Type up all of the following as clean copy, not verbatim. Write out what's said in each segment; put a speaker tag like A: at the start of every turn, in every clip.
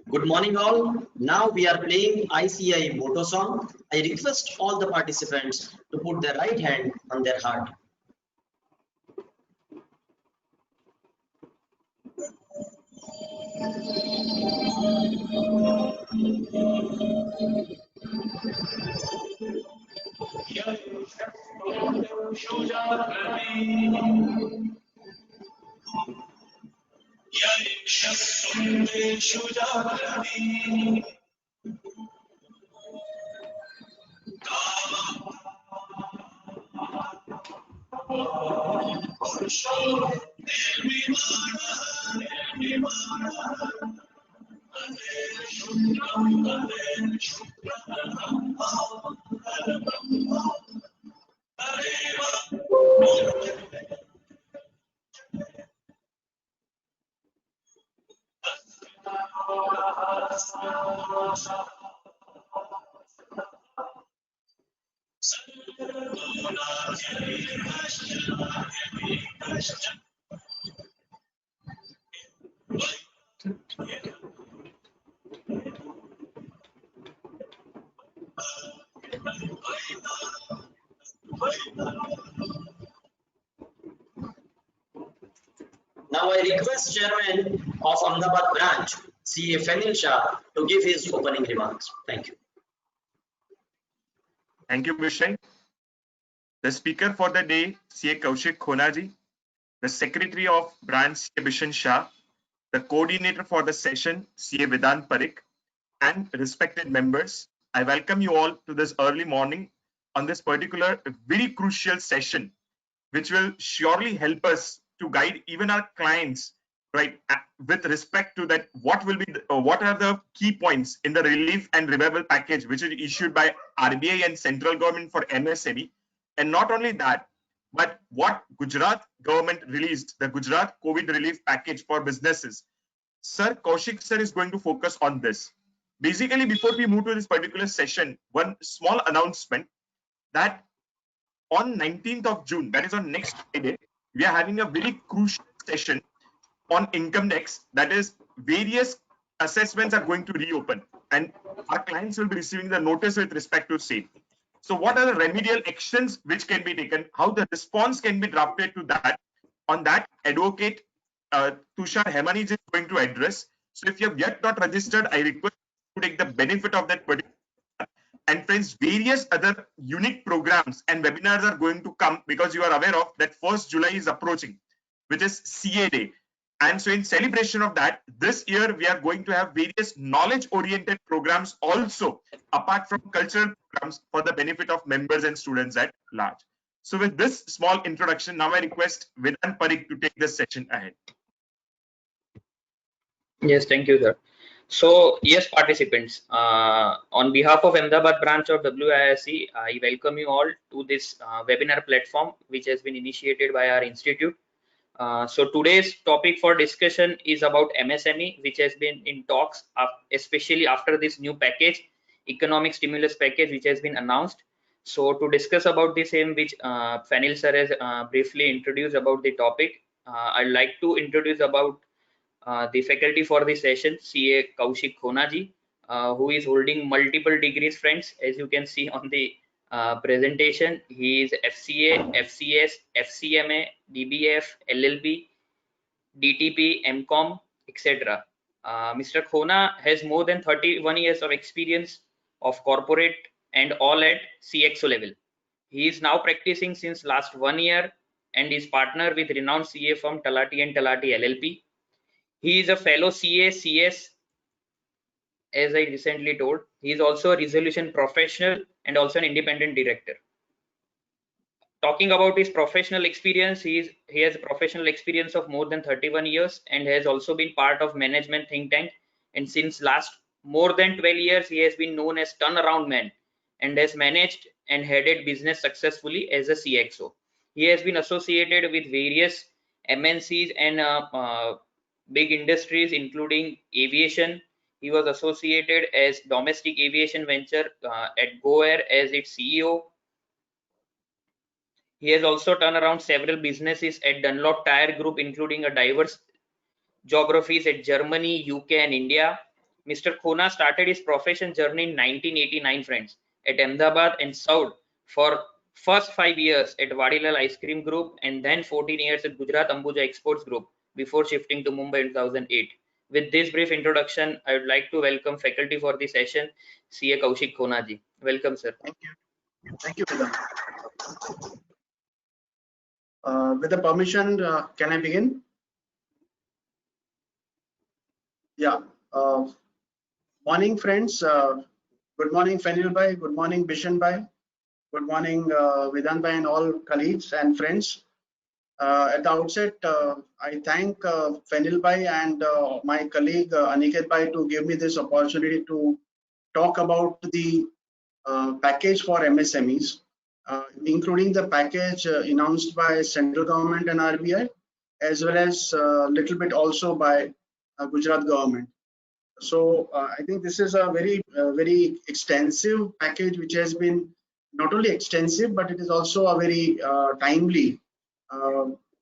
A: Good morning all. Now we are playing ICAI motto song. I request all the participants to put their right hand on their heart. Now I request Chairman of Ahmedabad branch, CA Fenil Shah, to give his opening remarks. Thank you.
B: Thank you, Msme. The speaker for the day, CA Kaushik Khonaji, the Secretary of Branch, CA Bishan Shah, the Coordinator for the session, CA Vedant Parikh, and respected members, I welcome you all to this early morning on this particular very crucial session, which will surely help us to guide even our clients, right, with respect to that what will be what are the key points in the relief and revival package which is issued by RBI and central government for MSME, and not only that, but what Gujarat government released, the Gujarat COVID relief package for businesses. Sir Kaushik sir is going to focus on this. Basically, before we move to this particular session, one small announcement that on 19th of June, that is on next Friday, we are having a very crucial session on income tax. That is, various assessments are going to reopen and our clients will be receiving the notice with respect to same. So what are the remedial actions which can be taken? How the response can be drafted to that? On that, Advocate Tushar Hemani is going to address. So if you have yet not registered, I request you to take the benefit of that particular. And friends, various other unique programs and webinars are going to come because you are aware of that 1st July is approaching, which is CA Day. And so in celebration of that, this year we are going to have various knowledge-oriented programs also, apart from cultural programs for the benefit of members and students at large. So with this small introduction, now I request Vedant Parikh to take this session ahead.
C: Yes, thank you, sir. So, yes, participants, on behalf of Ahmedabad branch of WISE, I welcome you all to this webinar platform, which has been initiated by our institute. So today's topic for discussion is about MSME, which has been in talks, especially after this new package, economic stimulus package, which has been announced. So to discuss about the same, which Fenil sir has briefly introduced about the topic, I'd like to introduce about the faculty for the session, CA Kaushik Khonaji, who is holding multiple degrees, friends. As you can see on the presentation, he is FCA, FCS, FCMA, DBF, LLB, DTP, MCOM, etc. Mr. Khona has more than 31 years of experience of corporate and all at CXO level. He is now practicing since last 1 year and is partner with renowned CA firm Talati and Talati LLP. He is a fellow CA, CS, as I recently told. He is also a resolution professional and also an independent director. Talking about his professional experience, he has professional experience of more than 31 years and has also been part of management think tank. And since last more than 12 years, he has been known as turnaround man and has managed and headed business successfully as a CXO. He has been associated with various MNCs and big industries, including aviation. He was associated as domestic aviation venture at GoAir as its CEO. He has also turned around several businesses at Dunlop Tire Group, including a diverse geographies at Germany, UK, and India. Mr. Khona started his profession journey in 1989, friends, at Ahmedabad and served for first 5 years at Vadilal Ice Cream Group and then 14 years at Gujarat Ambuja Exports Group before shifting to Mumbai in 2008. With this brief introduction, I would like to welcome faculty for the session, CA Kaushik Khona ji. Welcome, sir.
D: Thank you. Thank you, Vedant. With the permission, can I begin? Yeah. Morning, friends. Good morning, Fenil Bhai. Good morning, Bishan Bhai. Good morning, Vedant Bhai and all colleagues and friends. At the outset, I thank Fenil Bhai and my colleague Aniket Bhai to give me this opportunity to talk about the package for MSMEs, including the package announced by central government and RBI, as well as a little bit also by Gujarat government. So I think this is a very extensive package, which has been not only extensive, but it is also a very timely,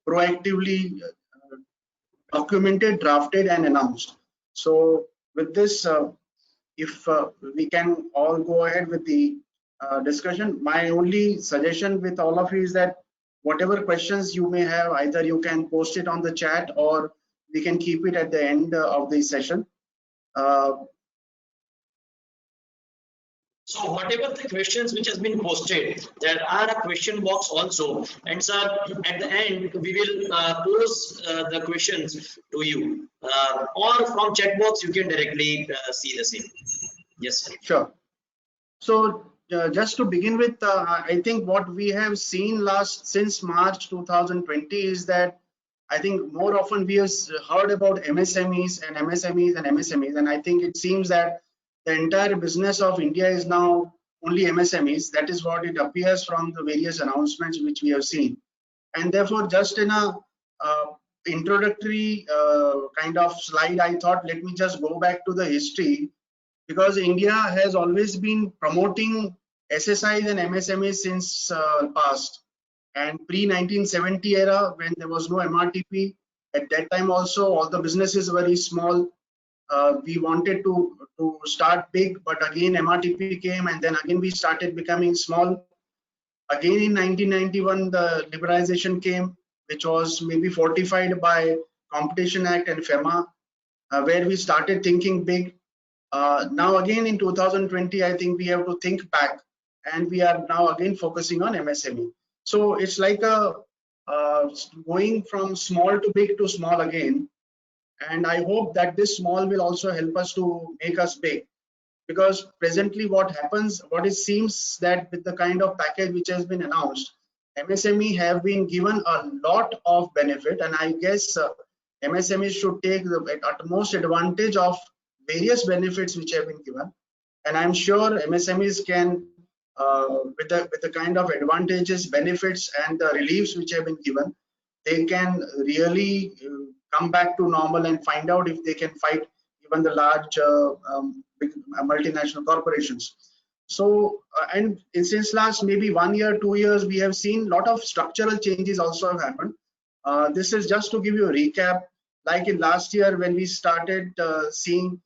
D: proactively documented, drafted, and announced. So with this, if we can all go ahead with the discussion, my only suggestion with all of you is that whatever questions you may have, either you can post it on the chat or we can keep it at the end of the session.
A: So whatever the questions which has been posted, there are a question box also, and sir, at the end we will pose the questions to you, or from chat box you can directly see the same. Yes, sir.
D: Sure. So just to begin with, I think what we have seen since March 2020 is that I think more often we have heard about MSMEs and MSMEs and MSMEs, and I think it seems that the entire business of India is now only MSMEs. That is what it appears from the various announcements which we have seen. And therefore, just in a introductory kind of slide, I thought let me just go back to the history, because India has always been promoting SSIs and MSMEs since past. And pre-1970 era, when there was no MRTP, at that time also all the businesses were very small. We wanted to start big, but again MRTP came, and then again we started becoming small. Again in 1991, the liberalization came, which was maybe fortified by Competition Act and FEMA, where we started thinking big. Now again in 2020, I think we have to think back, and we are now again focusing on MSME. So it's like a going from small to big to small again. And I hope that this small will also help us to make us big, because presently what it seems that with the kind of package which has been announced, MSME have been given a lot of benefit, and I guess MSMEs should take the utmost advantage of various benefits which have been given. And I'm sure MSMEs can, with the kind of advantages, benefits, and the reliefs which have been given, they can really come back to normal and find out if they can fight even the large big multinational corporations. So, and since last maybe 1 year, 2 years, we have seen a lot of structural changes also have happened. This is just to give you a recap. Like in last year, when we started seeing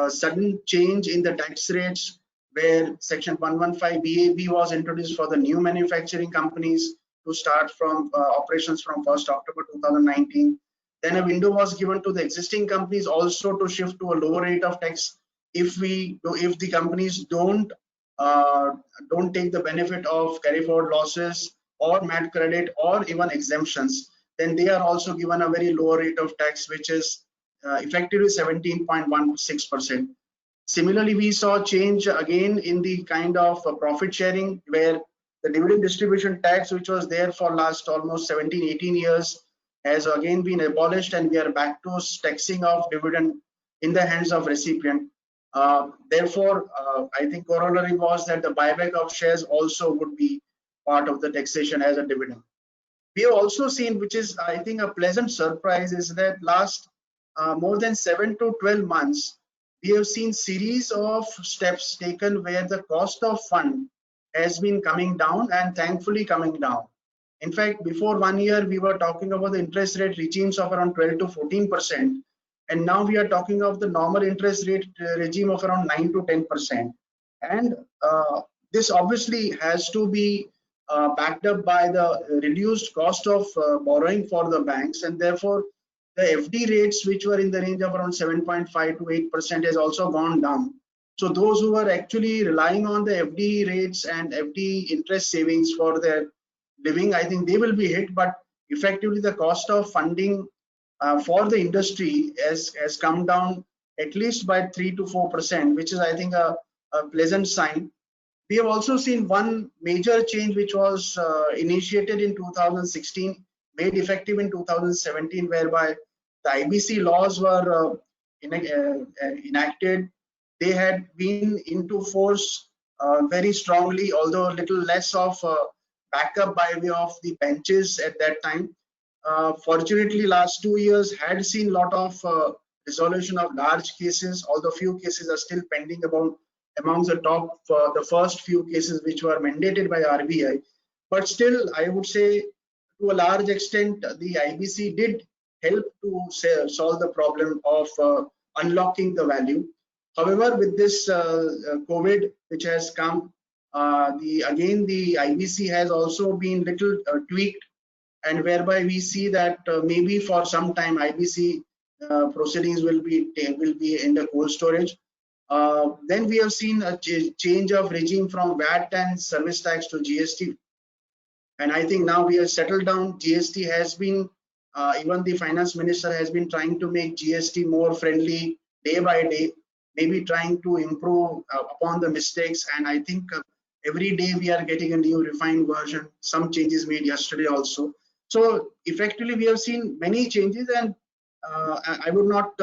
D: sudden change in the tax rates, where Section 115 BAB was introduced for the new manufacturing companies to start from operations from 1st October 2019. Then a window was given to the existing companies also to shift to a lower rate of tax if the companies don't take the benefit of carry forward losses or MAT credit or even exemptions. Then they are also given a very low rate of tax, which is effectively 17.16%. Similarly, we saw change again in the kind of profit sharing, where the dividend distribution tax, which was there for last almost 17-18 years, has again been abolished, and we are back to taxing of dividend in the hands of recipient. Therefore, I think corollary was that the buyback of shares also would be part of the taxation as a dividend. We have also seen, which is I think a pleasant surprise, is that last more than 7 to 12 months, we have seen series of steps taken where the cost of fund has been coming down, and thankfully coming down. In fact, before 1 year, we were talking about the interest rate regimes of around 12 to 14%. and now we are talking of the normal interest rate regime of around 9 to 10%. And this obviously has to be backed up by the reduced cost of borrowing for the banks, and therefore the FD rates, which were in the range of around 7.5 to 8%, has also gone down. So those who are actually relying on the FD rates and FD interest savings for their living, I think they will be hit, but effectively the cost of funding for the industry has come down at least by 3 to 4%, which is, I think, a pleasant sign. We have also seen one major change which was initiated in 2016, made effective in 2017, whereby the IBC laws were enacted. They had been into force very strongly, although a little less of backup by way of the benches at that time. Fortunately, last 2 years had seen a lot of resolution of large cases, although few cases are still pending amongst the top, the first few cases which were mandated by RBI. But still, I would say to a large extent, the IBC did help to solve the problem of unlocking the value. However, with this COVID which has come, again the IBC has also been little tweaked, and whereby we see that maybe for some time IBC proceedings will be in the cold storage. Then we have seen a change of regime from VAT and service tax to GST, and I think now we have settled down. GST has been, even the finance minister has been trying to make GST more friendly day by day, maybe trying to improve upon the mistakes, and I think every day we are getting a new refined version. Some changes made yesterday also. So effectively we have seen many changes, and I would not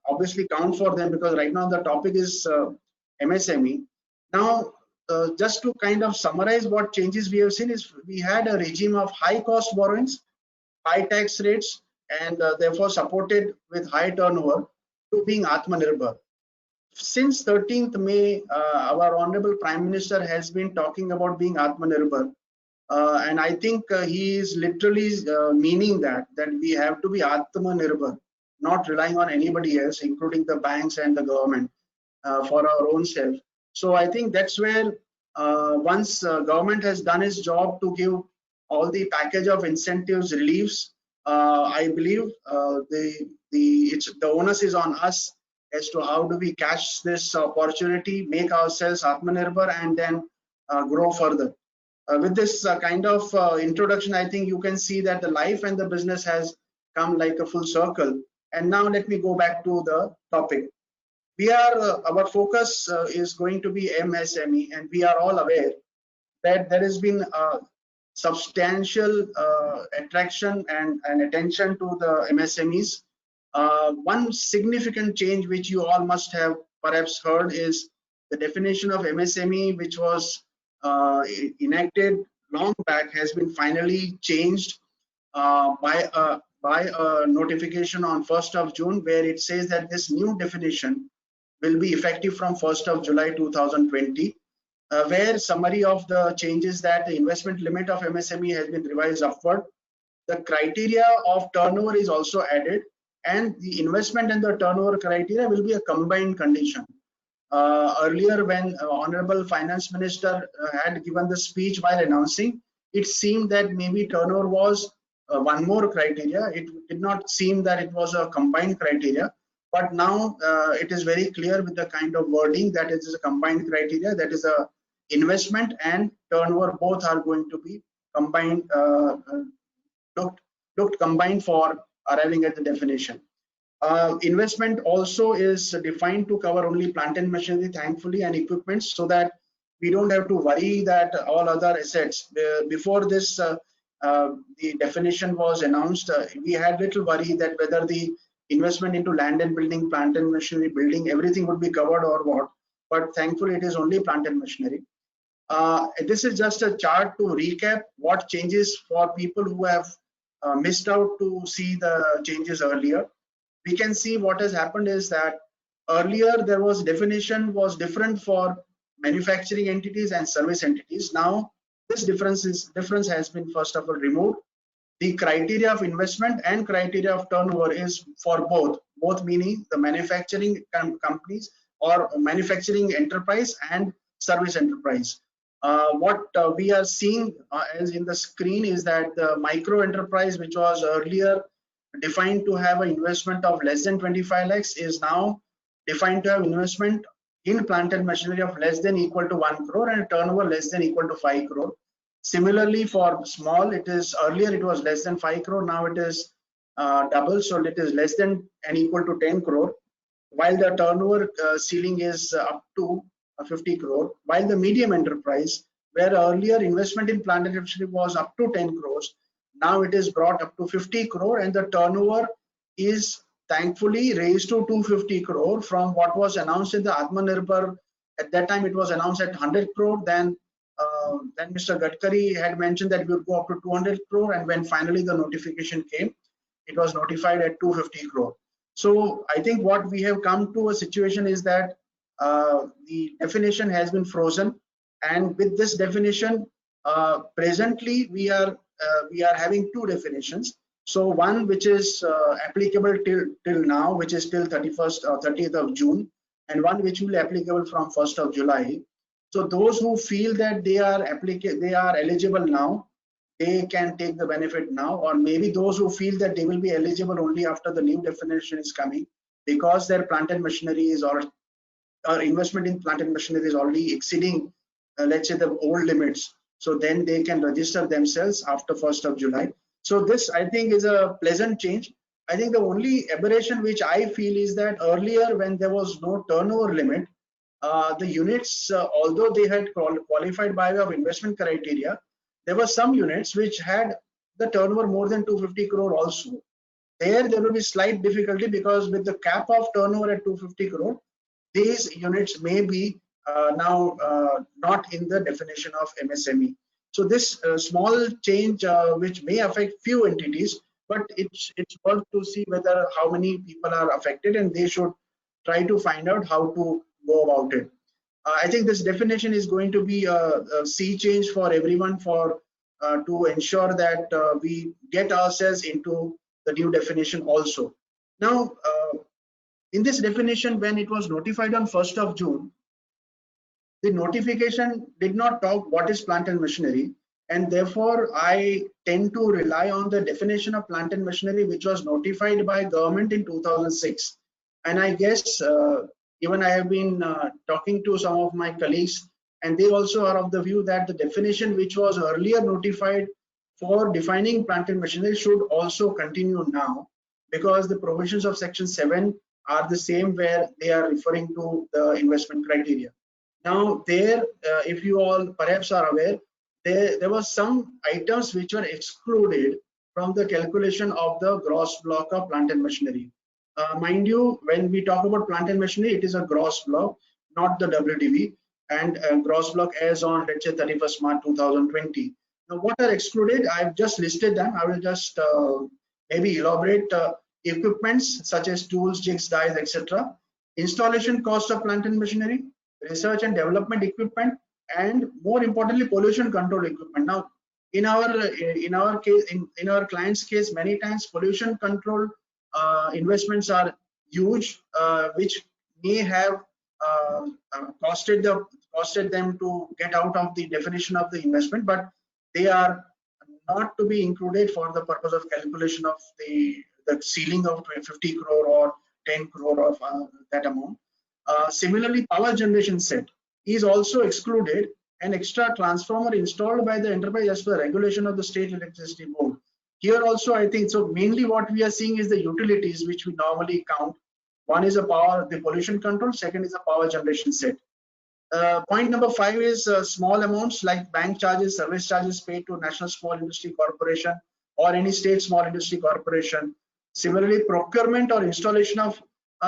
D: obviously count for them because right now the topic is MSME. Now, just to kind of summarize what changes we have seen is we had a regime of high cost borrowings, high tax rates, and therefore supported with high turnover, to being Atmanirbhar. Since 13th May, our Honorable Prime Minister has been talking about being Atmanirbhar. And I think he is literally meaning that we have to be Atmanirbhar, not relying on anybody else, including the banks and the government, for our own self. So I think that's where once government has done its job to give all the package of incentives, reliefs, I believe the onus is on us as to how do we catch this opportunity, make ourselves Atmanirbhar, and then grow further. With this kind of introduction, I think you can see that the life and the business has come like a full circle. And now let me go back to the topic. We are, our focus is going to be MSME, and we are all aware that there has been a substantial attraction and attention to the MSMEs. One significant change which you all must have perhaps heard is the definition of MSME, which was enacted long back, has been finally changed by a notification on 1st of June, where it says that this new definition will be effective from 1st of July 2020, where summary of the changes that the investment limit of MSME has been revised upward. The criteria of turnover is also added, and the investment and the turnover criteria will be a combined condition. Earlier, when Honorable Finance Minister had given the speech while announcing, it seemed that maybe turnover was one more criteria. It did not seem that it was a combined criteria, but now it is very clear with the kind of wording that it is a combined criteria, that is a investment and turnover both are going to be combined, looked combined for arriving at the definition. Investment also is defined to cover only plant and machinery, thankfully, and equipment, so that we don't have to worry that all other assets. Before this, the definition was announced, we had little worry that whether the investment into land and building, plant and machinery, building, everything would be covered or what. But thankfully, it is only plant and machinery. This is just a chart to recap what changes for people who have missed out to see the changes earlier. We can see what has happened is that earlier there was definition was different for manufacturing entities and service entities. Now this difference has been first of all removed. The criteria of investment and criteria of turnover is for both both meaning the manufacturing companies or manufacturing enterprise and service enterprise. What we are seeing as in the screen is that the micro enterprise, which was earlier defined to have an investment of less than 25 lakhs, is now defined to have investment in plant and machinery of less than equal to 1 crore and turnover less than equal to 5 crore. Similarly, for small, it is earlier it was less than 5 crore, now it is double, so it is less than and equal to 10 crore, while the turnover ceiling is up to 50 crore, while the medium enterprise, where earlier investment in plant and machinery was up to 10 crores, now it is brought up to 50 crore and the turnover is thankfully raised to 250 crore from what was announced in the Atmanirbhar. At that time it was announced at 100 crore, then Mr. Gadkari had mentioned that we would go up to 200 crore, and when finally the notification came, it was notified at 250 crore. So I think what we have come to a situation is that the definition has been frozen, and with this definition, presently we are having two definitions. So one which is applicable till now, which is till 31st or 30th of June, and one which will be applicable from 1st of July. So those who feel that they are eligible now, they can take the benefit now, or maybe those who feel that they will be eligible only after the new definition is coming, because their plant and machinery is or investment in plant and machinery is already exceeding let's say the old limits, so then they can register themselves after 1st of July. So this I think is a pleasant change. I think the only aberration which I feel is that earlier when there was no turnover limit, the units, although they had qualified by way of investment criteria, there were some units which had the turnover more than 250 crore also. There will be slight difficulty, because with the cap of turnover at 250 crore, these units may be now not in the definition of MSME. So this small change which may affect few entities, but it's worth to see whether how many people are affected, and they should try to find out how to go about it. I think this definition is going to be a sea change for everyone for to ensure that we get ourselves into the new definition also. Now, in this definition, when it was notified on 1st of June, the notification did not talk what is plant and machinery, and therefore I tend to rely on the definition of plant and machinery which was notified by government in 2006. And I guess even I have been talking to some of my colleagues, and they also are of the view that the definition which was earlier notified for defining plant and machinery should also continue now, because the provisions of section 7 are the same, where they are referring to the investment criteria. Now there, if you all perhaps are aware, there were some items which were excluded from the calculation of the gross block of plant and machinery. Mind you, when we talk about plant and machinery, it is a gross block, not the WDV, and gross block as on, let's say, 31st March 2020. Now, what are excluded? I've just listed them. I will just maybe elaborate. Equipments such as tools, jigs, dies, etc. Installation cost of plant and machinery, research and development equipment, and more importantly, pollution control equipment. Now, in our case, in our client's case, many times pollution control investments are huge, which may have costed them to get out of the definition of the investment, but they are not to be included for the purpose of calculation of the ceiling of 50 crore or 10 crore of that amount. Similarly, power generation set is also excluded. An extra transformer installed by the enterprise as per regulation of the state electricity board. Here also, I think so. Mainly, what we are seeing is the utilities which we normally count. One is the pollution control. Second is a power generation set. Point number 5 is small amounts like bank charges, service charges paid to National Small Industry Corporation or any state small industry corporation. Similarly, procurement or installation of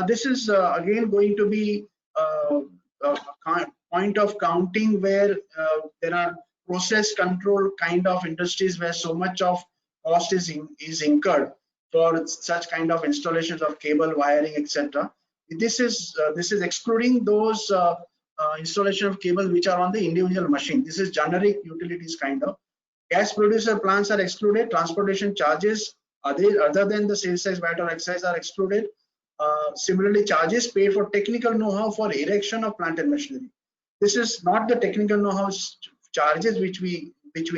D: this is again going to be a point of counting where there are process control kind of industries where so much of cost is incurred for such kind of installations of cable, wiring, etc. This is excluding those installation of cable which are on the individual machine. This is generic utilities kind of. Gas producer plants are excluded. Transportation charges other than the sales tax, VAT or excise are excluded. Similarly, charges paid for technical know-how for erection of plant and machinery. This is not the technical know-how charges which we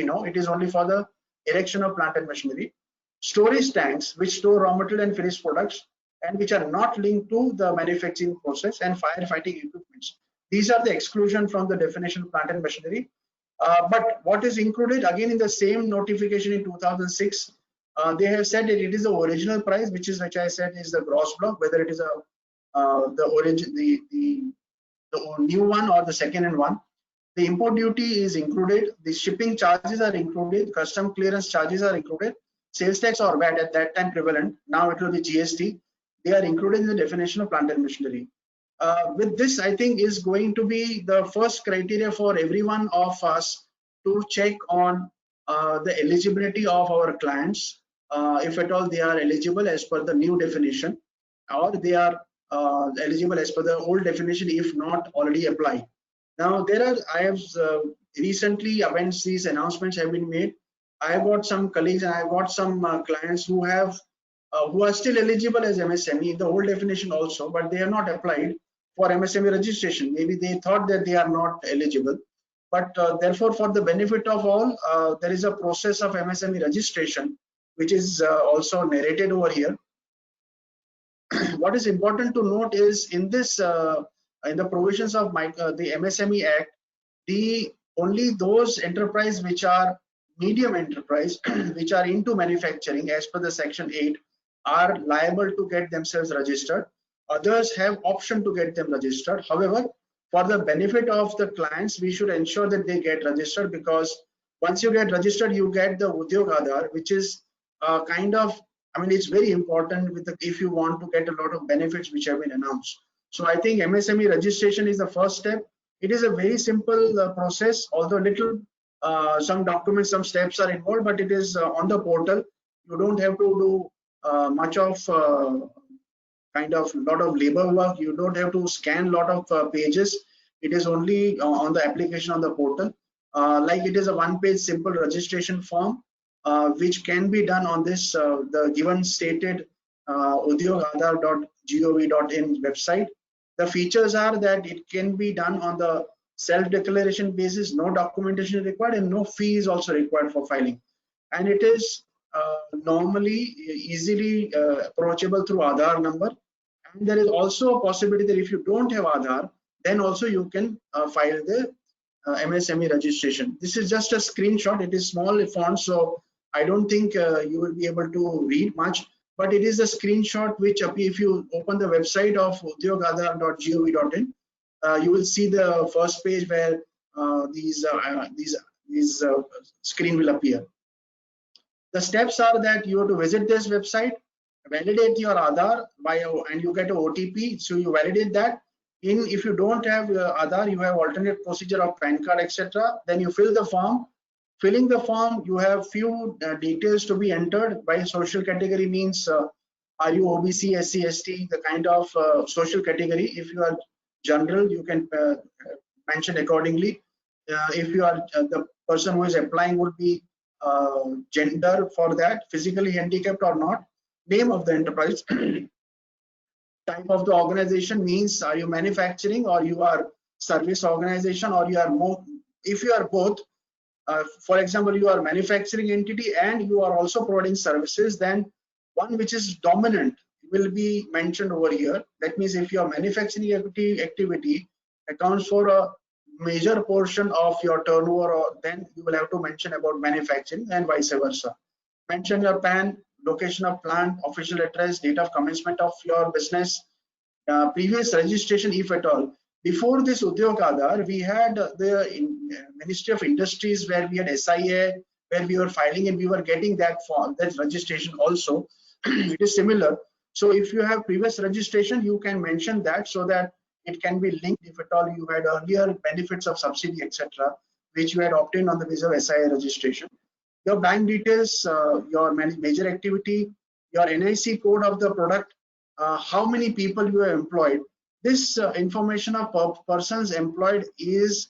D: know. It is only for the erection of plant and machinery. Storage tanks which store raw material and finished products and which are not linked to the manufacturing process, and firefighting equipments. These are the exclusion from the definition of plant and machinery. But what is included again in the same notification in 2006, they have said that it is the original price, which I said is the gross block, whether it is the new one or the second-hand one. The import duty is included, the shipping charges are included, custom clearance charges are included, sales tax or VAT at that time prevalent. Now it will be GST. They are included in the definition of plant and machinery. With this, I think is going to be the first criteria for every one of us to check on the eligibility of our clients, if at all they are eligible as per the new definition, or they are eligible as per the old definition if not already applied. Now I have recently, once these announcements have been made, I have got some colleagues and I have got some clients who are still eligible as MSME in the old definition also, but they have not applied for MSME registration. Maybe they thought that they are not eligible, but therefore for the benefit of all, there is a process of MSME registration which is also narrated over here. What is important to note is in this in the provisions of the MSME Act, only those enterprise which are medium enterprise which are into manufacturing as per the section 8 are liable to get themselves registered. Others have option to get them registered. However, for the benefit of the clients, we should ensure that they get registered, because once you get registered, you get the Udyog Aadhaar, which is kind of, I mean, it's very important if you want to get a lot of benefits which have been announced. So I think MSME registration is the first step. It is a very simple process, although little some documents, some steps are involved, but it is on the portal. You don't have to do much of kind of lot of labor work. You don't have to scan a lot of pages. It is only on the application on the portal. Like it is a one-page simple registration form, which can be done on this the given stated udyogaadhaar.gov.in website. The features are that it can be done on the self-declaration basis, no documentation required, and no fee is also required for filing. And it is normally easily approachable through Aadhaar number. And there is also a possibility that if you don't have Aadhaar, then also you can file the MSME registration. This is just a screenshot. It is small font, so I don't think you will be able to read much, but it is a screenshot which if you open the website of udyogaadhaar.gov.in, you will see the first page where these screen will appear. The steps are that you have to visit this website, validate your Aadhaar and you get an OTP. So you validate that. If you don't have Aadhaar, you have alternate procedure of PAN card, etc. Then you fill the form. Filling the form, you have few details to be entered. By social category means are you OBC, SC, ST, the kind of social category. If you are general, you can mention accordingly. If you are the person who is applying would be gender for that, physically handicapped or not, name of the enterprise, type of the organization means are you manufacturing or you are service organization, or you are more. If you are both, for example, you are manufacturing entity and you are also providing services, then one which is dominant will be mentioned over here. That means if your manufacturing activity accounts for a major portion of your turnover, then you will have to mention about manufacturing, and vice versa. Mention your PAN, location of plant, official address, date of commencement of your business, previous registration if at all. Before this Udyog Aadhaar, we had the Ministry of Industries where we had SIA, where we were filing and we were getting that form, that registration also. It is similar. So if you have previous registration, you can mention that so that it can be linked if at all you had earlier benefits of subsidy, etc., which you had obtained on the basis of SIA registration. Your bank details, your major activity, your NIC code of the product, how many people you have employed. This information of persons employed is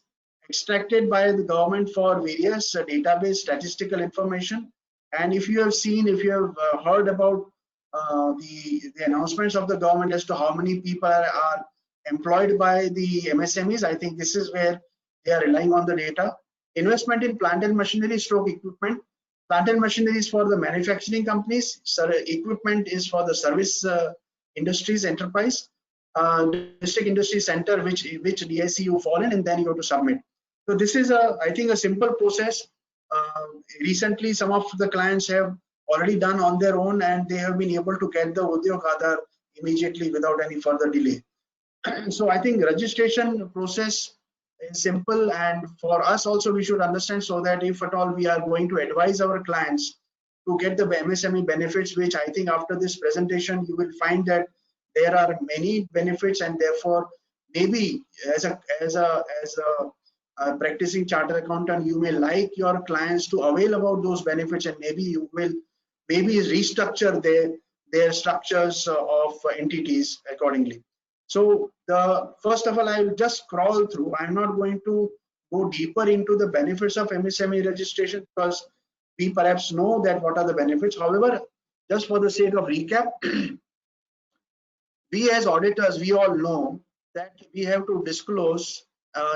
D: extracted by the government for various database statistical information. And if you have seen, if you have heard about the announcements of the government as to how many people are employed by the MSMEs. I think this is where they are relying on the data. Investment in plant and machinery stroke equipment. Plant and machinery is for the manufacturing companies. Equipment is for the service industries enterprise. District industry center, which DIC you fall in, and then you have to submit. So this is I think a simple process. Recently, some of the clients have already done on their own, and they have been able to get the Udyog Aadhar immediately without any further delay. So I think registration process is simple, and for us also we should understand, so that if at all we are going to advise our clients to get the MSME benefits, which I think after this presentation you will find that there are many benefits, and therefore maybe as a practicing chartered accountant, you may like your clients to avail about those benefits, and maybe you will restructure their structures of entities accordingly. So first of all, I will just scroll through. I'm not going to go deeper into the benefits of MSME registration, because we perhaps know that what are the benefits. However, just for the sake of recap, we as auditors, we all know that we have to disclose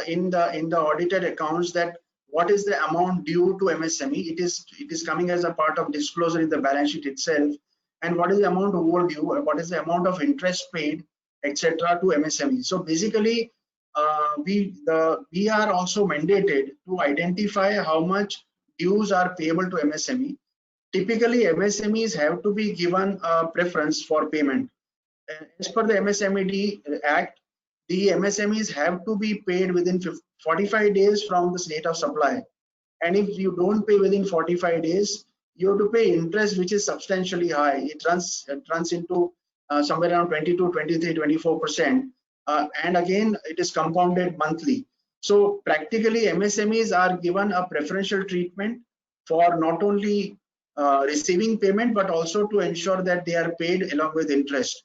D: in the audited accounts that what is the amount due to MSME. It is coming as a part of disclosure in the balance sheet itself, and what is the amount overdue, what is the amount of interest paid, etc. to MSME. So basically, we are also mandated to identify how much dues are payable to MSME. Typically, MSMEs have to be given a preference for payment. As per the MSMED Act, the MSMEs have to be paid within 45 days from the date of supply. And if you don't pay within 45 days, you have to pay interest, which is substantially high. It runs into somewhere around 22, 23, 24%. And again, it is compounded monthly. So practically, MSMEs are given a preferential treatment for not only receiving payment, but also to ensure that they are paid along with interest.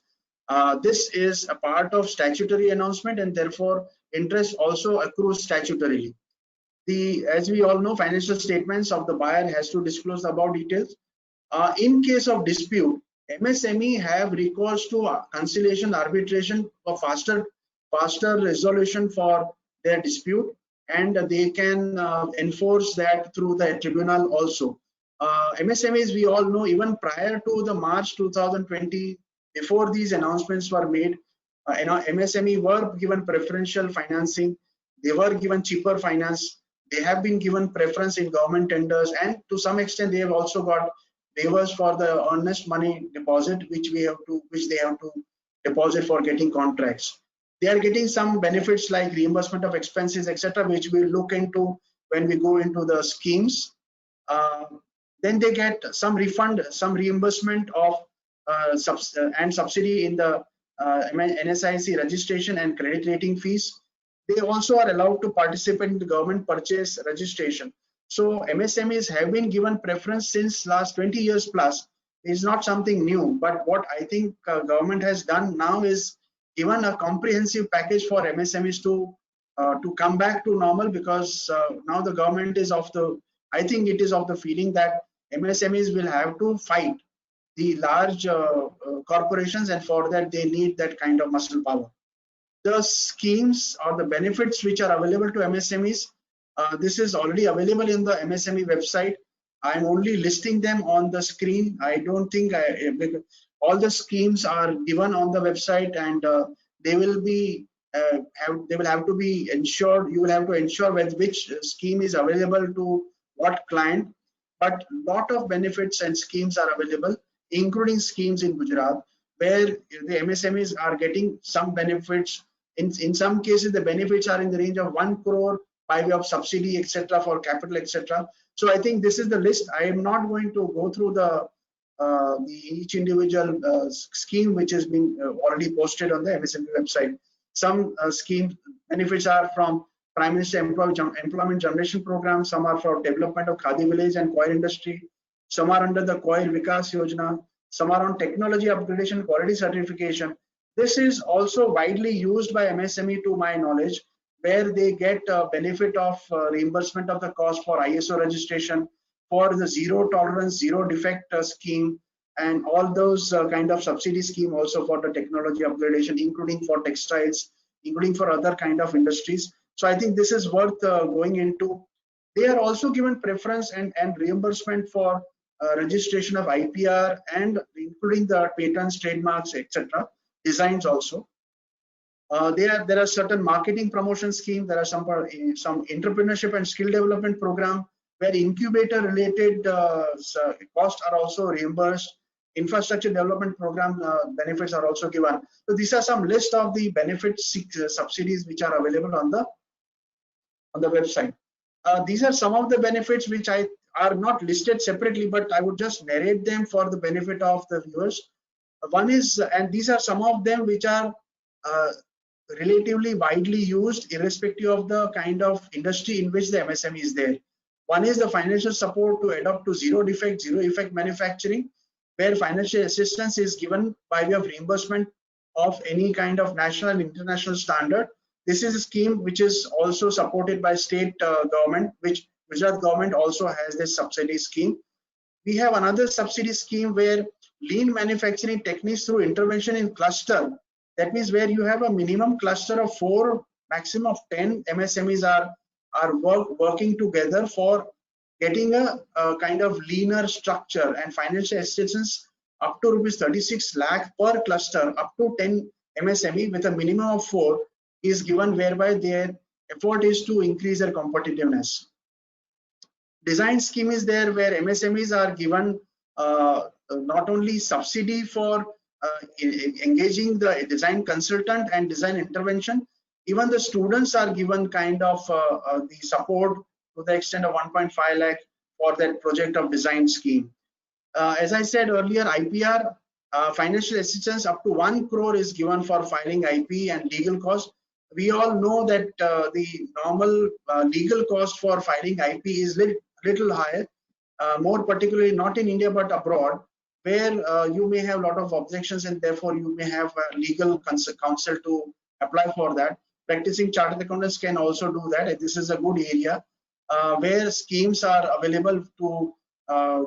D: This is a part of statutory announcement, and therefore interest also accrues statutorily. As we all know, financial statements of the buyer has to disclose the above details. In case of dispute, MSME have recourse to conciliation, arbitration for faster resolution for their dispute, and they can enforce that through the tribunal also. MSMEs, we all know, even prior to the March 2020, before these announcements were made, MSME were given preferential financing. They were given cheaper finance. They have been given preference in government tenders, and to some extent they have also got waivers for the earnest money deposit, which they have to deposit for getting contracts. They are getting some benefits like reimbursement of expenses, etc., which we'll look into when we go into the schemes. Then they get some refund, some reimbursement of and subsidy in the NSIC registration and credit rating fees. They also are allowed to participate in the government purchase registration. So MSMEs have been given preference since last 20 years plus. It's not something new, but what I think government has done now is given a comprehensive package for MSMEs to come back to normal, because now the government is I think it is of the feeling that MSMEs will have to fight the large corporations, and for that they need that kind of muscle power. The schemes or the benefits which are available to MSMEs, this is already available in the MSME website. I'm only listing them on the screen. I don't think all the schemes are given on the website, and they will have to be ensured. You will have to ensure which scheme is available to what client. But lot of benefits and schemes are available, including schemes in Gujarat, where the MSMEs are getting some benefits. In some cases, the benefits are in the range of 1 crore by way of subsidy, etc., for capital, etc. So I think this is the list. I am not going to go through each individual scheme which has been already posted on the MSME website. Some scheme benefits are from Prime Minister Employment Generation Program. Some are for development of Khadi village and coir industry. Some are under the Coir Vikas Yojana. Some are on technology upgradation, quality certification. This is also widely used by MSME, to my knowledge, where they get a benefit of reimbursement of the cost for ISO registration, for the zero tolerance, zero defect scheme, and all those kind of subsidy scheme also for the technology upgradation, including for textiles, including for other kind of industries. So I think this is worth going into. They are also given preference and reimbursement for registration of IPR and including the patents, trademarks, etc. Designs also. There are certain marketing promotion scheme. There are some entrepreneurship and skill development program where incubator related costs are also reimbursed. Infrastructure development program benefits are also given. So these are some list of the benefits subsidies which are available on the website. These are some of the benefits which are not listed separately, but I would just narrate them for the benefit of the viewers. One is, and these are some of them which are relatively widely used irrespective of the kind of industry in which the MSME is there. One is the financial support to adopt to zero defect, zero effect manufacturing, where financial assistance is given by way of reimbursement of any kind of national and international standard. This is a scheme which is also supported by state government, which Gujarat government also has this subsidy scheme. We have another subsidy scheme where lean manufacturing techniques through intervention in cluster. That means where you have a minimum cluster of 4, maximum of 10 MSMEs are working together for getting a kind of leaner structure, and financial assistance up to rupees 36 lakh per cluster up to 10 MSME with a minimum of 4 is given, whereby their effort is to increase their competitiveness. Design scheme is there where MSMEs are given not only subsidy for engaging the design consultant and design intervention, even the students are given kind of the support to the extent of 1.5 lakh for that project of design scheme. As I said earlier, IPR financial assistance up to 1 crore is given for filing IP and legal costs. We all know that the normal legal cost for filing IP is little higher, more particularly not in India but abroad, where you may have a lot of objections and therefore you may have legal counsel to apply for that. Practicing chartered accountants can also do that. This is a good area where schemes are available to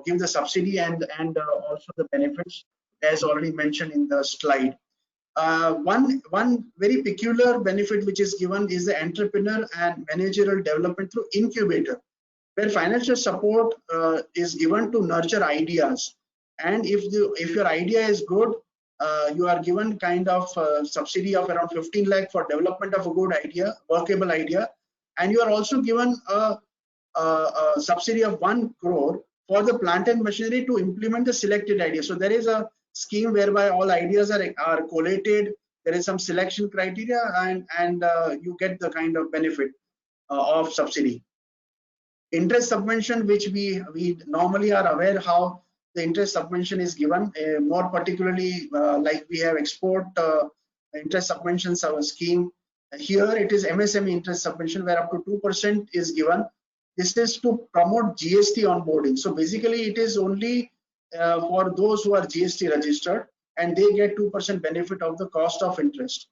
D: give the subsidy and also the benefits, as already mentioned in the slide. One very peculiar benefit which is given is the entrepreneur and managerial development through incubator, where financial support is given to nurture ideas. And if your idea is good, you are given kind of subsidy of around 15 lakh for development of a good idea, workable idea, and you are also given a subsidy of 1 crore for the plant and machinery to implement the selected idea. So there is a scheme whereby all ideas are collated. There is some selection criteria, and you get the kind of benefit of subsidy. Interest subvention, which we normally are aware how the interest subvention is given, more particularly like we have export interest subvention scheme. Here it is MSME interest subvention where up to 2% is given. This is to promote GST onboarding. So basically it is only for those who are GST registered, and they get 2% benefit of the cost of interest.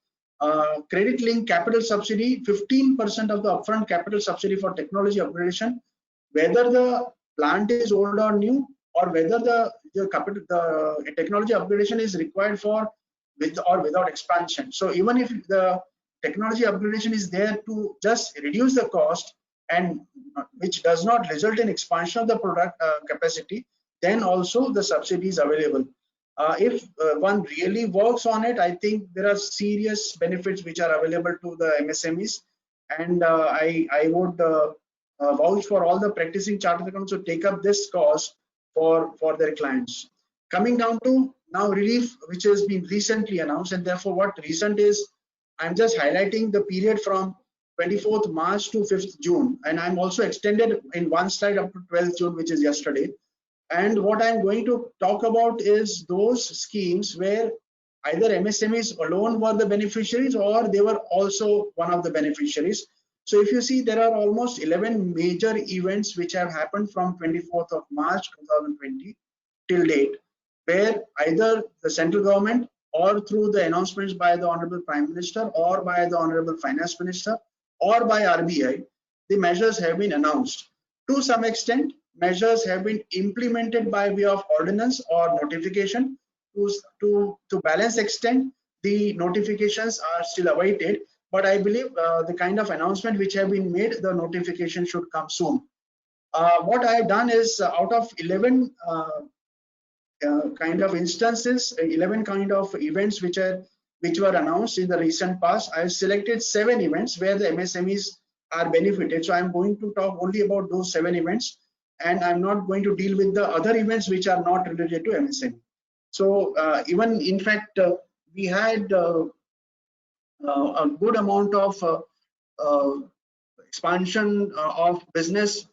D: Credit linked capital subsidy, 15% of the upfront capital subsidy for technology upgradation, whether the plant is old or new, or whether the technology upgradation is required for with or without expansion. So even if the technology upgradation is there to just reduce the cost and which does not result in expansion of the product capacity, then also the subsidy is available. If one really works on it, I think there are serious benefits which are available to the MSMEs, and I would vouch for all the practicing chartered accountants to take up this cause for their clients. Coming down to now relief, which has been recently announced, and therefore what recent is, I'm just highlighting the period from 24th March to 5th June, and I'm also extended in one slide up to 12th June, which is yesterday. And what I'm going to talk about is those schemes where either MSMEs alone were the beneficiaries or they were also one of the beneficiaries. So if you see, there are almost 11 major events which have happened from 24th of March 2020 till date, where either the central government or through the announcements by the Honorable Prime Minister or by the Honorable Finance Minister or by RBI, the measures have been announced. To some extent, measures have been implemented by way of ordinance or notification. To balance extent, the notifications are still awaited, but I believe the kind of announcement which have been made, the notification should come soon. What I have done is out of 11 kind of instances, 11 kind of events which were announced in the recent past, I have selected 7 events where the MSMEs are benefited. So I'm going to talk only about those 7 events, and I'm not going to deal with the other events which are not related to MSME. So even in fact, we had a good amount of expansion of business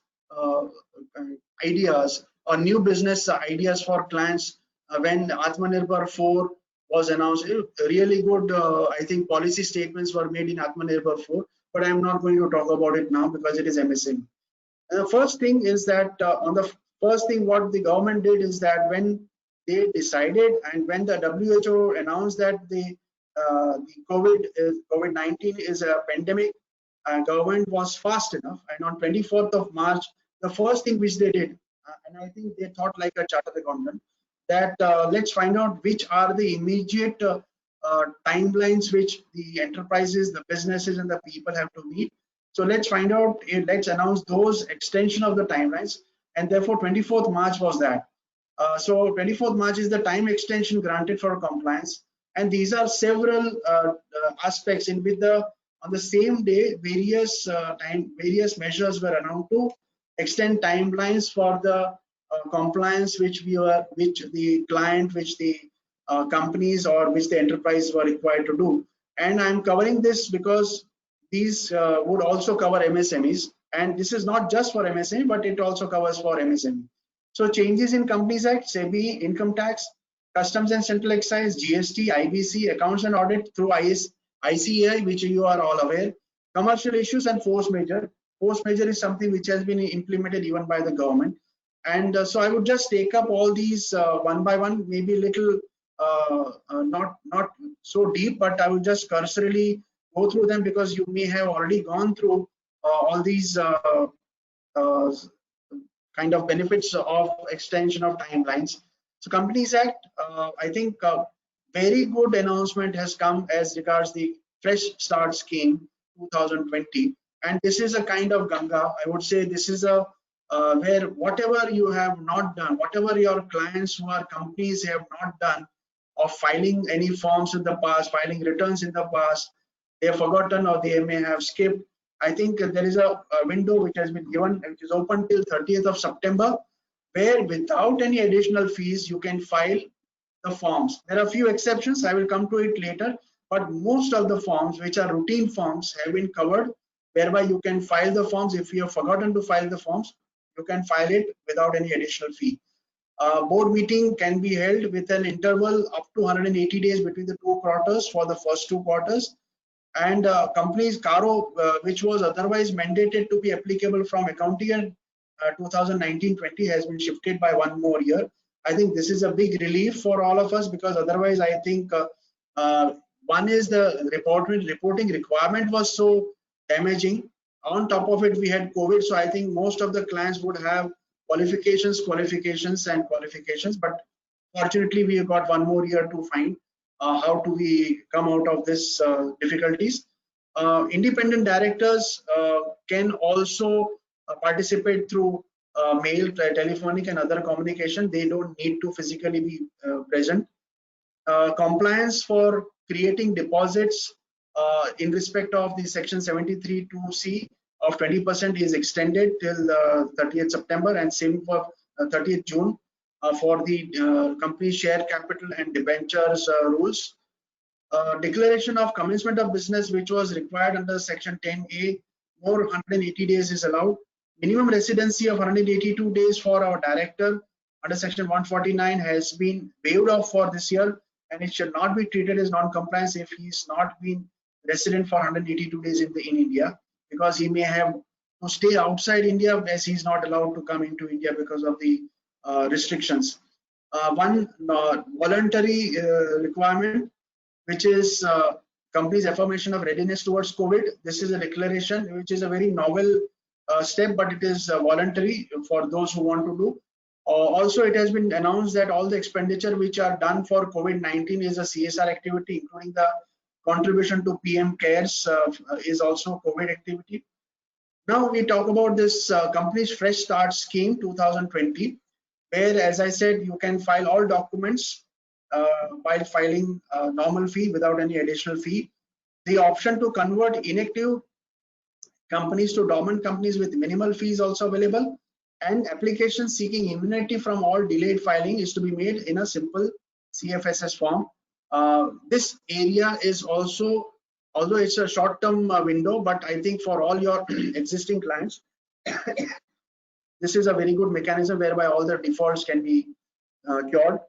D: ideas or new business ideas for clients when Atmanirbhar 4 was announced. Really good, I think, policy statements were made in Atmanirbhar 4, but I'm not going to talk about it now because it is MSME. And the first thing is that what the government did is that when they decided and when the WHO announced that the COVID-19 is a pandemic, government was fast enough, and on 24th of March, the first thing which they did, and I think they thought like a chartered accountant, that let's find out which are the immediate timelines which the enterprises, the businesses, and the people have to meet. So let's find out, let's announce those extension of the timelines, and therefore 24th March was that. So 24th March is the time extension granted for compliance, and these are several aspects in which on the same day various measures were announced to extend timelines for the compliance which the client, which the companies or which the enterprise were required to do. And I'm covering this because these would also cover MSMEs, and this is not just for MSME, but it also covers for MSME. So changes in Companies Act, SEBI, income tax, customs and central excise, GST, IBC, accounts and audit through ICAI, which you are all aware, commercial issues, and force majeure. Force majeure is something which has been implemented even by the government. And so I would just take up all these one by one, maybe a little not so deep, but I would just cursorily go through them because you may have already gone through all these kind of benefits of extension of timelines. So Companies Act, I think very good announcement has come as regards the Fresh Start Scheme 2020, and this is a kind of Ganga. I would say this is a where whatever you have not done, whatever your clients who are companies have not done of filing any forms in the past, filing returns in the past, they have forgotten or they may have skipped. I think there is a window which has been given, which is open till 30th of September, where without any additional fees you can file the forms. There are a few exceptions, I will come to it later, but most of the forms which are routine forms have been covered, whereby you can file the forms. If you have forgotten to file the forms, you can file it without any additional fee. Board meeting can be held with an interval up to 180 days between the 2 quarters for the first 2 quarters. And companies CARO, which was otherwise mandated to be applicable from accounting year 2019-20, has been shifted by 1 more year. I think this is a big relief for all of us, because otherwise I think one is the reporting requirement was so damaging. On top of it, we had COVID, so I think most of the clients would have qualifications, but fortunately we have got 1 more year to find how do we come out of this difficulties. Independent directors can also participate through mail, telephonic and other communication. They don't need to physically be present. Compliance for creating deposits in respect of the section 73(2)(c) of 20% is extended till 30th September, and same for 30th June for the company share capital and debentures rules. Declaration of commencement of business, which was required under section 10A, more 180 days is allowed. Minimum residency of 182 days for our director under section 149 has been waived off for this year, and it should not be treated as non-compliance if he's not been resident for 182 days in India, because he may have to stay outside India as he's not allowed to come into India because of the restrictions. One voluntary requirement, which is company's affirmation of readiness towards COVID. This is a declaration which is a very novel step, but it is voluntary for those who want to do. Also, it has been announced that all the expenditure which are done for COVID-19 is a CSR activity, including the contribution to PM Cares is also COVID activity. Now we talk about this company's Fresh Start Scheme 2020, where, as I said, you can file all documents while filing a normal fee without any additional fee. The option to convert inactive companies to dormant companies with minimal fees also available, and applications seeking immunity from all delayed filing is to be made in a simple CFSS form. This area is also, although it's a short-term window, but I think for all your existing clients, this is a very good mechanism whereby all the defaults can be cured.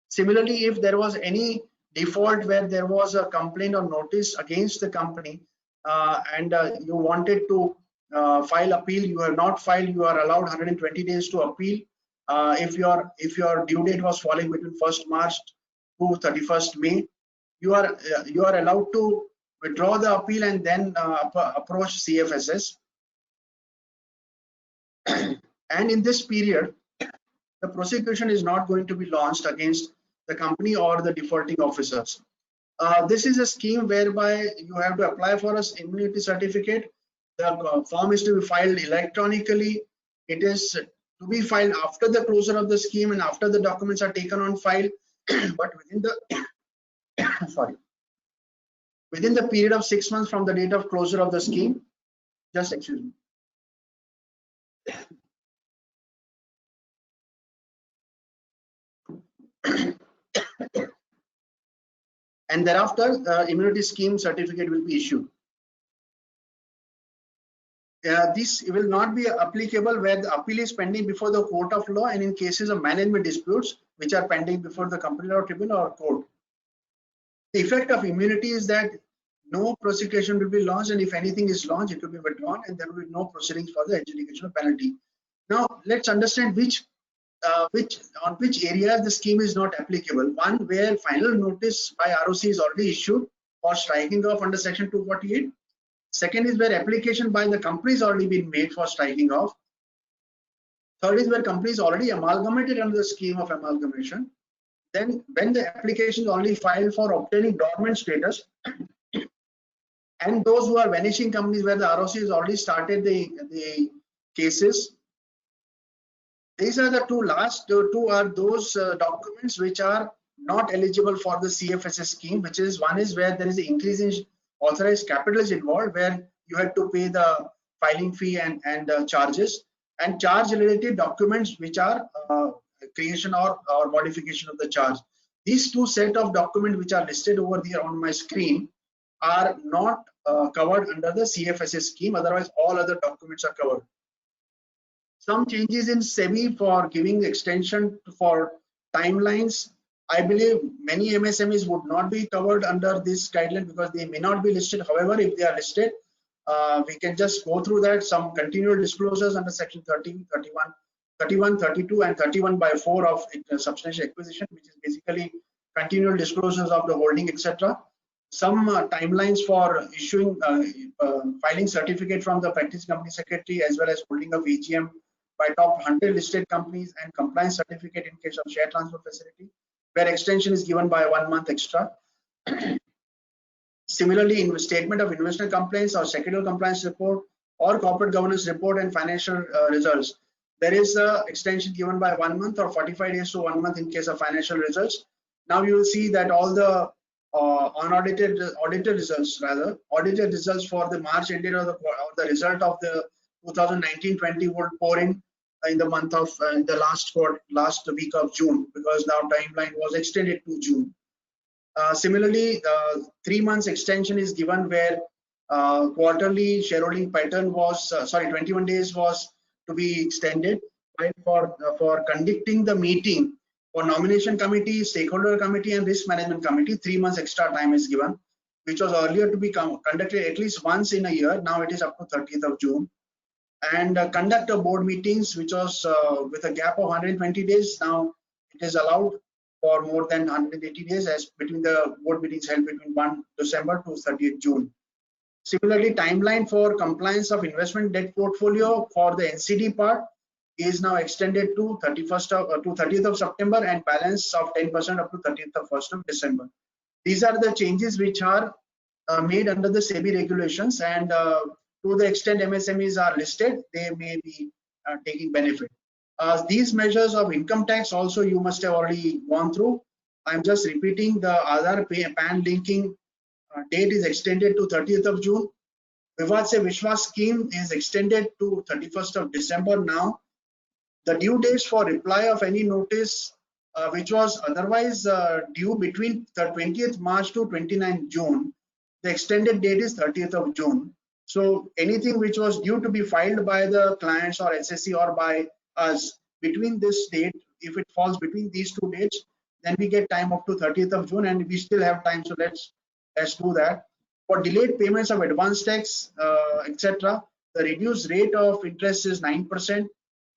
D: Similarly, if there was any default where there was a complaint or notice against the company and you wanted to file appeal, you have not filed, you are allowed 120 days to appeal. If your due date was falling between 1st March to 31st May, you are allowed to withdraw the appeal and then approach CFSS. And in this period, the prosecution is not going to be launched against the company or the defaulting officers. This is a scheme whereby you have to apply for an immunity certificate. The form is to be filed electronically. It is to be filed after the closure of the scheme and after the documents are taken on file, but within the within the period of 6 months from the date of closure of the scheme. Just excuse me. And thereafter, the immunity scheme certificate will be issued. This will not be applicable where the appeal is pending before the court of law and in cases of management disputes which are pending before the company law tribunal or court. The effect of immunity is that no prosecution will be launched, and if anything is launched, it will be withdrawn, and there will be no proceedings for the adjudication of penalty. Now, let's understand on which areas the scheme is not applicable. One, where final notice by ROC is already issued for striking off under section 248. Second is where application by the company is already been made for striking off. Third is where company is already amalgamated under the scheme of amalgamation. Then when the application is only filed for obtaining dormant status, and those who are vanishing companies where the ROC has already started the cases. These are the two last two are those documents which are not eligible for the CFSS scheme, which is one is where there is an increase in authorized capital is involved, where you have to pay the filing fee and charges, and charge related documents which are creation or modification of the charge. These two set of documents which are listed over there on my screen are not covered under the CFSS scheme. Otherwise, all other documents are covered. Some changes in SEBI for giving extension for timelines. I believe many MSMEs would not be covered under this guideline because they may not be listed. However, if they are listed, we can just go through that. Some continual disclosures under section 30, 31, 32 and 31/4 of substantial acquisition, which is basically continual disclosures of the holding, etc. Some timelines for issuing filing certificate from the practice company secretary, as well as holding of AGM by top 100 listed companies, and compliance certificate in case of share transfer facility, where extension is given by 1 month extra. Similarly, in statement of investor complaints or secretarial compliance report or corporate governance report and financial results, there is a extension given by 1 month or 45 days to 1 month in case of financial results. Now you will see that all the audited results for the March ended or the result of the 2019-20 would pour in the month of the last week of June, because now timeline was extended to June. Similarly, 3 months extension is given where quarterly shareholding pattern was 21 days was to be extended, right, for conducting the meeting for nomination committee, stakeholder committee and risk management committee. 3 months extra time is given, which was earlier to be conducted at least once in a year. Now it is up to 30th of June. And conduct of board meetings, which was with a gap of 120 days. Now it is allowed for more than 180 days, as between the board meetings held between 1 December to 30th June. Similarly, timeline for compliance of investment debt portfolio for the NCD part is now extended to 30th of September, and balance of 10% up to 30th of 1st of December. These are the changes which are made under the SEBI regulations, and to the extent MSMEs are listed, they may be taking benefit. These measures of income tax also you must have already gone through. I'm just repeating. The Aadhaar PAN linking date is extended to 30th of June. Vivad Se Vishwas scheme is extended to 31st of December now. The due dates for reply of any notice which was otherwise due between the 20th March to 29th June, the extended date is 30th of June. So anything which was due to be filed by the clients or SSC or by us between this date, if it falls between these two dates, then we get time up to 30th of June, and we still have time. So let's do that. For delayed payments of advance tax, etc., the reduced rate of interest is 9%,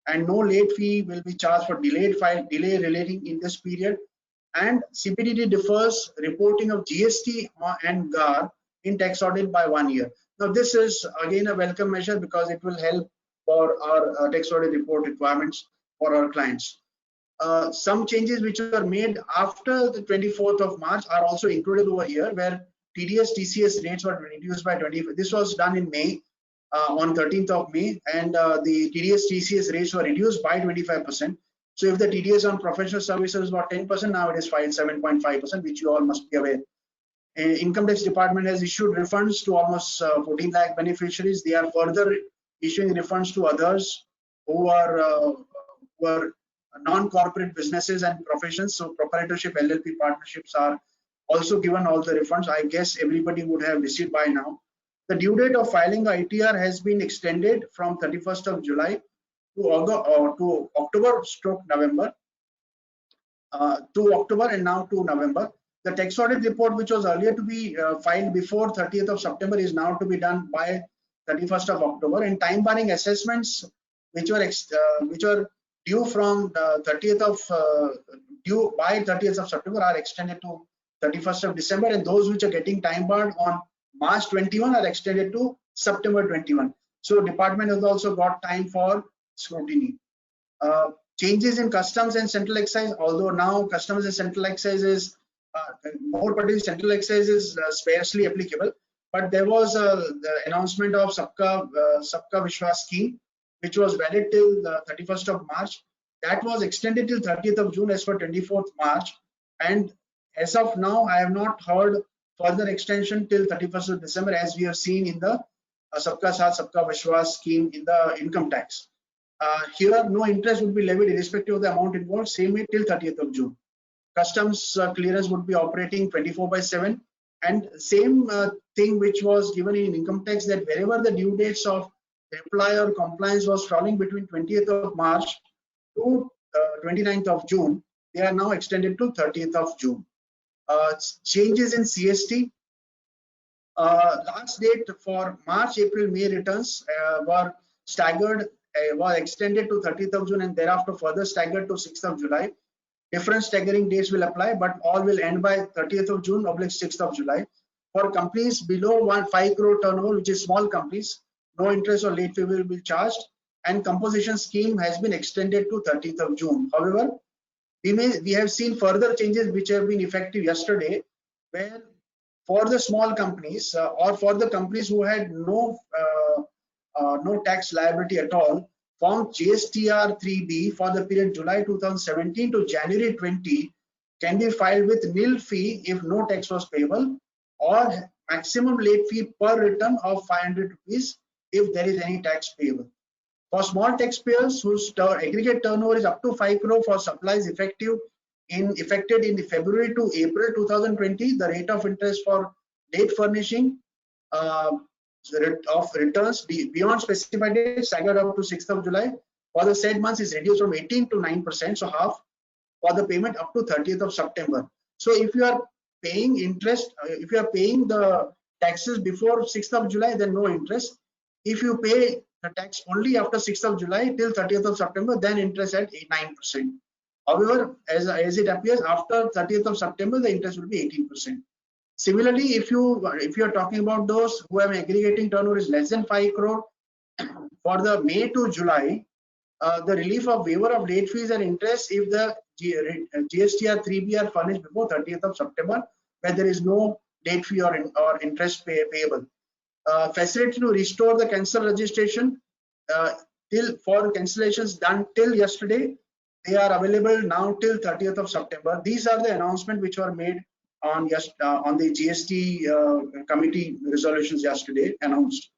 D: and no late fee will be charged for delay relating in this period. And CBDT defers reporting of GST and GAR in tax audit by 1 year. Now this is again a welcome measure because it will help for our tax audit report requirements for our clients. Some changes which were made after the 24th of March are also included over here, where TDS TCS rates were reduced by 20. This was done in May, on 13th of May, and the TDS TCS rates were reduced by 25%. So if the TDS on professional services was 10%, now it is 7.5%, which you all must be aware. Income tax department has issued refunds to almost 14 lakh beneficiaries. They are further issuing refunds to others who are non-corporate businesses and professions. So proprietorship, LLP partnerships are also given all the refunds. I guess everybody would have received by now. The due date of filing the ITR has been extended from 31st of July to October/November, to October and now to November. The tax audit report, which was earlier to be filed before 30th of September, is now to be done by 31st of October. And time barring assessments, which were due from 30th of September, are extended to 31st of December, and those which are getting time barred on March 21 are extended to September 21. So department has also got time for scrutiny. Changes in customs and central excise, although now customs and central excise is more particularly central excise is sparsely applicable, but there was the announcement of Sabka Vishwas scheme, which was valid till the 31st of March. That was extended till 30th of June as per 24th March, and as of now I have not heard further extension till 31st of December, as we have seen in the Sabka Saath Sabka Vishwas scheme in the income tax. Here no interest would be levied irrespective of the amount involved, same way till 30th of June. Customs clearance would be operating 24/7, and same thing which was given in income tax, that wherever the due dates of reply or compliance was falling between 20th of March to 29th of June, they are now extended to 30th of June. Changes in CST. Last date for March, April, May returns were staggered, was extended to 30th of June, and thereafter further staggered to 6th of July. Different staggering dates will apply, but all will end by 30th of June or 6th of July. For companies below 5 crore turnover, which is small companies, no interest or late fee will be charged, and composition scheme has been extended to 30th of June. However, we have seen further changes which have been effective yesterday, where for the small companies or for the companies who had no tax liability at all, Form GSTR 3B for the period July 2017 to January 20 can be filed with nil fee if no tax was payable, or maximum late fee per return of 500 rupees if there is any tax payable. For small taxpayers whose aggregate turnover is up to 5 crore for supplies effected in February to April 2020, the rate of interest for late furnishing of returns beyond specified date staggered up to 6th of July for the said months is reduced from 18 to 9%, so half for the payment up to 30th of September. So if you are paying interest, if you are paying the taxes before 6th of July, then no interest. If you pay the tax only after 6th of July till 30th of September, then interest at 9%. However, as it appears, after 30th of September, the interest will be 18%. Similarly, if you are talking about those who have aggregating turnover is less than 5 crore, for the May to July, the relief of waiver of late fees and interest if the GSTR 3B are furnished before 30th of September, where there is no late fee or interest payable. Facility to restore the cancel registration for cancellations done till yesterday. They are available now till 30th of September. These are the announcements which were made on the GST committee resolutions yesterday announced.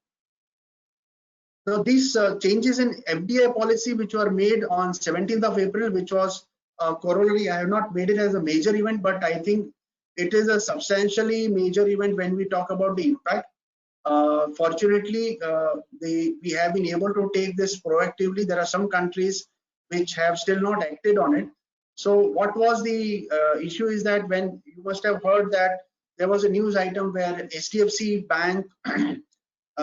D: Now these changes in FDI policy which were made on 17th of April, which was corollary. I have not made it as a major event, but I think it is a substantially major event when we talk about the impact. Fortunately, we have been able to take this proactively. There are some countries which have still not acted on it. So what was the issue is that when you must have heard that there was a news item where HDFC Bank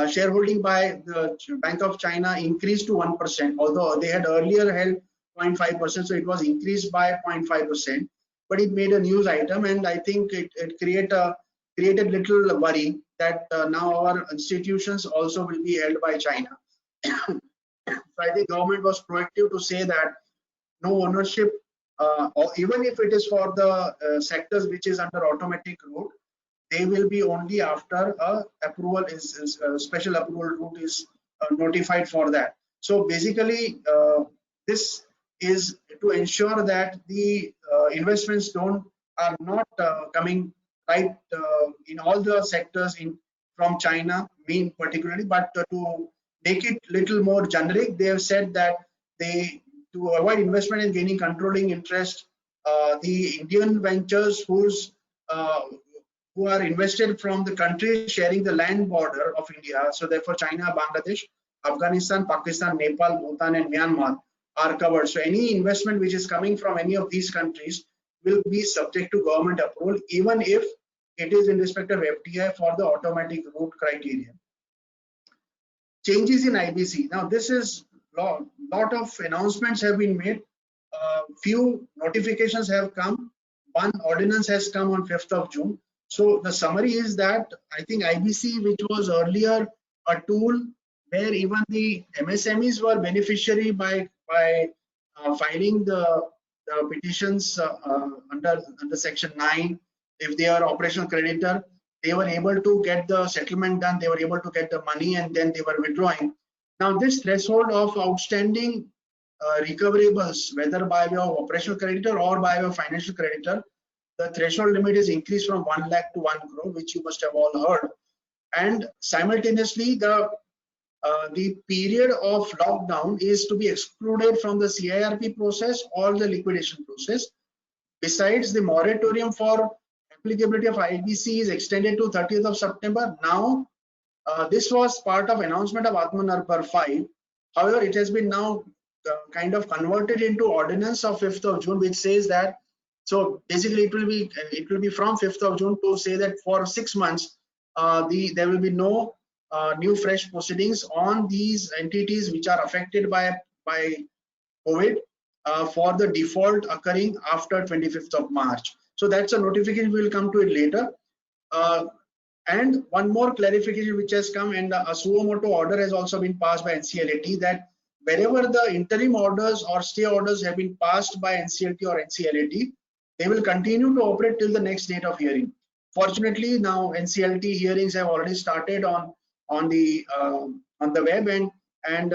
D: shareholding by the Bank of China increased to 1%, although they had earlier held 0.5%, so it was increased by 0.5%. But it made a news item, and I think it created little worry that now our institutions also will be held by China. So I think government was proactive to say that no ownership, or even if it is for the sectors which is under automatic route, they will be only after approval is special approval route is notified for that. So basically, this is to ensure that the investments are not coming right in all the sectors from China, particularly, but to make it little more generic, they have said that to avoid investment in gaining controlling interest, the Indian ventures who are invested from the countries sharing the land border of India, so therefore China, Bangladesh, Afghanistan, Pakistan, Nepal, Bhutan and Myanmar are covered. So any investment which is coming from any of these countries will be subject to government approval, even if it is in respect of FDI for the automatic route criteria. Changes in IBC. Now this is lot of announcements have been made. Few notifications have come. One ordinance has come on 5th of June. So the summary is that I think IBC, which was earlier a tool where even the MSMEs were beneficiary by filing the petitions under section 9, if they are operational creditor, they were able to get the settlement done, they were able to get the money, and then they were withdrawing. Now this threshold of outstanding recoverables, whether by way of operational creditor or by way of financial creditor, the threshold limit is increased from 1 lakh to 1 crore, which you must have all heard. And simultaneously, the period of lockdown is to be excluded from the CIRP process or the liquidation process. Besides, the moratorium for applicability of IBC is extended to 30th of September. Now, this was part of announcement of Atmanirbhar 5. However, it has been now kind of converted into ordinance of 5th of June, which says that, so basically it will be from 5th of June to say that for 6 months, there will be no new fresh proceedings on these entities which are affected by COVID for the default occurring after 25th of March. So that's a notification, we will come to it later. And one more clarification which has come, and a suo motu order has also been passed by NCLAT, that wherever the interim orders or stay orders have been passed by NCLT or NCLAT, they will continue to operate till the next date of hearing. Fortunately, now NCLT hearings have already started on the web, and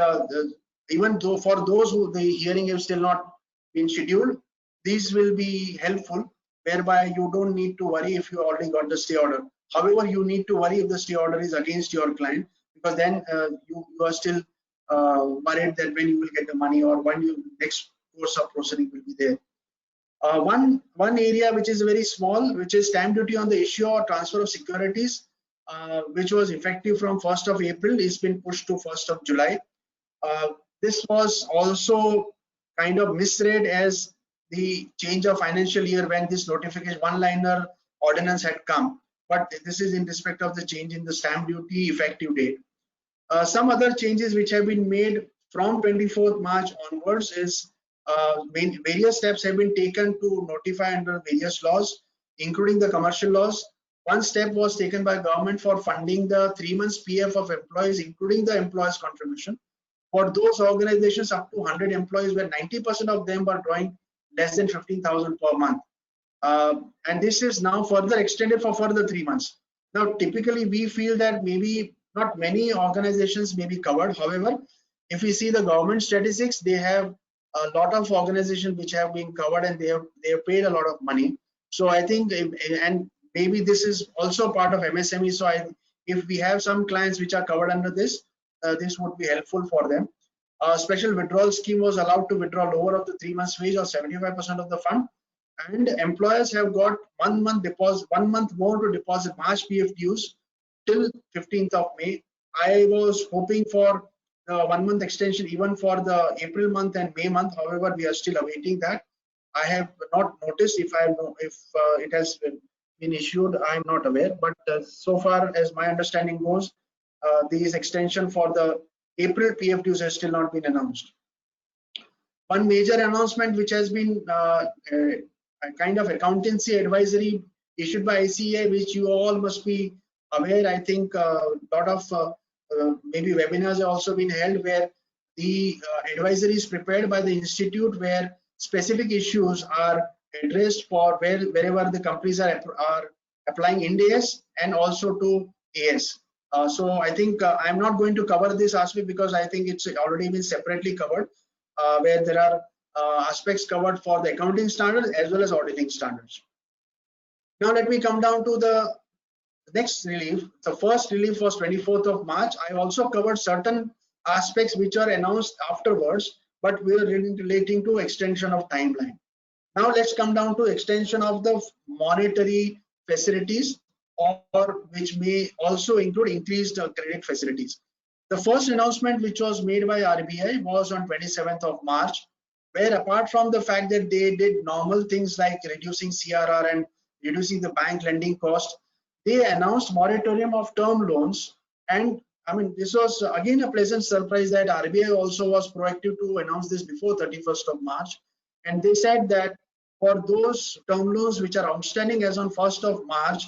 D: even though for those who the hearing have still not been scheduled, these will be helpful, whereby you don't need to worry if you already got the stay order. However, you need to worry if the stay order is against your client, because then you are still worried that when you will get the money or when your next course of proceeding will be there. One area which is very small, which is stamp duty on the issue or transfer of securities, which was effective from 1st of April, is been pushed to 1st of July. This was also kind of misread as the change of financial year when this notification one-liner ordinance had come, but this is in respect of the change in the stamp duty effective date. Some other changes which have been made from 24th March onwards is various steps have been taken to notify under various laws, including the commercial laws one step was taken by government for funding the 3 months PF of employees, including the employers' contribution, for those organizations up to 100 employees, where 90% of them were drawing less than 15,000 per month. And this is now further extended for further 3 months. Now, typically, we feel that maybe not many organizations may be covered. However, if we see the government statistics, they have a lot of organizations which have been covered, and they have paid a lot of money. So I think, and maybe this is also part of MSME. So if we have some clients which are covered under this, this would be helpful for them. A special withdrawal scheme was allowed to withdraw lower of the 3 months wage or 75% of the fund, and employers have got 1 month deposit, 1 month more to deposit March PF dues till 15th of May. I was hoping for the 1 month extension even for the April month and May month. However, we are still awaiting that. I have not noticed if it has been issued. I am not aware, but so far as my understanding goes, this extension for the April PF dues has still not been announced. One major announcement which has been a kind of accountancy advisory issued by ICAI, which you all must be aware. I think a lot of maybe webinars have also been held where the advisory is prepared by the institute, where specific issues are addressed for wherever the companies are applying Ind AS and also to AS. So I think I'm not going to cover this aspect because I think it's already been separately covered, where there are aspects covered for the accounting standards as well as auditing standards. Now let me come down to the next relief. The first relief was 24th of March. I also covered certain aspects which are announced afterwards, but we are relating to extension of timeline. Now let's come down to extension of the monetary facilities, or which may also include increased credit facilities. The first announcement which was made by RBI was on 27th of March, where apart from the fact that they did normal things like reducing CRR and reducing the bank lending cost, they announced moratorium of term loans. And I mean, this was again a pleasant surprise that RBI also was proactive to announce this before 31st of March. And they said that for those term loans which are outstanding as on 1st of March,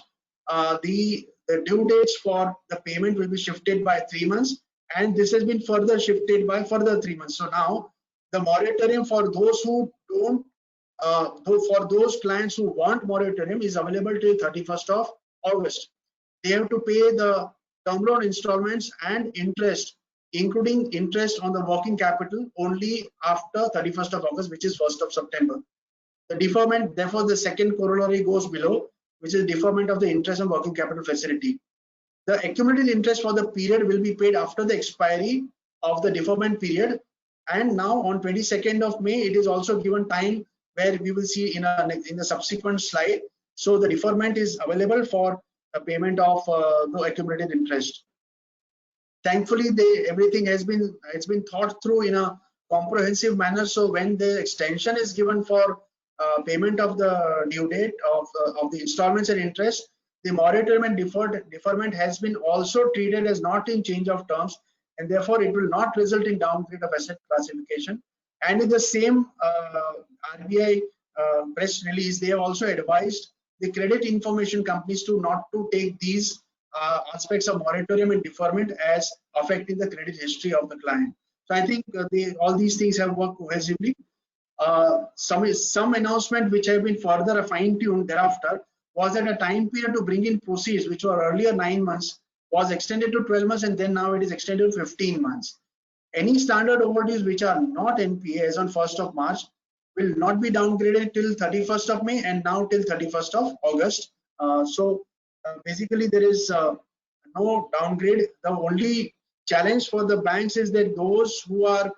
D: the due dates for the payment will be shifted by 3 months, and this has been further shifted by further 3 months. So now the moratorium for those who don't, for those clients who want moratorium is available till 31st of August. They have to pay the term loan installments and interest, including interest on the working capital, only after 31st of August, which is 1st of September. The deferment, therefore, the second corollary goes below, which is deferment of the interest and working capital facility. The accumulated interest for the period will be paid after the expiry of the deferment period. And now on 22nd of May, it is also given time where we will see in the subsequent slide. So the deferment is available for the payment of the accumulated interest. Thankfully, everything has been thought through in a comprehensive manner. So when the extension is given for payment of the due date of the installments and interest, the moratorium and deferment has been also treated as not in change of terms, and therefore it will not result in downgrade of asset classification. And in the same RBI press release, they have also advised the credit information companies to not to take these aspects of moratorium and deferment as affecting the credit history of the client. So I think all these things have worked cohesively. Some announcement which have been further fine-tuned thereafter was that a time period to bring in proceeds, which were earlier 9 months, was extended to 12 months, and then now it is extended to 15 months. Any standard overdues which are not NPA as on 1st of March will not be downgraded till 31st of May, and now till 31st of August. Basically, there is no downgrade. The only challenge for the banks is that those who are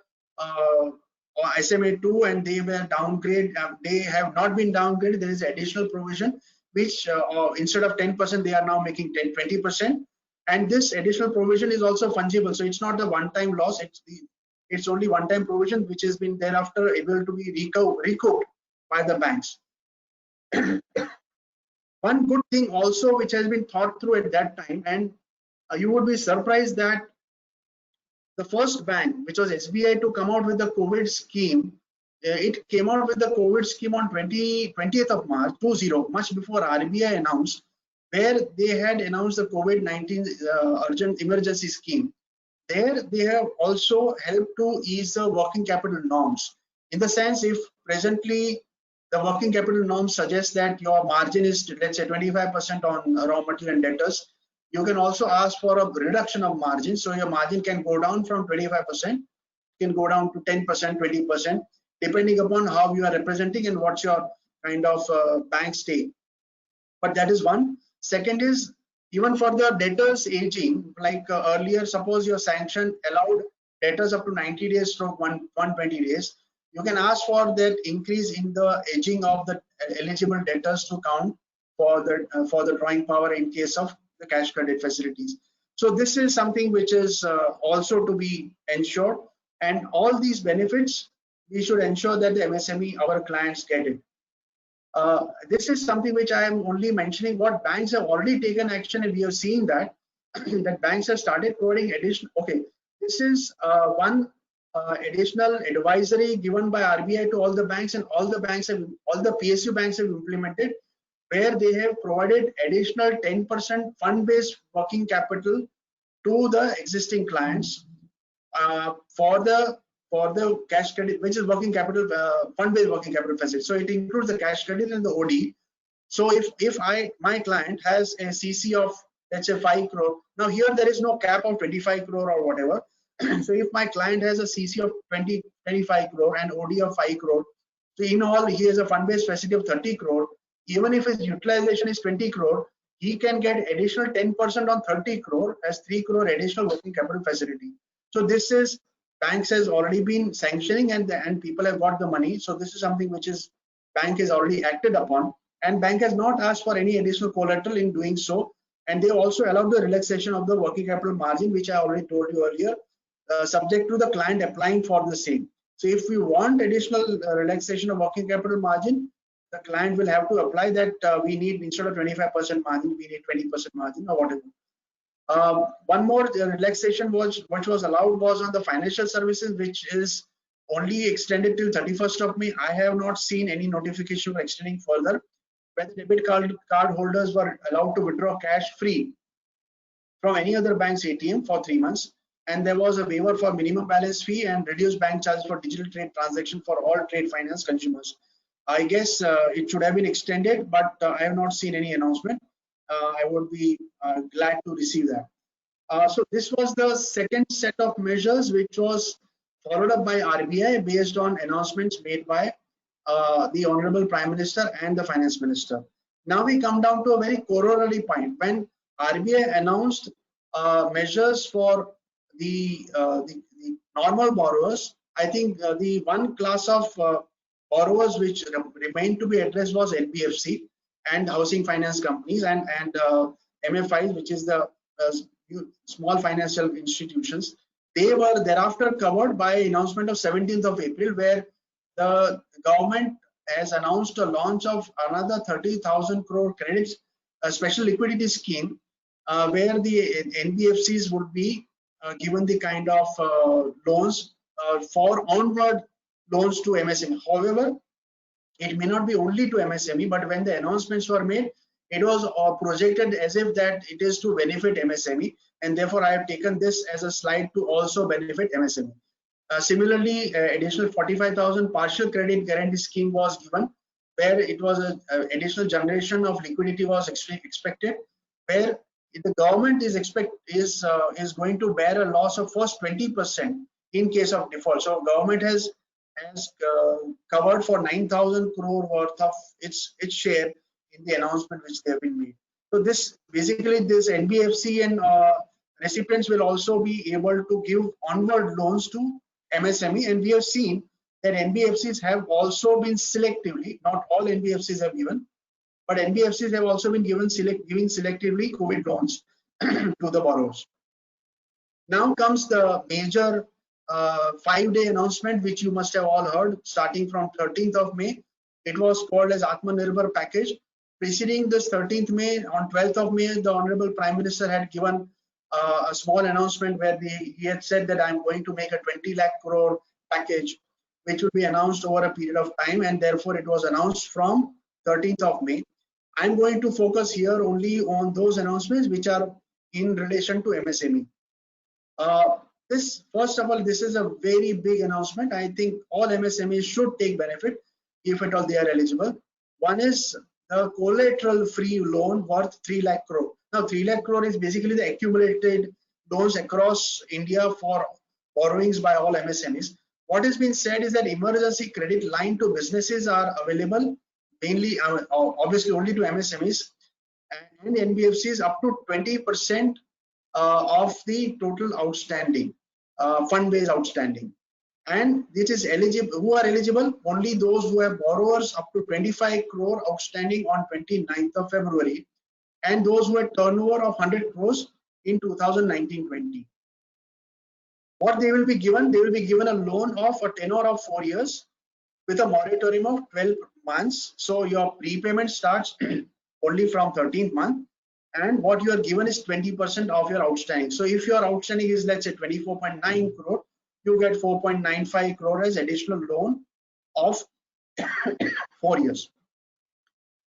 D: SMA 2 and they were downgraded, they have not been downgraded. There is additional provision which instead of 10%, they are now making 20%. And this additional provision is also fungible. So it's not a one-time loss. It's only one-time provision which has been thereafter able to be recouped by the banks. One good thing also which has been thought through at that time, and you would be surprised that the first bank, which was SBI, to come out with the COVID scheme, it came out with the COVID scheme on 20th of March, 20, much before RBI announced. where they had announced the COVID-19 urgent emergency scheme. There they have also helped to ease the working capital norms. In the sense, if presently the working capital norms suggest that your margin is, let's say, 25% on raw material and debtors, you can also ask for a reduction of margin. So your margin can go down from 25%, can go down to 10%, 20%, depending upon how you are representing and what's your kind of bank stake. But that is one. Second is, even for the debtors aging, like earlier, suppose your sanction allowed debtors up to 90 days from 120 days, you can ask for that increase in the aging of the eligible debtors to count for the drawing power in case of the cash credit facilities. So this is something which is also to be ensured, and all these benefits we should ensure that the MSME, our clients, get it. This is something which I am only mentioning what banks have already taken action, and we have seen that that banks have started providing additional. Okay, this is one additional advisory given by RBI to all the banks, and all the PSU banks have implemented, where they have provided additional 10% fund-based working capital to the existing clients for the cash credit, which is working capital, fund-based working capital facility. So it includes the cash credit and the OD. So if my client has a CC of, let's say, 5 crore, now here there is no cap of 25 crore or whatever. So if my client has a CC of 25 crore and OD of 5 crore, so in all he has a fund-based facility of 30 crore. Even if his utilization is 20 crore, he can get additional 10% on 30 crore as 3 crore additional working capital facility. So this is, banks has already been sanctioning, and people have got the money. So this is something which is bank has already acted upon, and bank has not asked for any additional collateral in doing so. And they also allowed the relaxation of the working capital margin, which I already told you earlier, subject to the client applying for the same. So if we want additional relaxation of working capital margin, the client will have to apply that we need, instead of 25% margin, we need 20% margin or whatever. One more relaxation which was allowed was on the financial services, which is only extended till 31st of May. I have not seen any notification extending further, where the debit card holders were allowed to withdraw cash free from any other bank's ATM for 3 months. And there was a waiver for minimum balance fee and reduced bank charges for digital trade transaction for all trade finance consumers. I guess it should have been extended, but I have not seen any announcement. I would be glad to receive that. So this was the second set of measures, which was followed up by RBI based on announcements made by the Honorable Prime Minister and the Finance Minister. Now we come down to a very corollary point. When RBI announced measures for the normal borrowers, I think the one class of borrowers which remained to be addressed was NBFC and housing finance companies and MFIs, which is the small financial institutions. They were thereafter covered by announcement of 17th of April, where the government has announced a launch of another 30,000 crore credits, a special liquidity scheme, where the NBFCs would be given the kind of loans for onward loans to MSME. However, it may not be only to MSME, but when the announcements were made, it was projected as if that it is to benefit MSME, and therefore I have taken this as a slide to also benefit MSME. Similarly, additional 45,000 partial credit guarantee scheme was given, where it was an additional generation of liquidity was expected, where the government is going to bear a loss of first 20% in case of default. So government has covered for 9,000 crore worth of its share in the announcement which they have been made. So this basically, this NBFC and recipients will also be able to give onward loans to MSME, and we have seen that NBFCs have also been selectively, not all NBFCs have given, but NBFCs have also been giving selectively COVID loans to the borrowers. Now comes the major 5-day announcement, which you must have all heard, starting from 13th of May. It was called as Atmanirbhar package. Preceding this 13th May, on 12th of May, the Honorable Prime Minister had given a small announcement where he had said that I'm going to make a 20 lakh crore package, which will be announced over a period of time, and therefore it was announced from 13th of May. I'm going to focus here only on those announcements which are in relation to MSME. This, first of all, this is a very big announcement. I think all MSMEs should take benefit if at all they are eligible. One is the collateral free loan worth 3 lakh crore. Now 3 lakh crore is basically the accumulated loans across India for borrowings by all MSMEs. What has been said is that emergency credit line to businesses are available mainly, obviously only to MSMEs and NBFCs up to 20% of the total outstanding, fund-based outstanding. And it is eligible, who are eligible? Only those who have borrowers up to 25 crore outstanding on 29th of February, and those who had turnover of 100 crores in 2019-20. What they will be given? They will be given a loan of a tenure of 4 years with a moratorium of 12 months. So your prepayment starts only from 13th month, and what you are given is 20% of your outstanding. So if your outstanding is, let's say, 24.9 crore, you get 4.95 crore as additional loan of 4 years.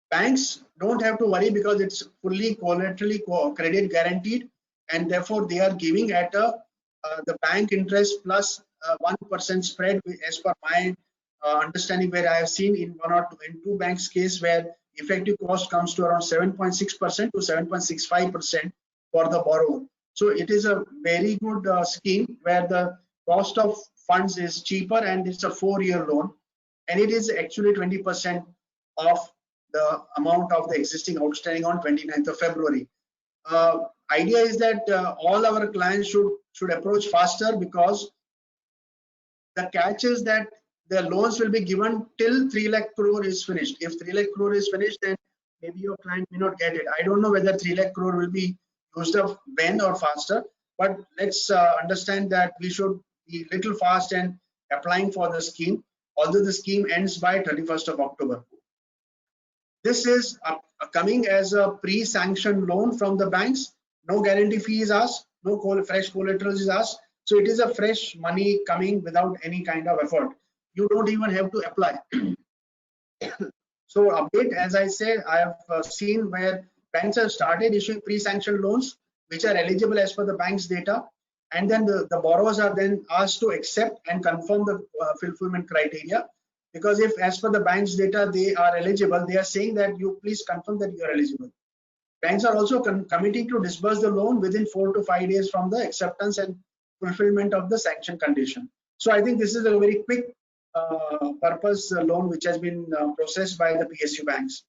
D: Banks don't have to worry because it's fully collaterally credit guaranteed, and therefore they are giving at the bank interest plus 1% spread, as per my understanding, where I have seen in two banks case where effective cost comes to around 7.6% to 7.65% for the borrower. So it is a very good scheme where the cost of funds is cheaper, and it's a 4-year loan, and it is actually 20% of the amount of the existing outstanding on 29th of February. Idea is that all our clients should approach faster, because the catch is that the loans will be given till 3 lakh crore is finished. If 3 lakh crore is finished, then maybe your client may not get it. I don't know whether 3 lakh crore will be used up when or faster, but let's understand that we should be little fast and applying for the scheme, although the scheme ends by 31st of October. This is coming as a pre-sanctioned loan from the banks. No guarantee fee is asked, no fresh collateral is asked. So it is a fresh money coming without any kind of effort. You don't even have to apply. So update, as I said, I have seen where banks have started issuing pre-sanctioned loans which are eligible as per the bank's data, and then the borrowers are then asked to accept and confirm the fulfillment criteria. Because if, as per the bank's data, they are eligible, they are saying that you please confirm that you are eligible. Banks are also committing to disburse the loan within 4 to 5 days from the acceptance and fulfillment of the sanction condition. So I think this is a very quick purpose loan which has been processed by the PSU banks.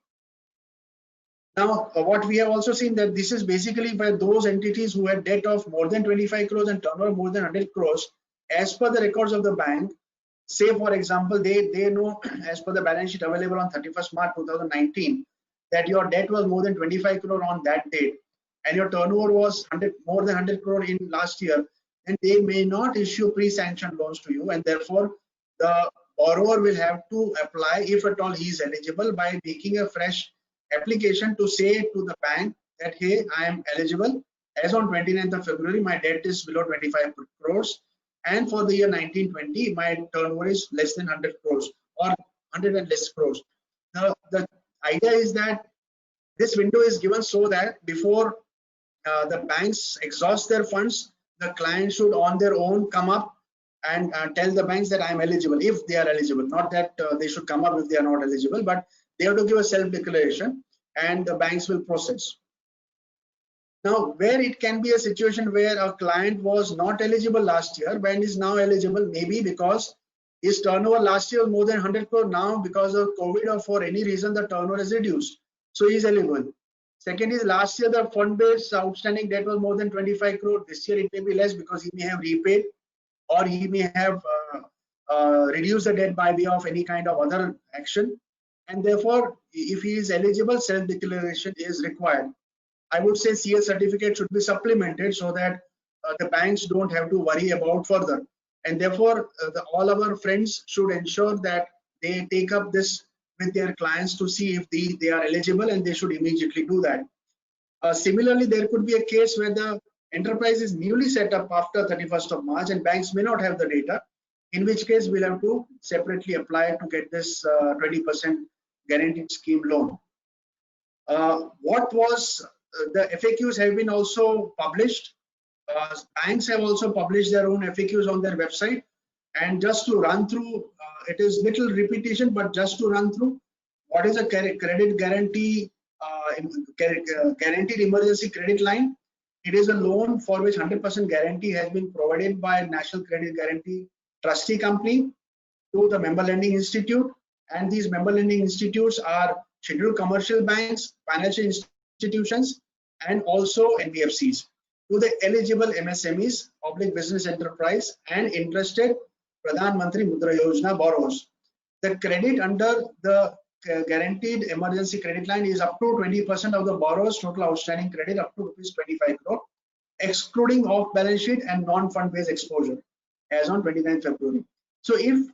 D: Now, what we have also seen that this is basically by those entities who had debt of more than 25 crores and turnover more than 100 crores, as per the records of the bank. Say, for example, they know as per the balance sheet available on 31st March 2019 that your debt was more than 25 crore on that date, and your turnover was more than 100 crore in last year, then they may not issue pre-sanctioned loans to you, and therefore the borrower will have to apply, if at all he is eligible, by making a fresh application to say to the bank that, hey, I am eligible. As on 29th of February, my debt is below 25 crores. And for the year 1920, my turnover is less than 100 crores or 100 and less crores. The idea is that this window is given so that before the banks exhaust their funds, the client should on their own come up and tell the banks that I am eligible, if they are eligible. Not that they should come up if they are not eligible, but they have to give a self-declaration and the banks will process. Now, where it can be a situation where a client was not eligible last year but is now eligible, maybe because his turnover last year was more than 100 crore. Now, because of COVID or for any reason, the turnover is reduced, so he is eligible. Second is, last year the fund-based outstanding debt was more than 25 crore. This year it may be less because he may have repaid, or he may have reduced the debt by way of any kind of other action, and therefore, if he is eligible, self-declaration is required. I would say CS certificate should be supplemented so that the banks don't have to worry about further. And therefore, all our friends should ensure that they take up this with their clients to see if they are eligible, and they should immediately do that. Similarly, there could be a case where the enterprise is newly set up after 31st of March and banks may not have the data, in which case we'll have to separately apply to get this 20% guaranteed scheme loan. What was the FAQs have been also published. Banks have also published their own FAQs on their website. And just to run through, it is little repetition, but just to run through, what is a credit guarantee, guaranteed emergency credit line? It is a loan for which 100% guarantee has been provided by National Credit Guarantee Trustee Company to the member lending institute, and these member lending institutes are scheduled commercial banks, financial institutions, and also NBFCs to the eligible MSMEs, public business enterprise, and interested Pradhan Mantri Mudra Yojana borrowers. The credit under the guaranteed emergency credit line is up to 20% of the borrower's total outstanding credit up to rupees 25 crore, excluding off balance sheet and non-fund based exposure as on 29th February. So if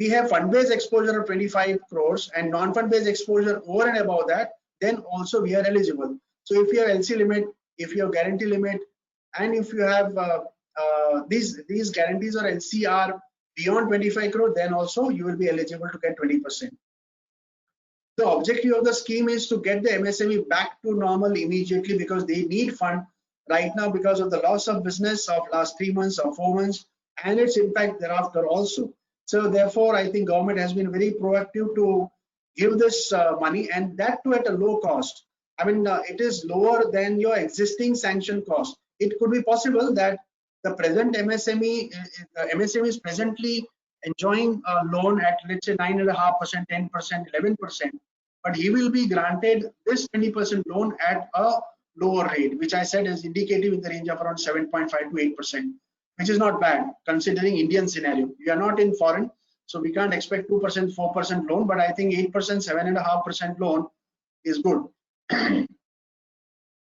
D: we have fund based exposure of 25 crores and non-fund based exposure over and above that, then also we are eligible. So if you have LC limit, if you have guarantee limit, and if you have these guarantees or LC are beyond 25 crore, then also you will be eligible to get 20%. The objective of the scheme is to get the MSME back to normal immediately, because they need fund right now because of the loss of business of last 3 months or 4 months and its impact thereafter also. So therefore, I think government has been very proactive to give this money, and that too at a low cost. I mean, it is lower than your existing sanction cost. It could be possible that the present MSME is presently enjoying a loan at, let's say, 9.5%, 10%, 11%, but he will be granted this 20% loan at a lower rate, which I said is indicative in the range of around 7.5 to 8%, which is not bad considering Indian scenario. We are not in foreign, so we can't expect 2%, 4% loan, but I think 8%, 7.5% loan is good.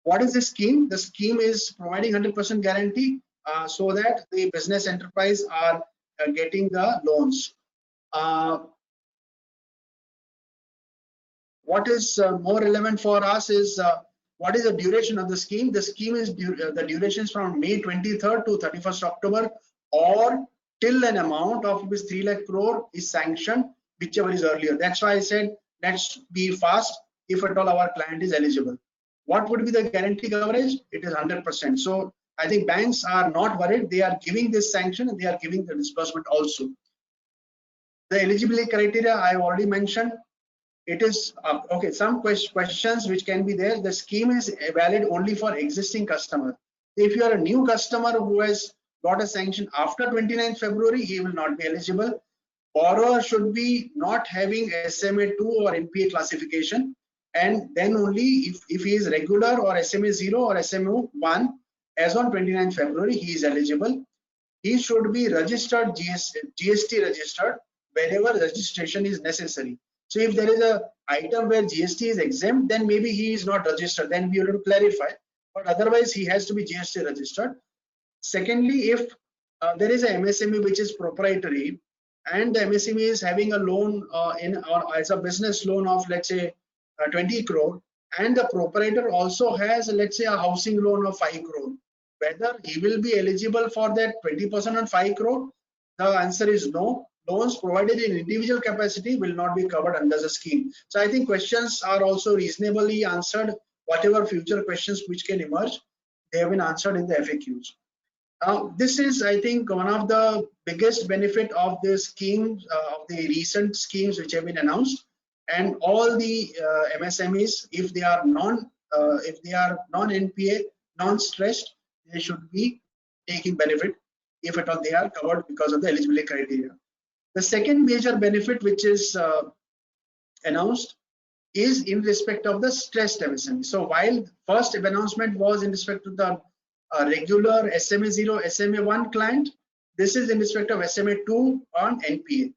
D: What is the scheme? The scheme is providing 100% guarantee so that the business enterprise are getting the loans. What is more relevant for us is what is the duration of the scheme? The scheme is the duration is from May 23rd to 31st October, or till an amount of 3 lakh crore is sanctioned, whichever is earlier. That's why I said let's be fast if at all our client is eligible. What would be the guarantee coverage? It is 100%. So I think banks are not worried. They are giving this sanction and they are giving the disbursement also. The eligibility criteria I have already mentioned. It is okay. Some questions which can be there. The scheme is valid only for existing customer. If you are a new customer who has got a sanction after 29th February, he will not be eligible. Borrower should be not having SMA2 or NPA classification, and then only if he is regular or SMA0 or SMA1 as on 29th February, he is eligible. He should be registered, GST registered wherever registration is necessary. So if there is a item where GST is exempt, then maybe he is not registered, then we have to clarify, but otherwise he has to be GST registered. Secondly, if there is a MSME which is proprietary and the MSME is having a loan as a business loan of, let's say, 20 crore, and the proprietor also has, let's say, a housing loan of 5 crore, whether he will be eligible for that 20% on 5 crore? The answer is no. Loans provided in individual capacity will not be covered under the scheme. So I think questions are also reasonably answered. Whatever future questions which can emerge, they have been answered in the FAQs. Now, this is, I think, one of the biggest benefit of this scheme, of the recent schemes which have been announced. And all the MSMEs, if they are non-NPA, non-stressed, they should be taking benefit if at all they are covered because of the eligibility criteria. The second major benefit which is announced is in respect of the stressed MSME. So while first announcement was in respect to the regular SMA0, SMA1 client, this is in respect of SMA2 on NPA.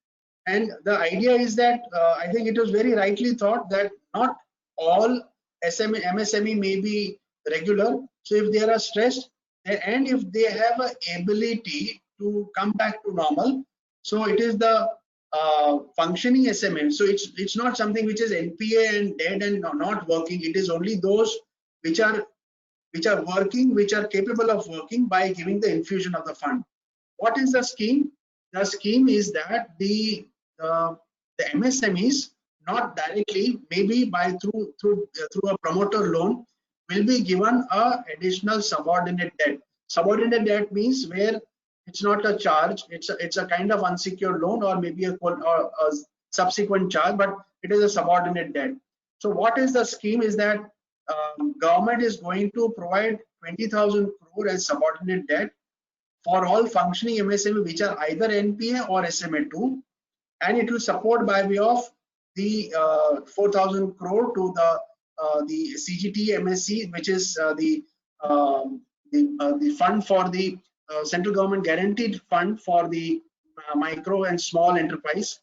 D: And the idea is that I think it was very rightly thought that not all MSME may be regular. So if they are stressed and if they have an ability to come back to normal, so it is the functioning SME. So it's not something which is NPA and dead and not working. It is only those which are working, which are capable of working by giving the infusion of the fund. What is the scheme? The scheme is that the MSMEs not directly, maybe by through a promoter loan, will be given a additional subordinate debt. Subordinate debt means where it's not a charge, it's a kind of unsecured loan, or maybe a subsequent charge, but it is a subordinate debt. So what is the scheme is that government is going to provide 20,000 crore as subordinate debt for all functioning MSME which are either NPA or SMA2, and it will support by way of the 4,000 crore to the CGT MSC, which is the fund for the central government guaranteed fund for the micro and small enterprise.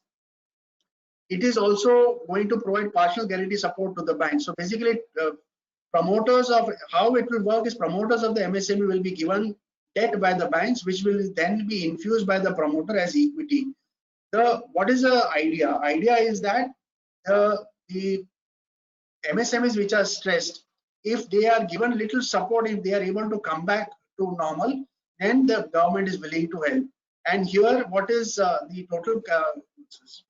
D: It is also going to provide partial guarantee support to the bank. So basically, promoters of how it will work is promoters of the MSME will be given debt by the banks, which will then be infused by the promoter as equity. What is the idea? Idea is that the MSMEs which are stressed, if they are given little support, if they are able to come back to normal, then the government is willing to help. And here, what is the total?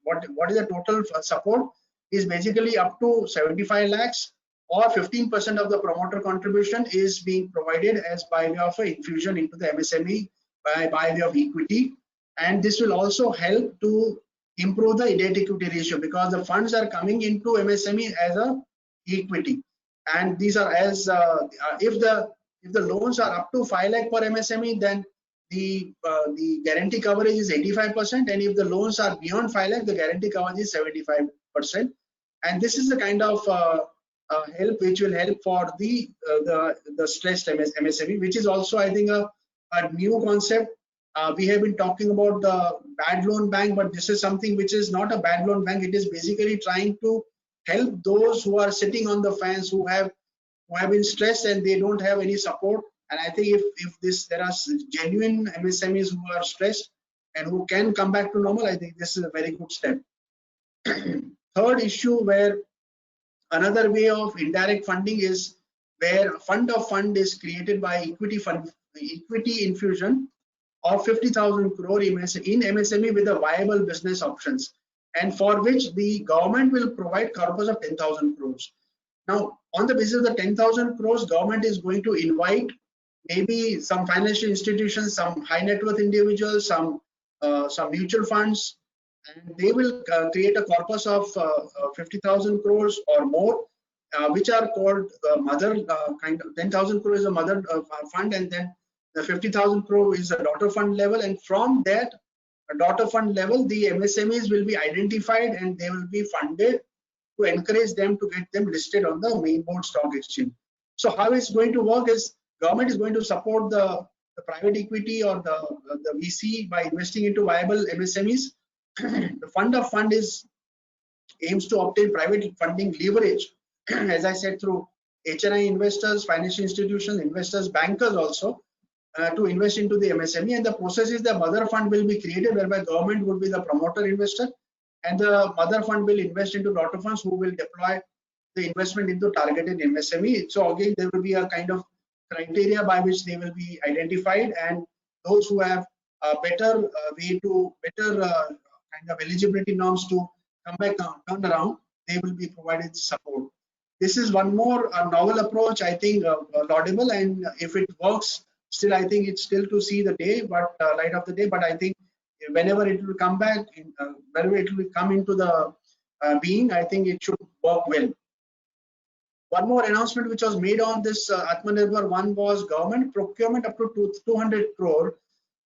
D: What is the total support? Is basically up to 75 lakhs, or 15% of the promoter contribution is being provided as by way of an infusion into the MSME by way of equity. And this will also help to improve the debt equity ratio, because the funds are coming into MSME as a equity, and these are as if the loans are up to 5 lakh per MSME, then the guarantee coverage is 85%, and if the loans are beyond 5 lakh, the guarantee coverage is 75%. And this is the kind of help which will help for the stressed MSME, which is also, I think, a new concept. We have been talking about the bad loan bank, but this is something which is not a bad loan bank. It is basically trying to help those who are sitting on the fence, who have been stressed and they don't have any support. And I think if there are genuine MSMEs who are stressed and who can come back to normal, I think this is a very good step. Third issue, where another way of indirect funding is where fund of fund is created by equity infusion of 50,000 crore in MSME with a viable business options, and for which the government will provide corpus of 10,000 crores. Now, on the basis of the 10,000 crores, government is going to invite maybe some financial institutions, some high net worth individuals, some mutual funds, and they will create a corpus of 50,000 crores or more, which are called mother kind of 10,000 crores is a mother fund, and then the 50,000 crore is a daughter fund level, and from that daughter fund level, the MSMEs will be identified and they will be funded to encourage them to get them listed on the main board stock exchange. So how it's going to work is government is going to support the private equity or the VC by investing into viable MSMEs. The fund of fund aims to obtain private funding leverage, as I said, through HNI investors, financial institutions, investors, bankers also, to invest into the MSME. And the process is the mother fund will be created, whereby government would be the promoter investor, and the mother fund will invest into daughter funds who will deploy the investment into targeted MSME. So again, there will be a kind of criteria by which they will be identified, and those who have a better kind of eligibility norms to come back, turn around, they will be provided support. This is one more novel approach, I think, laudable, and if it works, still I think it's still to see the day, but light of the day. But I think whenever it will come back, whenever it will come into the being, I think it should work well. One more announcement which was made on this Atmanirbhar 1 was government procurement up to 200 crore.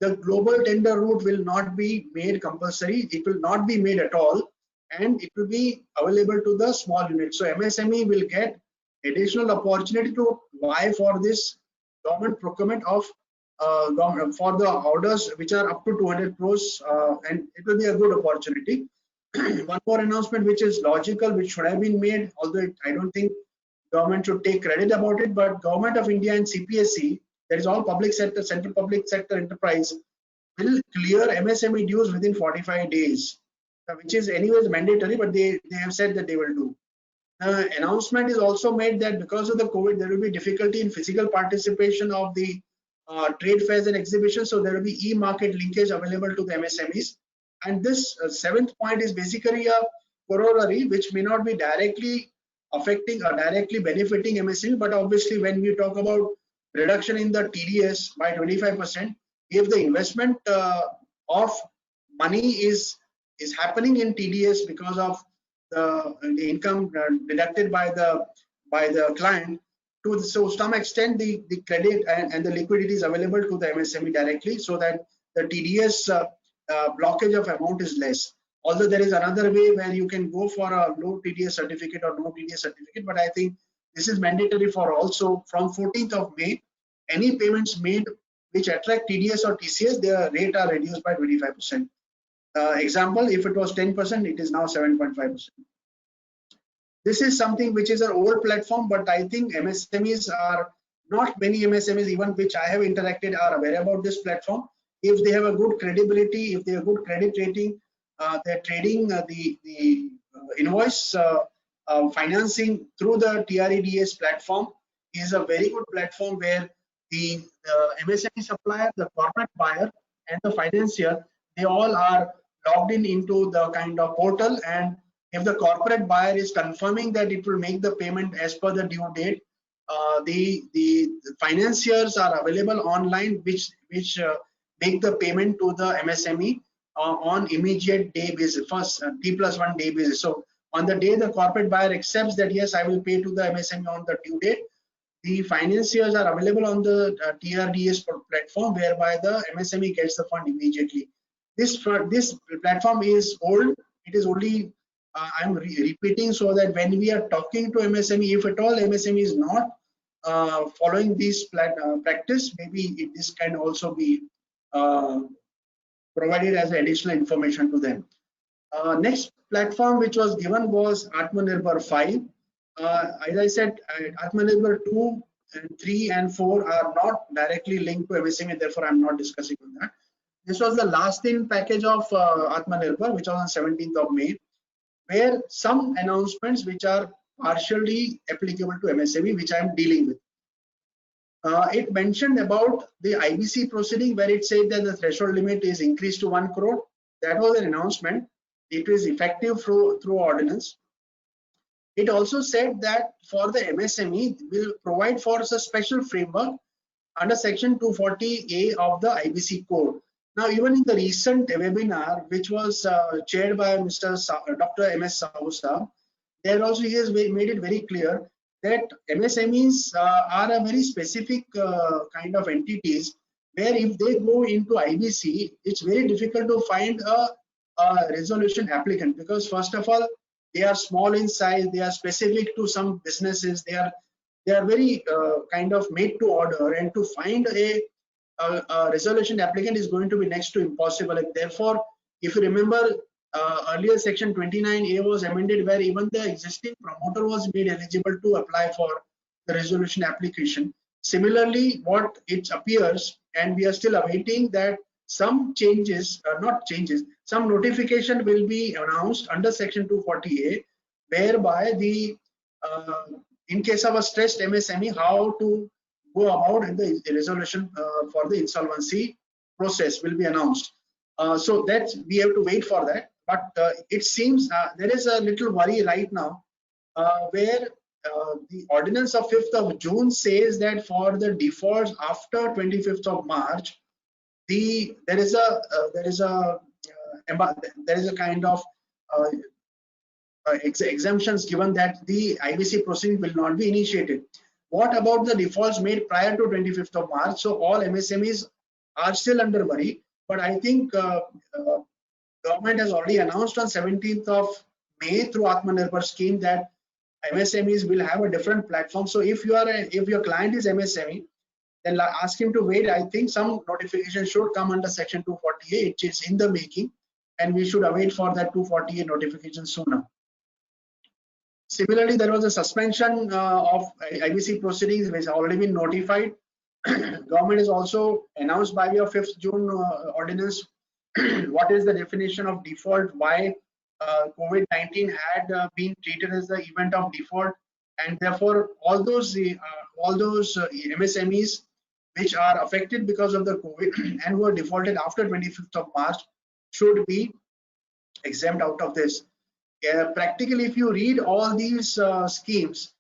D: The global tender route will not be made compulsory. It will not be made at all, and it will be available to the small units. So MSME will get additional opportunity to vie for this government procurement of for the orders which are up to 200 crores, and it will be a good opportunity. One more announcement which is logical, which should have been made, although I don't think government should take credit about it, but Government of India and CPSE, that is all public sector, central public sector enterprise, will clear MSME dues within 45 days, which is anyways mandatory, but they have said that they will do. Announcement is also made that because of the COVID, there will be difficulty in physical participation of the trade fairs and exhibitions, so there will be e-market linkage available to the MSMEs. And this seventh point is basically a corollary which may not be directly affecting or directly benefiting MSME, but obviously when we talk about reduction in the TDS by 25%, if the investment of money is happening in TDS because of the income deducted by the client, to some extent the credit and the liquidity is available to the MSME directly, so that the TDS blockage of amount is less. Although there is another way where you can go for a low TDS certificate or no TDS certificate, but I think this is mandatory for all. So from 14th of May, any payments made which attract TDS or TCS, their rate are reduced by 25%. Example, if it was 10%, it is now 7.5%. This is something which is an old platform, but I think MSMEs are not many MSMEs, even which I have interacted, are aware about this platform. If they have a good credibility, if they have good credit rating, they're trading the invoice financing through the TREDS platform is a very good platform where the MSME supplier, the corporate buyer, and the financier, they all are logged in into the kind of portal, and if the corporate buyer is confirming that it will make the payment as per the due date, the financiers are available online, which make the payment to the MSME on immediate day basis, first T+1 day basis. So on the day the corporate buyer accepts that yes, I will pay to the MSME on the due date, the financiers are available on the TRDS platform, whereby the MSME gets the fund immediately. This platform is old. It is only I'm repeating so that when we are talking to MSME, if at all MSME is not following this practice, maybe this can also be provided as additional information to them. Next platform which was given was Atmanirbhar 5. As I said, Atmanirbhar 2 and 3 and 4 are not directly linked to MSME, therefore I'm not discussing on that. This was the last in package of Atmanirbhar, which was on 17th of May, where some announcements which are partially applicable to MSME, which I am dealing with. It mentioned about the IBC proceeding, where it said that the threshold limit is increased to 1 crore. That was an announcement. It is effective through ordinance. It also said that for the MSME, will provide for a special framework under section 240A of the IBC code. Now, even in the recent webinar, which was chaired by Dr. M.S. Sausa, there also he has made it very clear that MSMEs are a very specific kind of entities, where if they go into IBC, it's very difficult to find a resolution applicant, because first of all, they are small in size, they are specific to some businesses, they are very kind of made to order, and to find a resolution applicant is going to be next to impossible. And therefore, if you remember, earlier section 29A was amended, where even the existing promoter was made eligible to apply for the resolution application. Similarly, what it appears, and we are still awaiting that some changes, not changes, some notification will be announced under section 240A, whereby the in case of a stressed MSME, how to go about in the resolution for the insolvency process will be announced. So that we have to wait for that. But it seems there is a little worry right now, where the ordinance of 5th of June says that for the defaults after 25th of March, there is a kind of exemptions given that the IBC proceeding will not be initiated. What about the defaults made prior to 25th of March? So all MSMEs are still under worry, but I think government has already announced on 17th of May through Atmanirbhar scheme that MSMEs will have a different platform. So if your client is MSME, then ask him to wait. I think some notification should come under section 248, which is in the making, and we should await for that 248 notification sooner. Similarly, there was a suspension of IBC proceedings which has already been notified. Government has also announced by way of 5th June ordinance what is the definition of default, why COVID-19 had been treated as the event of default, and therefore all those MSMEs which are affected because of the COVID and were defaulted after 25th of March should be exempt out of this. practically, if you read all these schemes,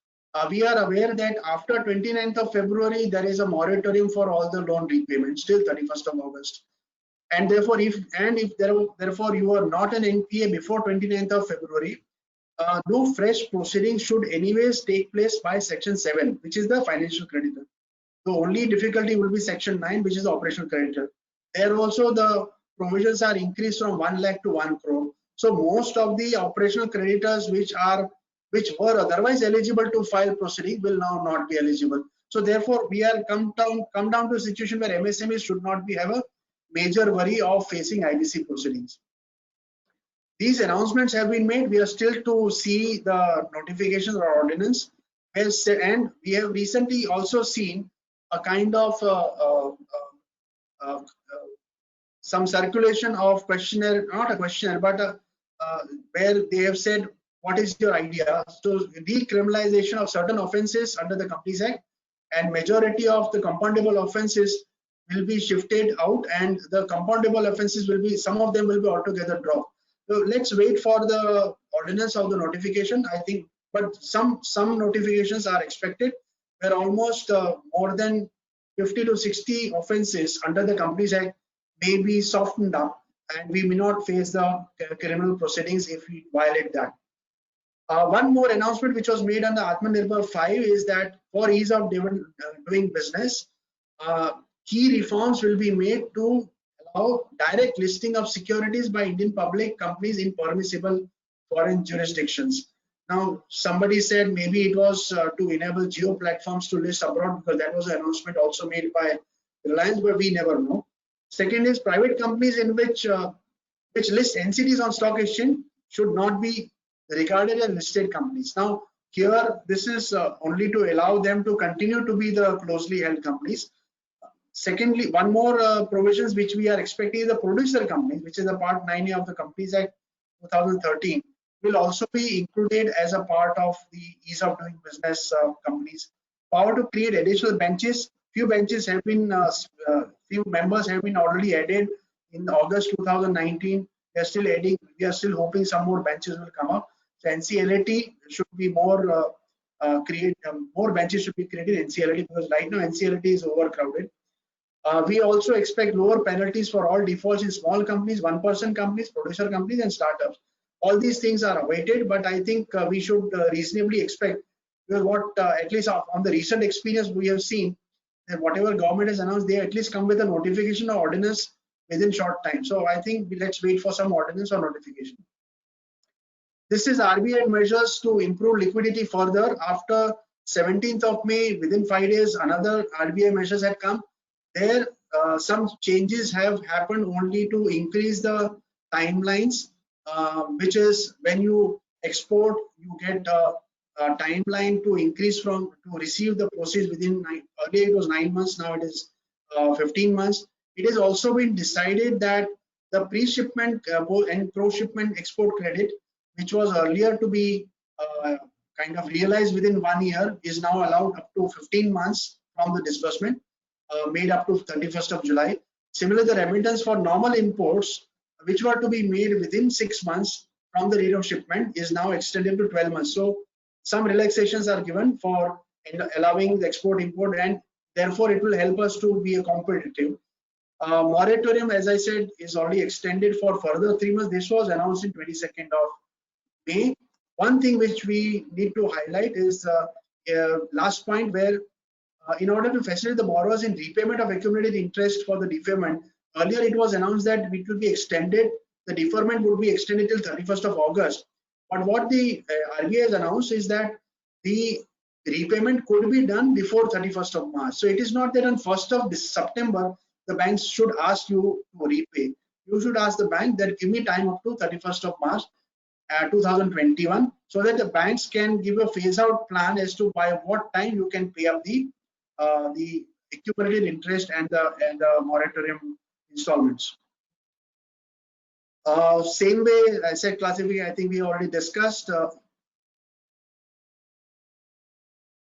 D: we are aware that after 29th of February, there is a moratorium for all the loan repayments till 31st of August. And therefore, therefore you are not an NPA before 29th of February, no fresh proceedings should anyways take place by Section 7, which is the financial creditor. The only difficulty will be Section 9, which is the operational creditor. There also the provisions are increased from 1 lakh to 1 crore. So most of the operational creditors which were otherwise eligible to file proceeding will now not be eligible. So therefore, we are come down to a situation where MSMEs should not have a major worry of facing IBC proceedings. These announcements have been made. We are still to see the notification or ordinance, and we have recently also seen a kind of some circulation of questionnaire, not a questionnaire, but where they have said, what is your idea? So decriminalization of certain offences under the Companies Act, and majority of the compoundable offences will be shifted out, and the compoundable offences will be, some of them will be altogether dropped. So let's wait for the ordinance of the notification, I think, but some notifications are expected where almost more than 50 to 60 offences under the Companies Act may be softened up, and we may not face the criminal proceedings if we violate that. One more announcement which was made on the Atmanirbhar 5 is that for ease of doing business, key reforms will be made to allow direct listing of securities by Indian public companies in permissible foreign jurisdictions. Now, somebody said maybe it was to enable geo platforms to list abroad, because that was an announcement also made by Reliance, but we never know. Second is private companies in which list entities on stock exchange should not be regarded as listed companies. Now, here this is only to allow them to continue to be the closely held companies. Secondly, one more provisions which we are expecting is the producer companies, which is a part 9A of the Companies Act 2013, will also be included as a part of the ease of doing business companies. Power to create additional benches. Few benches have been, few members have been already added in August 2019. They are still adding. We are still hoping some more benches will come up. So NCLT should be more more benches should be created in NCLT, because right now NCLT is overcrowded. We also expect lower penalties for all defaults in small companies, one-person companies, producer companies, and startups. All these things are awaited, but I think we should reasonably expect, because what at least on the recent experience we have seen, that whatever government has announced, they at least come with a notification or ordinance within short time. So I think let's wait for some ordinance or notification. This is RBI measures to improve liquidity further. After 17th of May, within 5 days, another RBI measures had come. There, some changes have happened only to increase the timelines, which is when you export, you get a timeline to increase from to receive the proceeds within earlier it was 9 months, now it is 15 months. It has also been decided that the pre-shipment and pro-shipment export credit, which was earlier to be kind of realized within 1 year, is now allowed up to 15 months from the disbursement, made up to 31st of July. Similarly, the remittance for normal imports, which were to be made within 6 months from the date of shipment, is now extended to 12 months. So some relaxations are given for allowing the export import, and therefore it will help us to be competitive. Moratorium, as I said, is already extended for further 3 months. This was announced in 22nd of May. One thing which we need to highlight is last point, where in order to facilitate the borrowers in repayment of accumulated interest for the deferment, earlier it was announced that it will be extended, the deferment would be extended till 31st of August. But what the RBI has announced is that the repayment could be done before 31st of March. So it is not that on 1st of September, the banks should ask you to repay. You should ask the bank that give me time up to 31st of March 2021, so that the banks can give a phase out plan as to by what time you can pay up the accumulated interest and the moratorium installments. Same way, asset classification, I think we already discussed.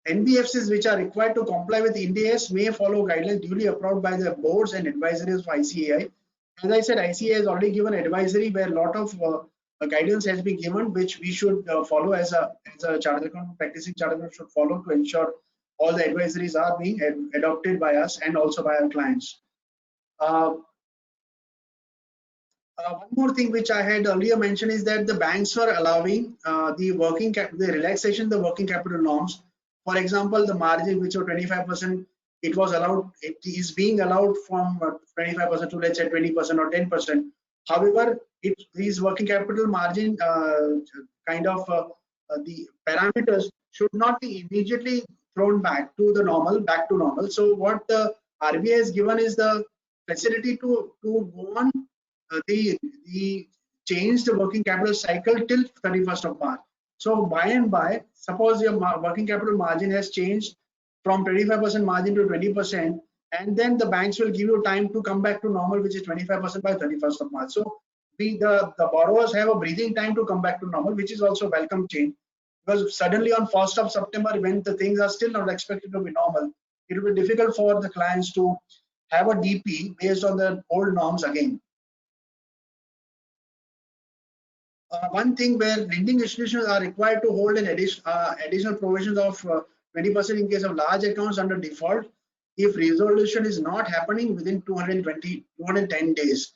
D: NBFCs which are required to comply with Ind AS may follow guidelines duly approved by the boards and advisories of ICAI. As I said, ICAI has already given advisory where a lot of guidance has been given, which we should follow as a chartered accountant, practicing chartered accountant should follow to ensure all the advisories are being adopted by us and also by our clients. One more thing which I had earlier mentioned is that the banks were allowing the relaxation of the working capital norms. For example, the margin which was 25%, it was allowed. It is being allowed from 25% to, let's say, 20% or 10%. However, these working capital margin the parameters should not be immediately thrown back to normal. So what the RBI has given is the facility to go on the change the working capital cycle till 31st of March. So by and by, suppose your working capital margin has changed from 25% margin to 20%, and then the banks will give you time to come back to normal, which is 25% by 31st of March. So the borrowers have a breathing time to come back to normal, which is also welcome change, because suddenly on 1st of September, when the things are still not expected to be normal, it will be difficult for the clients to have a DP based on the old norms again. One thing where lending institutions are required to hold an additional provisions of 20% in case of large accounts under default if resolution is not happening within 210 days.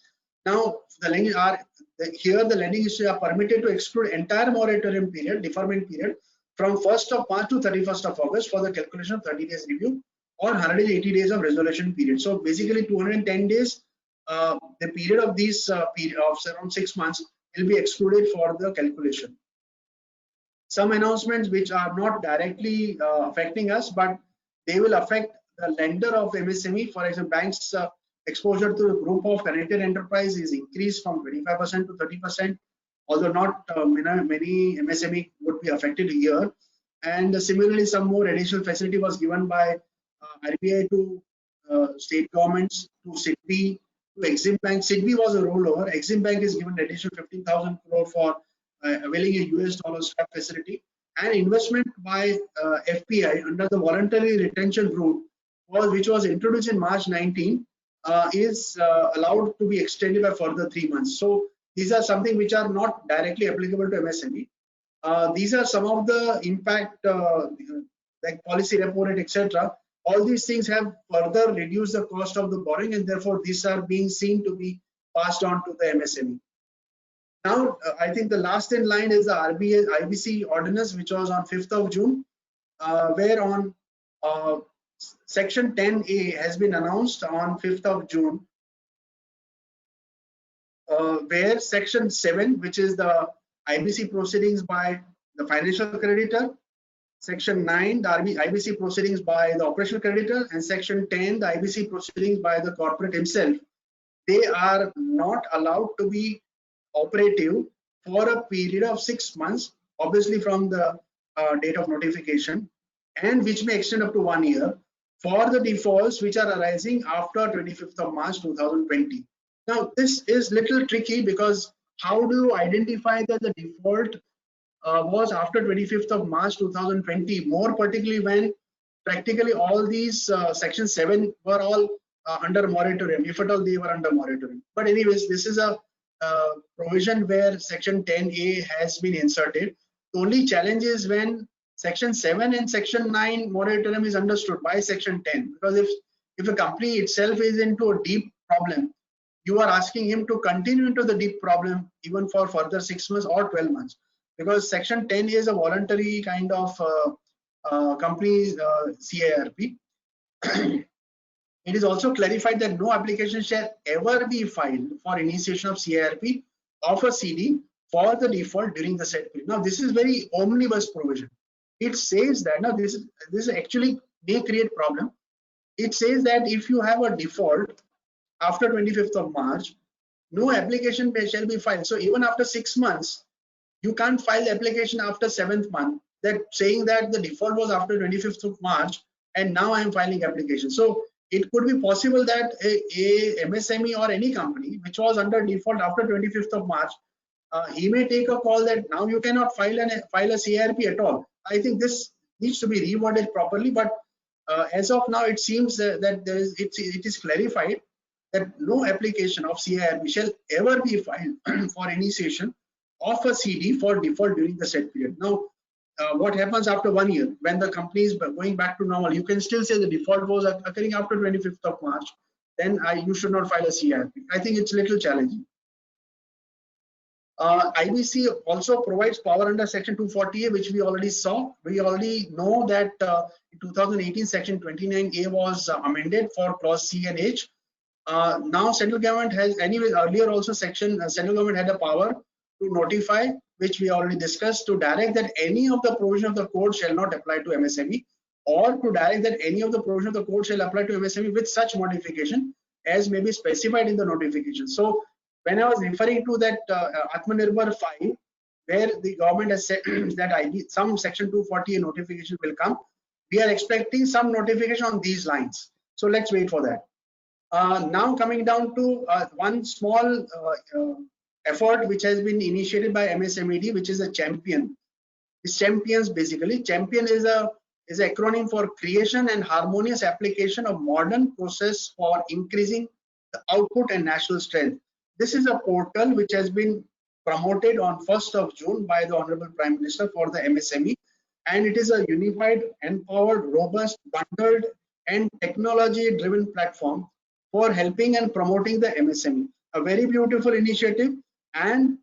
D: Now, the lending institutions are permitted to exclude entire moratorium period, deferment period, from 1st of March to 31st of August for the calculation of 30 days review or 180 days of resolution period. So basically 210 days, the period of these period of around 6 months will be excluded for the calculation. Some announcements which are not directly affecting us, but they will affect the lender of MSME. For example, banks exposure to the group of connected enterprise is increased from 25% to 30%, although not many MSME would be affected here. And similarly, some more additional facility was given by RBI to state governments, to SIDBI, to Exim Bank. SIDBI was a rollover. Exim Bank is given additional 15,000 crore for availing a US dollar swap facility, and investment by FPI under the voluntary retention route, which was introduced in March 19, is allowed to be extended by further 3 months. So these are something which are not directly applicable to MSME. These are some of the impact, like policy repo rate, etc. All these things have further reduced the cost of the borrowing, and therefore these are being seen to be passed on to the MSME. Now, I think the last in line is the IBC ordinance, which was on 5th of June, where on Section 10A has been announced on 5th of June, where Section 7, which is the IBC proceedings by the financial creditor, Section 9, the IBC proceedings by the operational creditor, and Section 10, the IBC proceedings by the corporate himself, they are not allowed to be operative for a period of 6 months, obviously from the date of notification, and which may extend up to 1 year for the defaults which are arising after 25th of March 2020. Now, this is little tricky, because how do you identify that the default was after 25th of March 2020, more particularly when practically all these Section 7 were all under moratorium, if at all they were under moratorium. But anyways, this is a provision where Section 10A has been inserted. The only challenge is when Section 7 and Section 9 moratorium is understood by Section 10, because if a company itself is into a deep problem, you are asking him to continue into the deep problem even for further 6 months or 12 months, because Section 10 is a voluntary kind of company's CIRP. It is also clarified that no application shall ever be filed for initiation of CIRP of a CD for the default during the said period. Now, this is very omnibus provision. It says that, now this actually may create problem. It says that if you have a default after 25th of March, no application shall be filed. So even after 6 months, you can't file the application after 7th month, that saying that the default was after 25th of March and now I am filing application. So it could be possible that a MSME or any company which was under default after 25th of March, he may take a call that now you cannot file a CIRP at all. I think this needs to be reworded properly, but as of now, it seems that it is clarified that no application of CIRP shall ever be filed for initiation of a CD for default during the set period. Now, what happens after 1 year when the company is going back to normal? You can still say the default was occurring after 25th of March. Then you should not file a CIRP. I think it's a little challenging. IBC also provides power under Section 240A, which we already saw. We already know that in 2018, Section 29A was amended for clause C and H. Now central government has, anyway, earlier also central government had a power to notify, which we already discussed, to direct that any of the provision of the code shall not apply to MSME, or to direct that any of the provision of the code shall apply to MSME with such modification as may be specified in the notification. So when I was referring to that Atmanirbhar 5, where the government has said that some Section 240A notification will come, we are expecting some notification on these lines. So let's wait for that. Now coming down to one small effort which has been initiated by MSMED, which is a champion. It's champions basically. Champion is an acronym for Creation and Harmonious Application of Modern Process for Increasing the Output and National Strength. This is a portal which has been promoted on 1st of June by the Honorable Prime Minister for the MSME, and it is a unified, empowered, robust, bundled and technology-driven platform for helping and promoting the MSME. A very beautiful initiative, and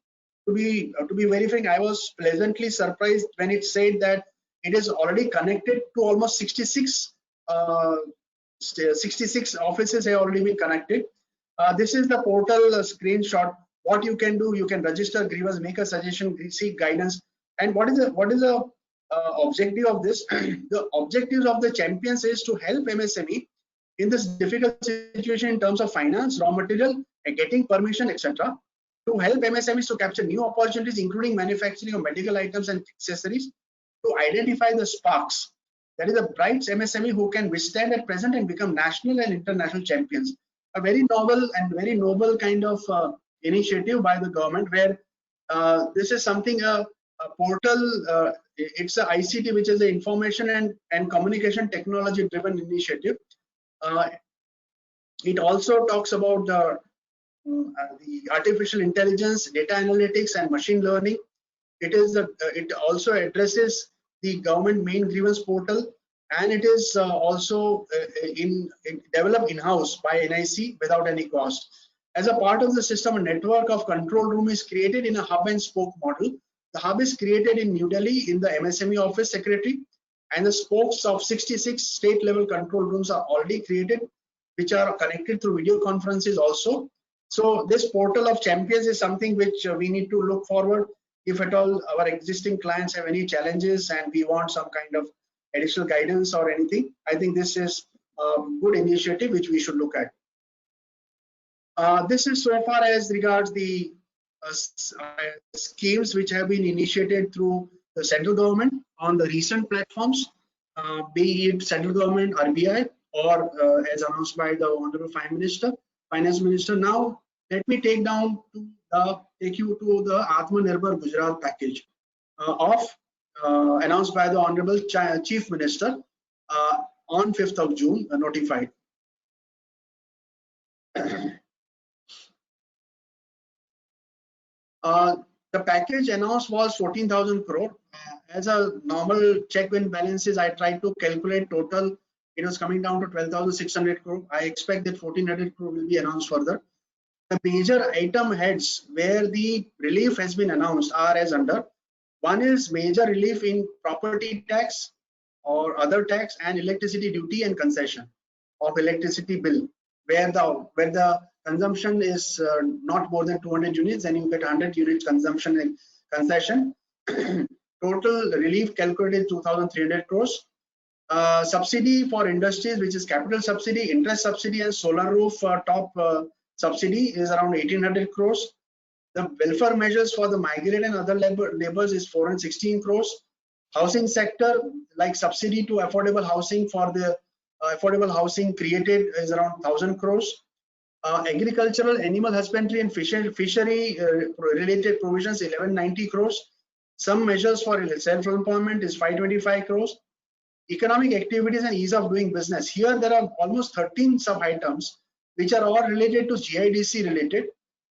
D: to be very frank, I was pleasantly surprised when it said that it is already connected to almost 66 offices have already been connected. This is the portal screenshot. What you can do, you can register grievance, make a suggestion, seek guidance. And what is the objective of this? The objectives of the champions is to help MSME in this difficult situation in terms of finance, raw material, getting permission, etc. To help MSMEs to capture new opportunities, including manufacturing of medical items and accessories, to identify the sparks. That is the bright MSME who can withstand at present and become national and international champions. A very novel and very noble kind of initiative by the government, where this is something, a portal, it's a ICT, which is the information and communication technology driven initiative. It also talks about the artificial intelligence, data analytics and machine learning. It also addresses the government main grievance portal, and it is also developed in-house by NIC without any cost. As a part of the system, a network of control room is created in a hub and spoke model. The hub is created in New Delhi in the MSME office secretary, and the spokes of 66 state level control rooms are already created, which are connected through video conferences also. So this portal of champions is something which we need to look forward. If at all our existing clients have any challenges and we want some kind of additional guidance or anything, I think this is a good initiative which we should look at. This is so far as regards the schemes which have been initiated through the central government on the recent platforms, be it central government, RBI, or as announced by the Honorable Finance Minister. Now let me take you to the Atmanirbhar Gujarat package announced by the Honorable Chief Minister on 5th of June, notified. The package announced was 14,000 crore. As a normal check when balances, I tried to calculate total. It was coming down to 12,600 crore. I expect that 1,400 crore will be announced further. The major item heads where the relief has been announced are as under. One is major relief in property tax or other tax and electricity duty and concession of electricity bill, where the consumption is not more than 200 units, and you get 100 units consumption and concession. Total relief calculated 2,300 crores. Subsidy for industries, which is capital subsidy, interest subsidy and solar roof top subsidy is around 1,800 crores. The welfare measures for the migrant and other laborers is 416 crores. Housing sector, like subsidy to affordable housing for the affordable housing created, is around 1,000 crores. Agricultural, animal husbandry and fishery related provisions 1190 crores. Some measures for self-employment is 525 crores. Economic activities and ease of doing business. Here there are almost 13 sub-items which are all related to GIDC related,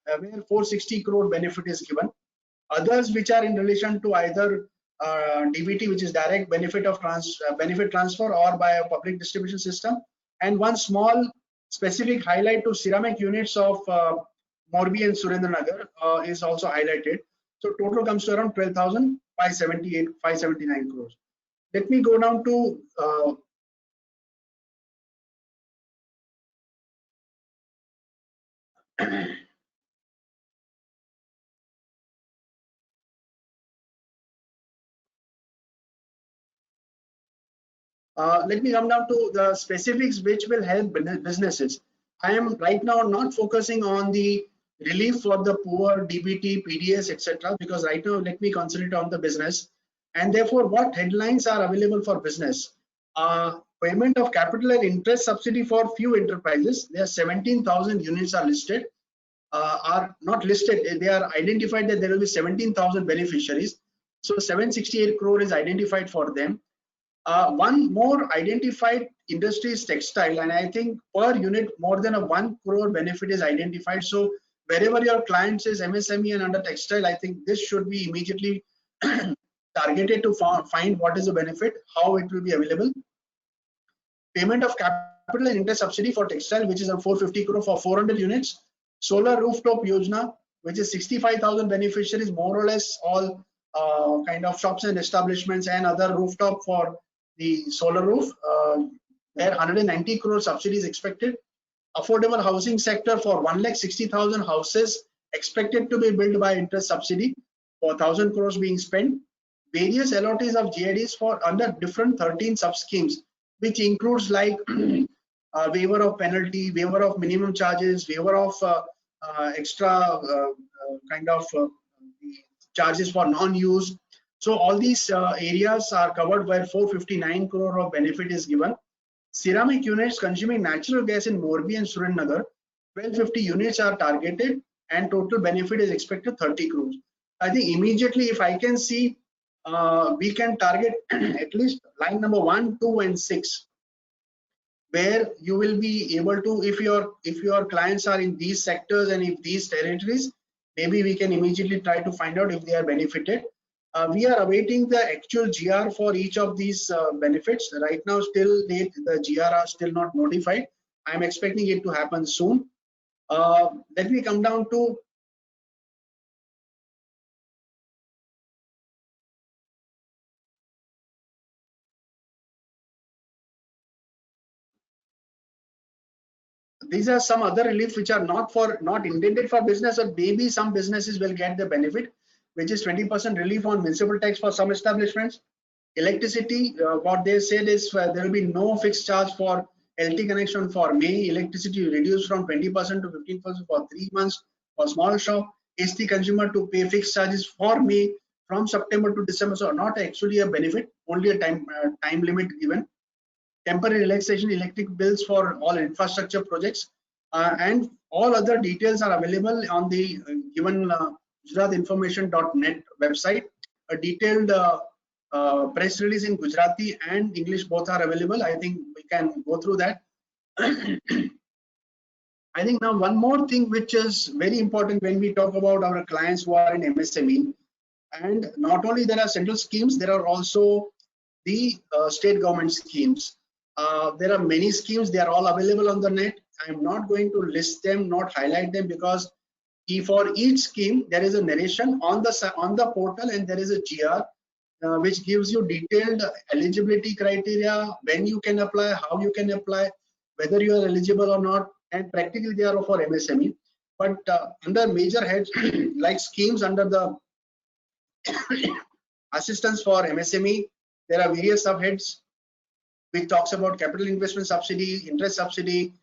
D: where 460 crore benefit is given. Others which are in relation to either DBT, which is direct benefit of benefit transfer, or by a public distribution system, and one small specific highlight to ceramic units of Morbi and Surendranagar is also highlighted. So total comes to around 12,579 crores. Let me go down to let me come down to the specifics which will help businesses. I am right now not focusing on the relief for the poor, DBT, PDS, etc. because right now let me concentrate on the business, and therefore what headlines are available for business. Payment of capital and interest subsidy for few enterprises. There are 17,000 units are listed, are not listed. They are identified that there will be 17,000 beneficiaries. So 768 crore is identified for them. One more identified industry is textile, and I think per unit more than a 1 crore benefit is identified. So wherever your client says MSME and under textile, I think this should be immediately targeted to find what is the benefit, how it will be available. Payment of capital and interest subsidy for textile, which is a 450 crore for 400 units. Solar rooftop Yojana, which is 65,000 beneficiaries, more or less all kind of shops and establishments and other rooftop for the solar roof, where 190 crore subsidy is expected. Affordable housing sector for 1,60,000 houses expected to be built by interest subsidy, for 1,000 crores being spent. Various allottees of GIDs for under different 13 sub schemes, which includes like waiver of penalty, waiver of minimum charges, waiver of extra kind of charges for non-use. So all these areas are covered where 459 crore of benefit is given. Ceramic units consuming natural gas in Morbi and Surendranagar, 1250 units are targeted and total benefit is expected 30 crores. I think immediately if I can see, we can target at least line number 1, 2 and 6, where you will be able to, if your clients are in these sectors and if these territories, maybe we can immediately try to find out if they are benefited. We are awaiting the actual GR for each of these benefits. Right now, still the GR are still not notified. I am expecting it to happen soon. Let me come down to these are some other relief which are not intended for business, or maybe some businesses will get the benefit, which is 20% relief on municipal tax for some establishments. Electricity, what they said is there will be no fixed charge for LT connection for May. Electricity reduced from 20% to 15% for 3 months for small shop. ST consumer to pay fixed charges for May from September to December. So not actually a benefit, only a time limit given. Temporary relaxation electric bills for all infrastructure projects, and all other details are available on the given gujaratinformation.net website. A detailed press release in Gujarati and English both are available. I think we can go through that. I think now one more thing which is very important when we talk about our clients who are in MSME, and not only there are central schemes, there are also the state government schemes. There are many schemes, they are all available on the net. I am not going to list them, not highlight them, because for each scheme there is a narration on the portal, and there is a GR which gives you detailed eligibility criteria, when you can apply, how you can apply, whether you are eligible or not, and practically they are for MSME. But under major heads like schemes under the assistance for MSME, there are various subheads which talks about capital investment subsidy, interest subsidy,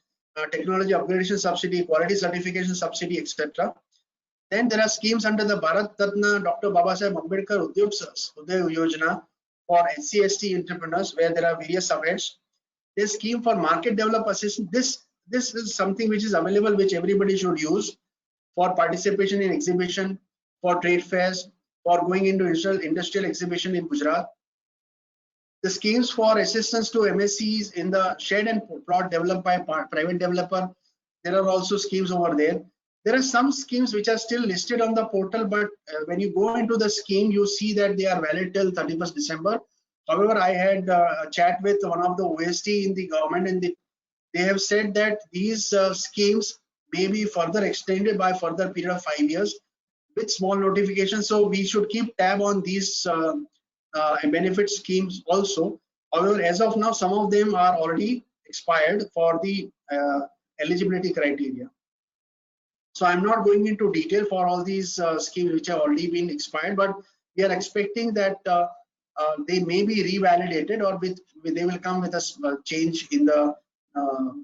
D: technology upgradation subsidy, quality certification subsidy, etc. Then there are schemes under the Bharat Ratna Dr. Babasaheb Ambedkar Udyog Yojana for SC/ST entrepreneurs, where there are various subheads. There's scheme for market developer assistance. This is something which is available, which everybody should use for participation in exhibition, for trade fairs, for going into industrial exhibition in Gujarat. The schemes for assistance to MSCs in the shed and plot developed by private developer, there are also schemes over there. There are some schemes which are still listed on the portal, but when you go into the scheme, you see that they are valid till 31st December. However, I had a chat with one of the OST in the government, and they have said that these schemes may be further extended by further period of 5 years with small notifications. So we should keep tab on these benefit schemes also. However, as of now, some of them are already expired for the eligibility criteria. So I'm not going into detail for all these schemes which have already been expired, but we are expecting that they may be revalidated, or they will come with a change in the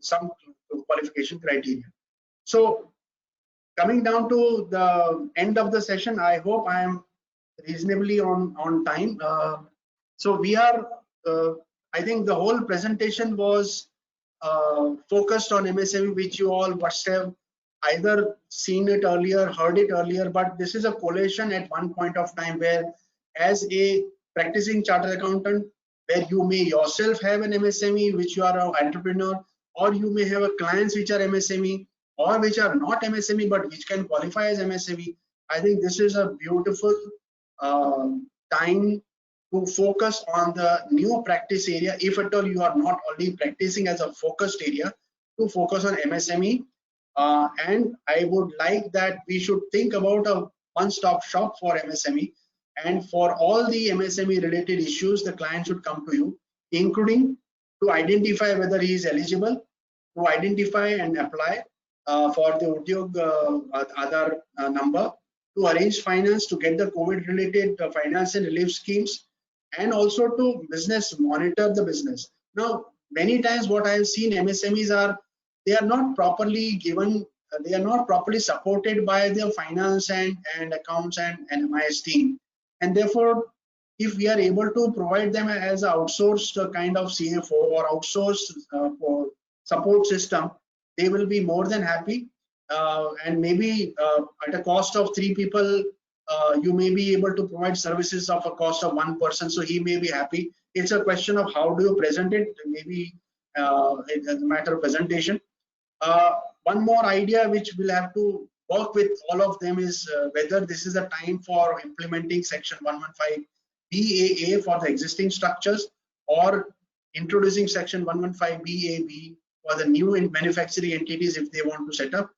D: some qualification criteria. So coming down to the end of the session, I hope I am reasonably on time. So we are, I think the whole presentation was focused on MSME, which you all must have either seen it earlier, heard it earlier, but this is a collation at one point of time where, as a practicing chartered accountant, where you may yourself have an MSME, which you are an entrepreneur, or you may have a clients which are MSME, or which are not MSME but which can qualify as MSME. I think this is a beautiful time to focus on the new practice area. If at all you are not already practicing as a focused area, to focus on MSME. And I would like that we should think about a one-stop shop for MSME, and for all the MSME related issues, the client should come to you, including to identify whether he is eligible, to identify and apply for the Udyog Aadhaar number, to arrange finance, to get the COVID related finance and relief schemes, and also to business monitor the business. Now, many times what I have seen, MSMEs are, they are not properly given, they are not properly supported by the finance and accounts and MIS team, and therefore if we are able to provide them as an outsourced kind of CFO or outsourced for support system, they will be more than happy, and maybe at a cost of 3 people, you may be able to provide services of a cost of 1 person, so he may be happy. It's a question of how do you present it, maybe it's a matter of presentation. One more idea which we'll have to work with all of them is whether this is a time for implementing section 115 BAA for the existing structures, or introducing section 115 BAB for the new manufacturing entities if they want to set up,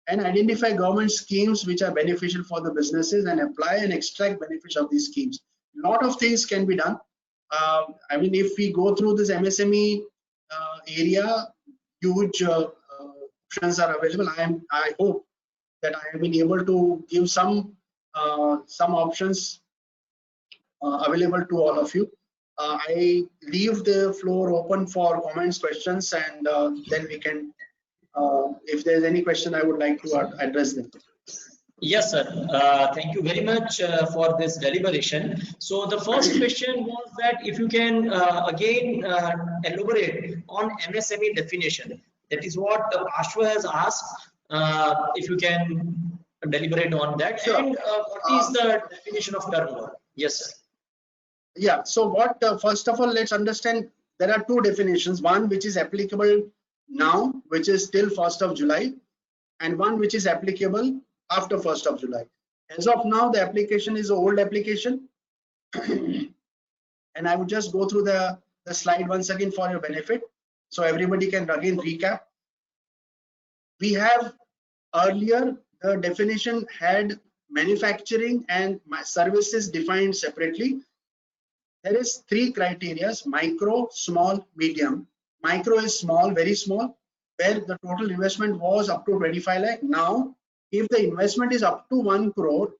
D: and identify government schemes which are beneficial for the businesses and apply and extract benefits of these schemes. A lot of things can be done. I mean, if we go through this MSME area, huge options are available. I hope that I have been able to give some options available to all of you. I leave the floor open for comments, questions, and then we can, if there's any question, I would like to address them.
A: Yes, sir. Thank you very much for this deliberation. So the first question was that if you can again elaborate on MSME definition. That is what Ashwa has asked. If you can deliberate on that. Sure. And what is the definition of turnover? Yes, sir.
D: Yeah. So what? First of all, let's understand there are two definitions. One which is applicable now, which is till 1st of July, and one which is applicable after 1st of July. As of now, the application is an old application, and I would just go through the slide once again for your benefit, so everybody can again recap. We have earlier, the definition had manufacturing and services defined separately. There is 3 criteria: micro, small, medium. Micro is small, very small, where the total investment was up to 25 lakh. Now, if the investment is up to 1 crore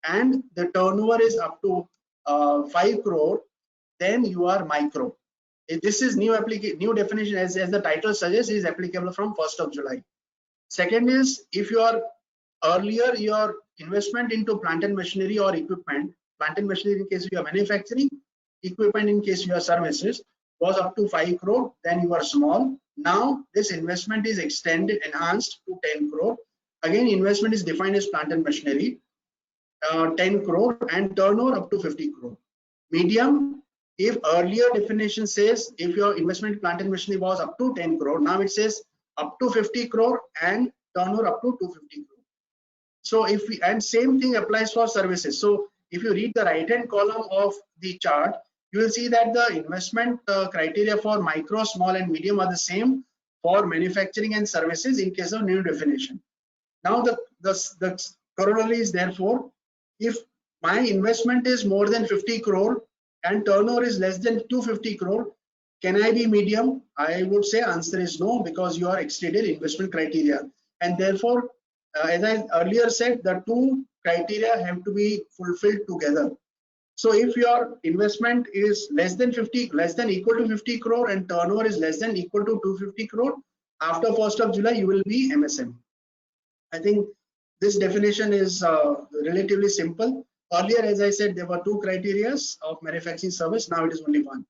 D: and the turnover is up to 5 crore, then you are micro. This is new definition, as the title suggests, is applicable from 1st of July. Second is, if you are earlier, your investment into plant and machinery or equipment, plant and machinery in case you are manufacturing, equipment in case you are services, was up to 5 crore, then you are small. Now this investment is extended, enhanced to 10 crore. Again, investment is defined as plant and machinery, 10 crore, and turnover up to 50 crore. Medium, if earlier definition says if your investment in plant and machinery was up to 10 crore, now it says up to 50 crore and turnover up to 250 crore. So if we, and same thing applies for services. So if you read the right hand column of the chart, you will see that the investment criteria for micro, small and medium are the same for manufacturing and services in case of new definition. Now the corollary is, therefore, if my investment is more than 50 crore and turnover is less than 250 crore, can I be medium? I would say answer is no, because you are exceeded investment criteria. And therefore, as I earlier said, the two criteria have to be fulfilled together. So if your investment is less than equal to 50 crore and turnover is less than equal to 250 crore, after 1st of July, you will be MSME. I think this definition is relatively simple. Earlier, as I said, there were two criteria of manufacturing service. Now it is only one.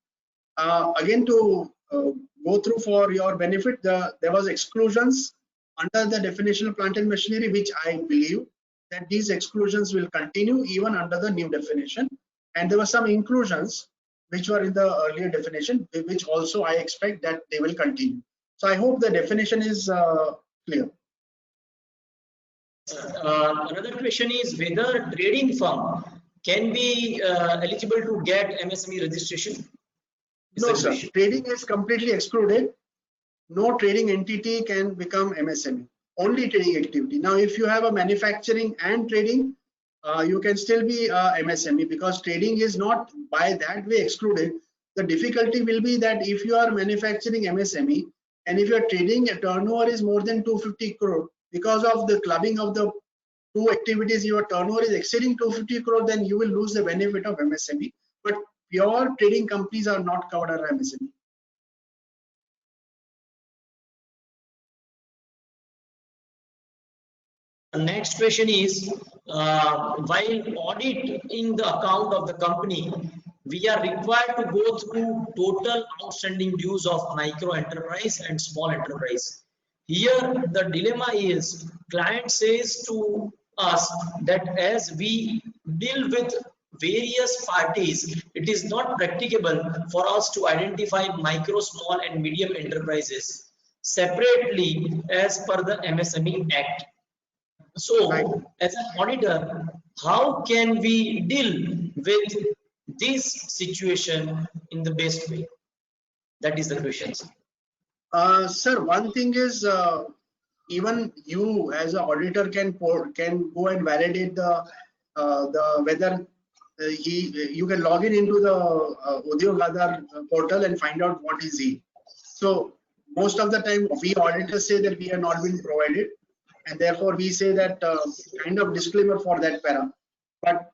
D: Again, to go through for your benefit, there was exclusions under the definition of plant and machinery, which I believe that these exclusions will continue even under the new definition. And there were some inclusions which were in the earlier definition, which also I expect that they will continue. So I hope the definition is clear.
A: Another question is whether trading firm can be eligible to get MSME registration.
D: No, sir. Trading is completely excluded. No trading entity can become MSME. Only trading activity. Now, if you have a manufacturing and trading, you can still be MSME, because trading is not by that way excluded. The difficulty will be that if you are manufacturing MSME and if your trading turnover is more than 250 crore, because of the clubbing of the two activities, your turnover is exceeding 250 crore, then you will lose the benefit of MSME. But pure trading companies are not covered under MSME.
A: The next question is, while auditing the account of the company, we are required to go through total outstanding dues of micro enterprise and small enterprise. Here the dilemma is, client says to us that as we deal with various parties, it is not practicable for us to identify micro, small and medium enterprises separately as per the MSME Act. So, as an auditor, how can we deal with this situation in the best way? That is the question.
D: Sir, one thing is, even you as an auditor can go and validate the whether you can log into the Udyog portal and find out what is he. So most of the time we auditors say that we have not been provided, and therefore we say that kind of disclaimer for that para. But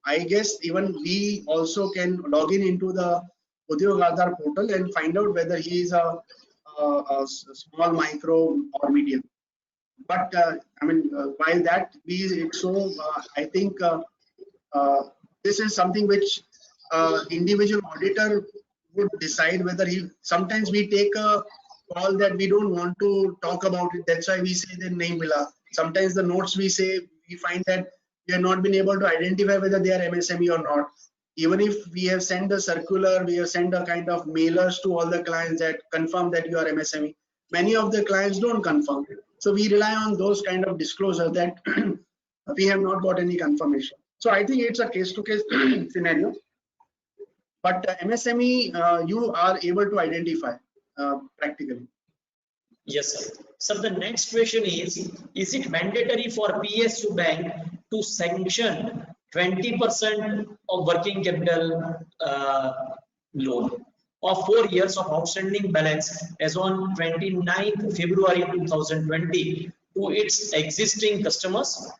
D: I guess even we also can log into the Udyog portal and find out whether he is a small, micro or medium. But I mean, while that I think this is something which individual auditor would decide whether he. Sometimes we take a call that we don't want to talk about it. That's why we say the name mila. Sometimes the notes we say, we find that we have not been able to identify whether they are MSME or not. Even if we have sent a circular, we have sent a kind of mailers to all the clients that confirm that you are MSME. Many of the clients don't confirm. So we rely on those kind of disclosure that we have not got any confirmation. So I think it's a case-to-case scenario. But MSME, you are able to identify practically.
A: Yes, sir. So the next question is it mandatory for PSU bank to sanction 20% of working capital loan of 4 years of outstanding balance as on 29th February 2020 to its existing customers?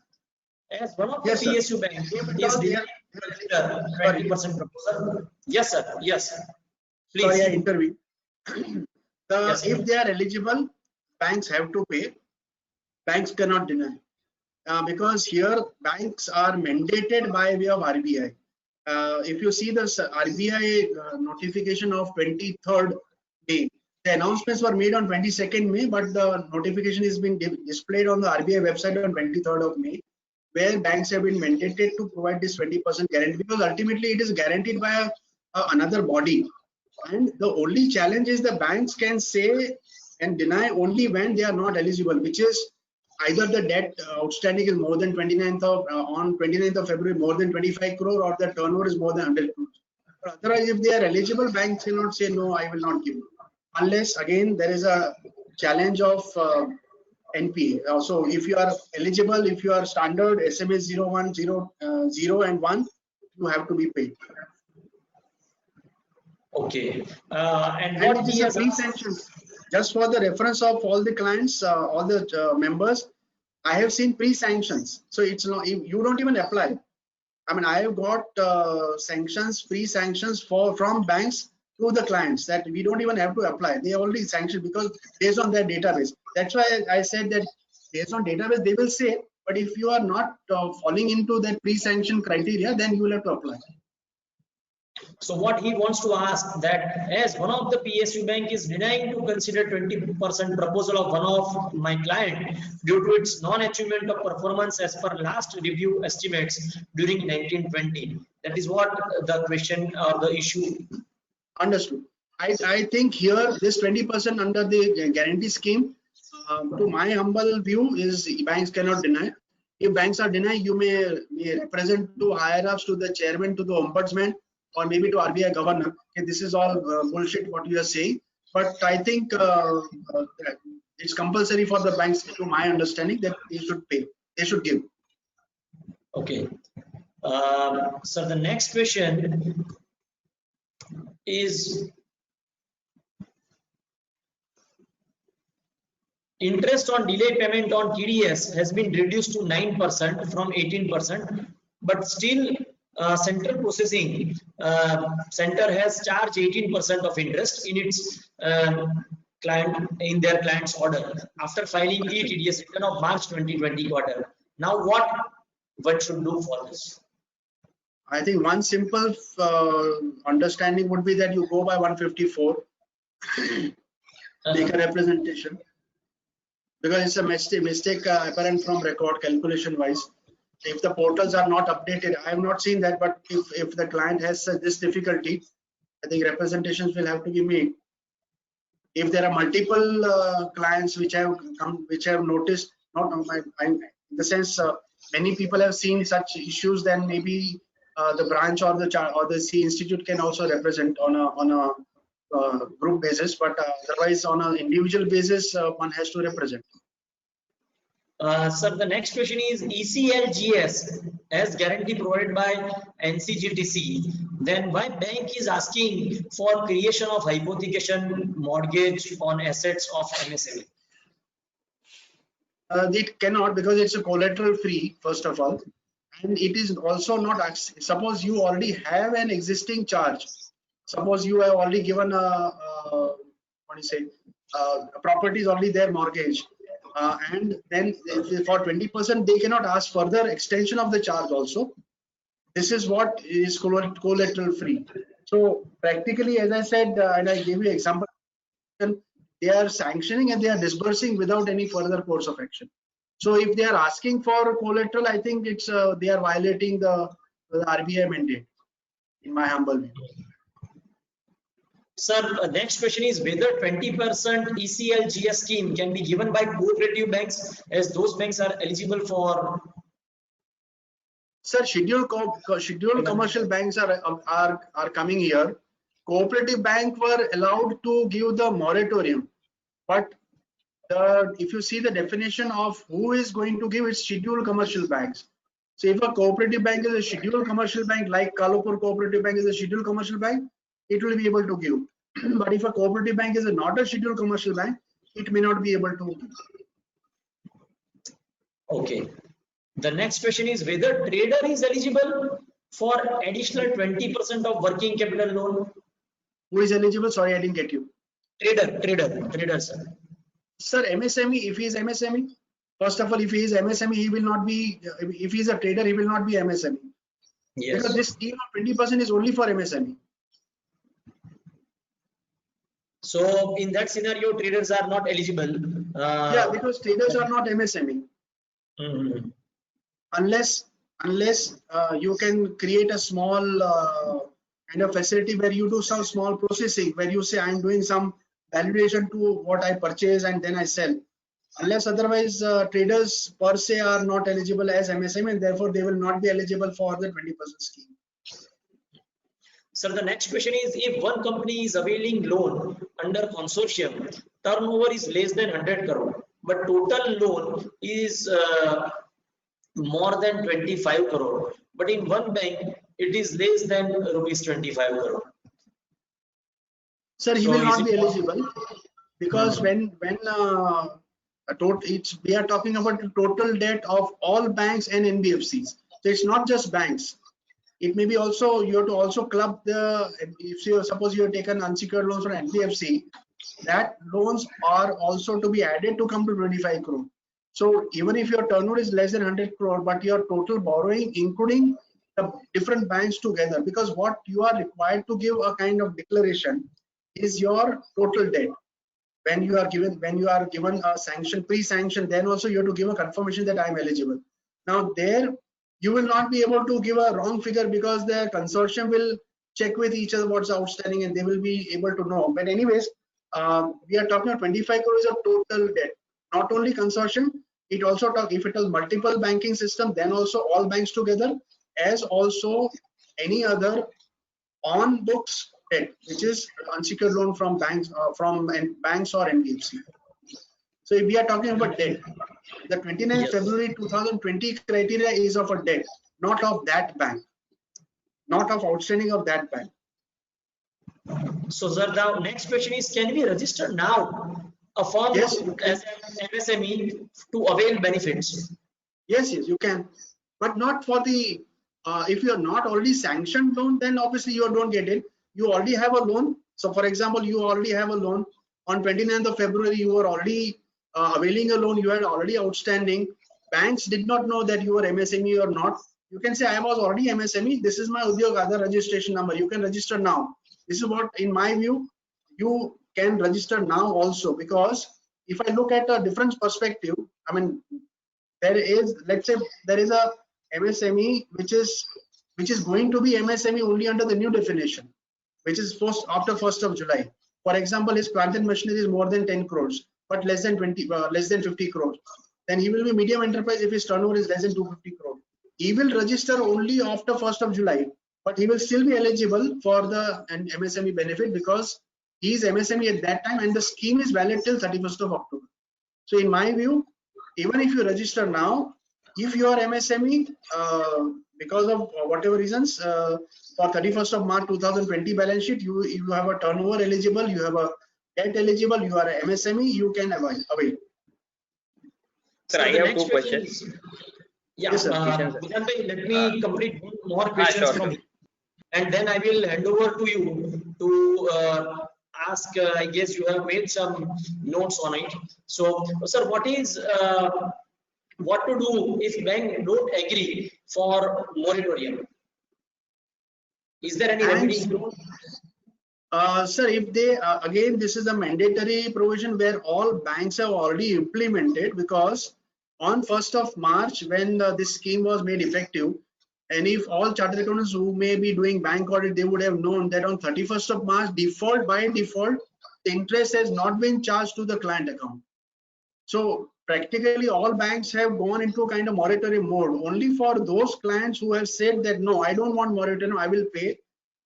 A: As one of the PSU bank is 20% proposal. Yes, sir. Yes. Please.
D: Sorry, I intervene. If they are eligible, banks have to pay. Banks cannot deny. Because here banks are mandated by way of RBI. If you see the RBI notification of 23rd May, the announcements were made on 22nd May, but the notification is being displayed on the RBI website on 23rd of May, where banks have been mandated to provide this 20% guarantee, because ultimately it is guaranteed by another body. And the only challenge is the banks can say and deny only when they are not eligible, which is either the debt outstanding is more than 29th of on 29th of February more than 25 crore, or the turnover is more than 100 crore. But otherwise, if they are eligible, banks will not say no, I will not give you, unless again there is a challenge of NPA. So if you are eligible, if you are standard SMS 01, 0 and 1, you have to be paid.
A: Okay. And
D: And
A: what
D: it
A: he
D: is a
A: has asked,
D: pre-sanction. Just for the reference of all the clients, all the members, I have seen pre-sanctions. So it's not, you don't even apply. I mean, I have got sanctions, pre-sanctions from banks to the clients that we don't even have to apply. They already sanctioned because based on their database. That's why I said that based on database, they will say, but if you are not falling into that pre-sanction criteria, then you will have to apply.
A: so what he wants to ask, that as one of the PSU bank is denying to consider 20% proposal of one of my client due to its non-achievement of performance as per last review estimates during 1920. That is what the question or the issue.
D: Understood. I think here this 20% under the guarantee scheme, to my humble view, is banks cannot deny. If banks are denied, you may represent to higher ups, to the chairman, to the ombudsman, or maybe to RBI governor. Okay, this is all bullshit what you are saying. But I think it's compulsory for the banks, to my understanding, that they should pay. They should give.
A: Okay. So the next question is, interest on delayed payment on TDS has been reduced to 9% from 18%, but still central processing center has charged 18% of interest in its client, in their client's order after filing the TDS return of March 2020 quarter. Now what should do for this?
D: I think one simple understanding would be that you go by 154, make a representation, because it's a mistake apparent from record calculation wise. If the portals are not updated, I have not seen that, but if the client has this difficulty, I think representations will have to be made. If there are multiple clients which have noticed, not in the sense many people have seen such issues, then maybe the branch or the C institute can also represent on a group basis, but otherwise on an individual basis one has to represent.
A: Sir, the next question is, ECLGS as guarantee provided by NCGTC, then why bank is asking for creation of hypothecation mortgage on assets of MSME?
D: It cannot, because it's a collateral free, first of all, and it is also not. Suppose you already have an existing charge. Suppose you have already given a property is already there, mortgage, and then for 20% they cannot ask further extension of the charge also. This is what is collateral free. So practically, as I said, and I gave you example, they are sanctioning and they are disbursing without any further course of action. So if they are asking for collateral, I think it's they are violating the RBI mandate, in my humble view.
A: Sir, next question is whether 20% ECLGS scheme can be given by cooperative banks, as those banks are eligible for.
D: Sir, scheduled commercial banks are coming here. Cooperative bank were allowed to give the moratorium, but if you see the definition of who is going to give, it's scheduled commercial banks. So if a cooperative bank is a scheduled commercial bank, like Kalupur Cooperative Bank is a scheduled commercial bank, it will be able to give. But if a cooperative bank is not a scheduled commercial bank, it may not be able to give.
A: Okay. The next question is whether trader is eligible for additional 20% of working capital loan.
D: Who is eligible? Sorry, I didn't get you.
A: Trader, sir.
D: Sir, MSME, if he is MSME, first of all, if he is MSME, he will not be, if he is a trader, he will not be MSME.
A: Yes.
D: Because this scheme of 20% is only for MSME.
A: So in that scenario, traders are not eligible.
D: Yeah, because traders are not MSME.
A: Mm-hmm.
D: Unless you can create a small kind of facility where you do some small processing, where you say I'm doing some valuation to what I purchase and then I sell. unless otherwise traders per se are not eligible as MSME, and therefore they will not be eligible for the 20% scheme.
A: Sir, the next question is, if one company is availing loan under consortium, turnover is less than 100 crore, but total loan is more than 25 crore, but in one bank it is less than rupees 25 crore.
D: Sir, he
A: So
D: will
A: is
D: not
A: it
D: be eligible because we are talking about the total debt of all banks and NBFCs. So it's not just banks. It may be also, you have to also club the, if you suppose you have taken unsecured loans from NBFC, that loans are also to be added to come to 25 crore. So even if your turnover is less than 100 crore, but your total borrowing, including the different banks together, because what you are required to give a kind of declaration is your total debt. When you are given a sanction, pre-sanction, then also you have to give a confirmation that I am eligible. Now there, you will not be able to give a wrong figure because the consortium will check with each other what's outstanding and they will be able to know. But anyways, we are talking about 25 crores of total debt. Not only consortium, it also talk, if it is multiple banking system, then also all banks together, as also any other on books debt, which is unsecured loan from banks or NBFC. So if we are talking about debt, the 29th
A: Yes.
D: February 2020 criteria is of a debt, not of that bank, not of outstanding of that bank.
A: So sir, the next question is, can we register now a firm
D: Yes, you can.
A: as an MSME to avail benefits?
D: Yes, you can, but not for the, if you are not already sanctioned loan, then obviously you don't get it. You already have a loan. So for example, you already have a loan on 29th of February, you were already availing a loan, you had already outstanding. Banks did not know that you were MSME or not. You can say I was already MSME. This is my Udyog Aadhar registration number. You can register now. This is what, in my view, you can register now also, because if I look at a different perspective, I mean, there is, let's say there is a MSME which is going to be MSME only under the new definition, which is after 1st of July. For example, his plant and machinery is more than 10 crores, but less than 50 crores. Then he will be medium enterprise if his turnover is less than 250 crores. He will register only after 1st of July, but he will still be eligible for the MSME benefit because he is MSME at that time and the scheme is valid till 31st of October. So in my view, even if you register now, if you are MSME, because of whatever reasons, for 31st of March 2020 balance sheet, you have a turnover eligible, you have a debt eligible, you are a MSME, you can avail.
C: Sir, I have two questions.
A: Yeah,
D: yes, sir.
A: Let me complete one more questions
C: sure,
A: from
C: sure.
A: you, and then I will hand over to you to ask. I guess you have made some notes on it. So, sir, what to do if bank don't agree for moratorium? Is there any remedy?
D: Sir, if they again, this is a mandatory provision where all banks have already implemented, because on 1st of March when this scheme was made effective, and if all chartered accountants who may be doing bank audit, they would have known that on 31st of March by default the interest has not been charged to the client account. So practically all banks have gone into a kind of moratorium mode. Only for those clients who have said that no, I don't want moratorium, I will pay,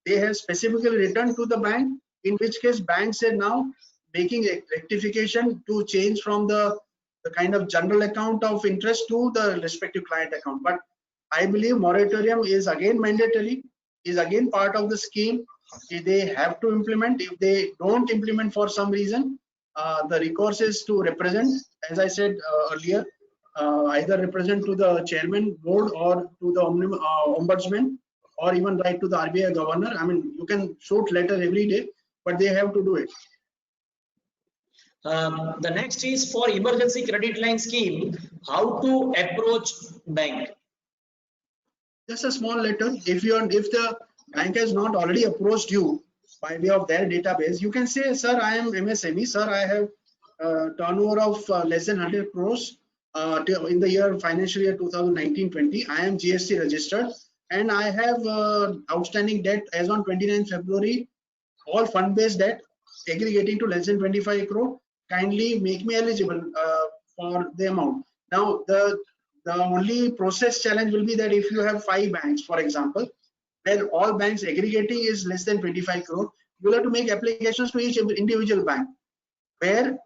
D: they have specifically returned to the bank, in which case banks are now making a rectification to change from the kind of general account of interest to the respective client account. But I believe moratorium is again mandatory, is again part of the scheme. They have to implement. If they don't implement for some reason, the recourse is to represent, as I said earlier, either represent to the chairman board or to the ombudsman, or even write to the RBI governor. I mean, you can shoot letter every day, but they have to do it.
A: The next is for emergency credit line scheme, how to approach bank?
D: Just a small letter. If the bank has not already approached you by way of their database, you can say, sir, I am MSME, sir, I have turnover of less than 100 crores in the financial year 2019-20. I am GST registered and I have outstanding debt as on 29th February, all fund-based debt aggregating to less than 25 crore. Kindly make me eligible for the amount. Now the only process challenge will be that if you have 5 banks, for example, where all banks aggregating is less than 25 crore, you will have to make applications to each individual bank, where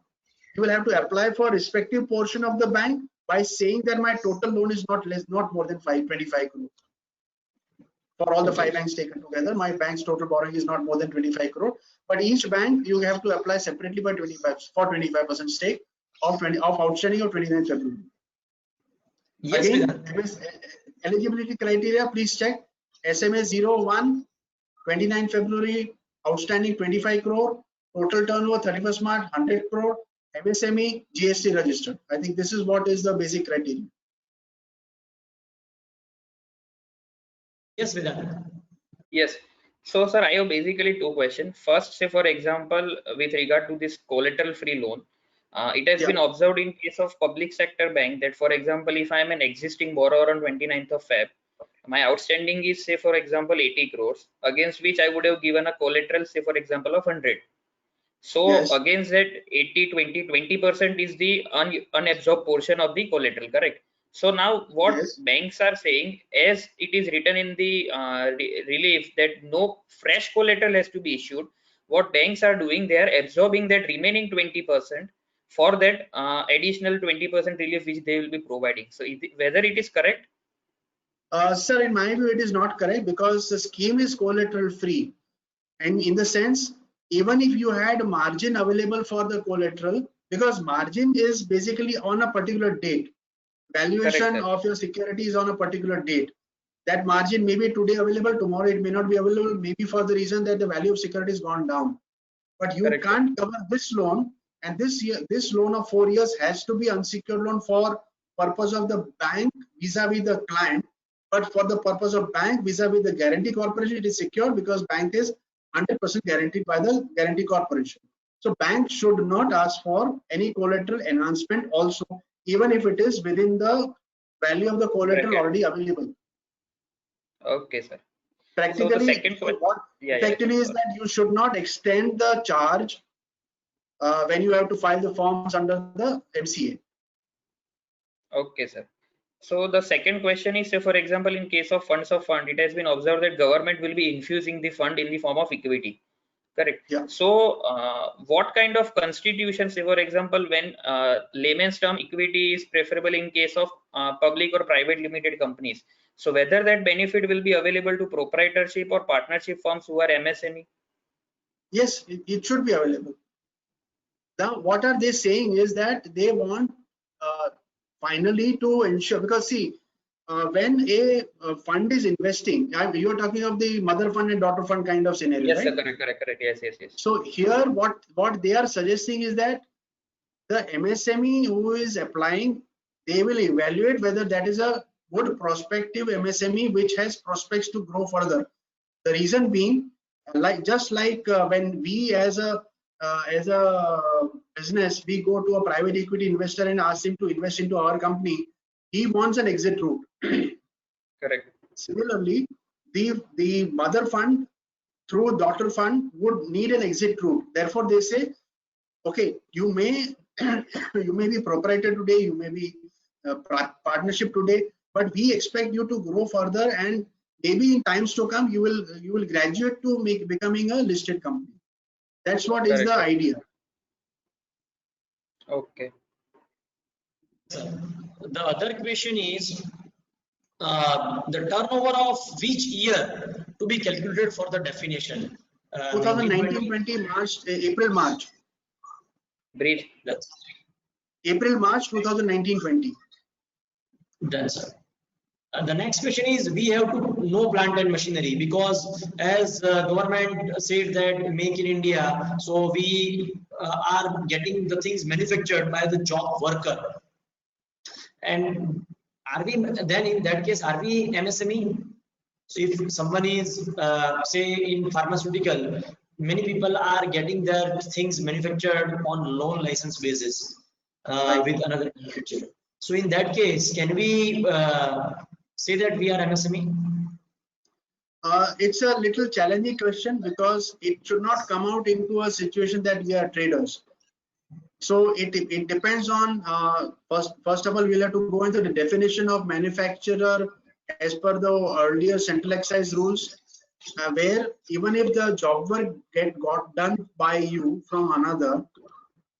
D: you will have to apply for respective portion of the bank by saying that my total loan is not more than 25 crore. For all the 5 banks taken together, my bank's total borrowing is not more than 25 crore. But each bank you have to apply separately by 25% stake of outstanding of 29th February.
A: Yes,
D: Again, eligibility criteria, please check. SMA 01, 29 February, outstanding 25 crore, total turnover 31st March 100 crore, MSME, GST registered. I think this is what is the basic criteria.
A: Yes, Vedant.
C: Yes. So, sir, I have basically 2 questions. First, say for example, with regard to this collateral-free loan, it has been observed in case of public sector bank that, for example, if I am an existing borrower on 29th of Feb, my outstanding is, say for example, 80 crores, against which I would have given a collateral, say for example, of 100. So
D: Yes.
C: against that 20% is the unabsorbed portion of the collateral, correct? So now what
D: Yes.
C: banks are saying, as it is written in the relief that no fresh collateral has to be issued, what banks are doing, they are absorbing that remaining 20% for that additional 20% relief which they will be providing. So whether it is correct?
D: Sir, in my view, it is not correct, because the scheme is collateral free, and in the sense, even if you had margin available for the collateral, because margin is basically on a particular date, valuation
C: Correct,
D: of your security is on a particular date. That margin may be today available, tomorrow it may not be available, maybe for the reason that the value of security has gone down. But you
C: Correct,
D: can't cover this loan, and this loan of 4 years has to be unsecured loan for purpose of the bank vis-a-vis the client. But for the purpose of bank vis-a-vis the guarantee corporation, it is secured because bank is 100% guaranteed by the guarantee corporation. So bank should not ask for any collateral enhancement also, even if it is within the value of the collateral already available.
C: Okay, sir.
D: Practically,
C: so the second question,
D: what effectively is that you should not extend the charge when you have to file the forms under the MCA.
C: Okay, sir. So the second question is, say for example, in case of funds of fund, it has been observed that government will be infusing the fund in the form of equity, correct?
D: Yeah.
C: So what kind of constitution, say for example, when layman's term equity is preferable in case of public or private limited companies, so whether that benefit will be available to proprietorship or partnership firms who are MSME?
D: Yes, it should be available. Now, what are they saying is that they want finally to ensure, because see, when a fund is investing, you are talking of the mother fund and daughter fund kind of scenario,
C: Yes,
D: right?
C: sir, correct. Yes.
D: So here, what they are suggesting is that the MSME who is applying, they will evaluate whether that is a good prospective MSME which has prospects to grow further. The reason being, just like when we as a business, we go to a private equity investor and ask him to invest into our company, he wants an exit route.
C: Correct.
D: Similarly, the mother fund through daughter fund would need an exit route. Therefore, they say, okay, you may you may be proprietor today, you may be partnership today, but we expect you to grow further, and maybe in times to come you will graduate to becoming a listed company. That's what is the idea.
C: Okay.
A: The other question is the turnover of which year to be calculated for the definition?
D: 2019-20 March, April-March.
C: Breach.
D: April-March 2019-20.
A: Done, sir. The next question is, we have to know plant and machinery, because as government said that make in India, so we are getting the things manufactured by the job worker. And are we then in that case, are we MSME? So if someone is say in pharmaceutical, many people are getting their things manufactured on loan license basis with another manufacturer. So in that case, can we say that we are MSME?
D: It's a little challenging question, because it should not come out into a situation that we are traders. So it depends on first of all we'll have to go into the definition of manufacturer as per the earlier central excise rules, where even if the job work got done by you from another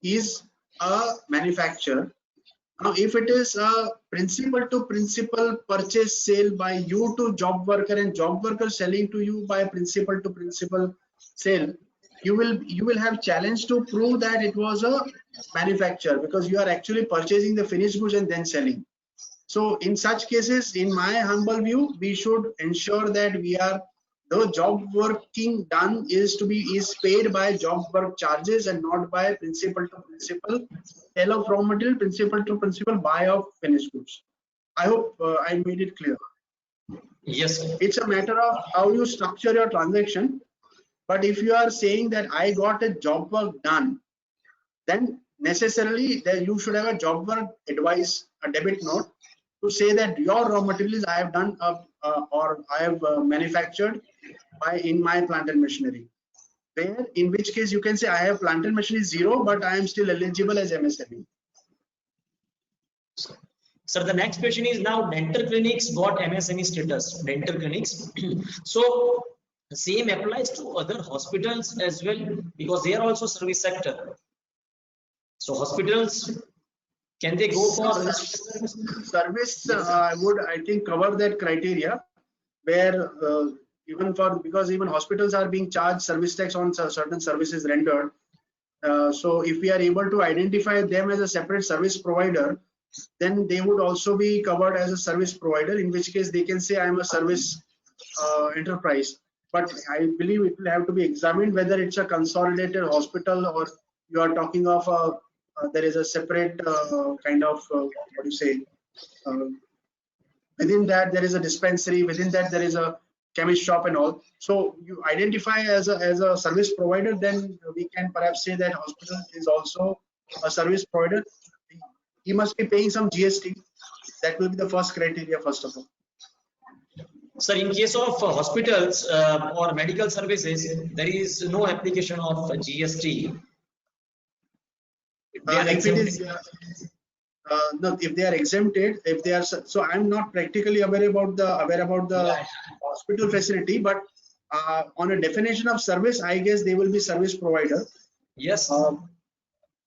D: is a manufacturer. Now, if it is a principal to principal purchase sale by you to job worker and job worker selling to you by principal to principal sale, you will have challenge to prove that it was a manufacturer, because you are actually purchasing the finished goods and then selling. So in such cases, in my humble view, we should ensure that the job working done is paid by job work charges and not by principal to principal sale of raw material, principal to principal buy of finished goods. I hope I made it clear.
A: Yes, sir.
D: It's a matter of how you structure your transaction. But if you are saying that I got a job work done, then necessarily that you should have a job work advice, a debit note, to say that your raw materials I have done or I have manufactured in my plant and machinery. Where in which case you can say I have plant and machinery 0, but I am still eligible as MSME.
A: Sir, the next question is, now dental clinics got MSME status. Dental clinics. So same applies to other hospitals as well, because they are also service sector. So hospitals, can they go for
D: service? I think cover that criteria, where because even hospitals are being charged service tax on certain services rendered. So if we are able to identify them as a separate service provider, then they would also be covered as a service provider, in which case they can say I am a service enterprise. But I believe it will have to be examined whether it's a consolidated hospital or you are talking of there is a separate kind of what do you say, within that there is a dispensary, within that there is a chemist shop and all. So you identify as a service provider, then we can perhaps say that hospital is also a service provider. He must be paying some GST. That will be the first criteria, first of all.
A: Sir, in case of hospitals or medical services, there is no application of GST. They are
D: If it is no, if they are exempted, if they are, so I'm not practically aware about the hospital facility, but on a definition of service, I guess they will be service provider.
A: Yes.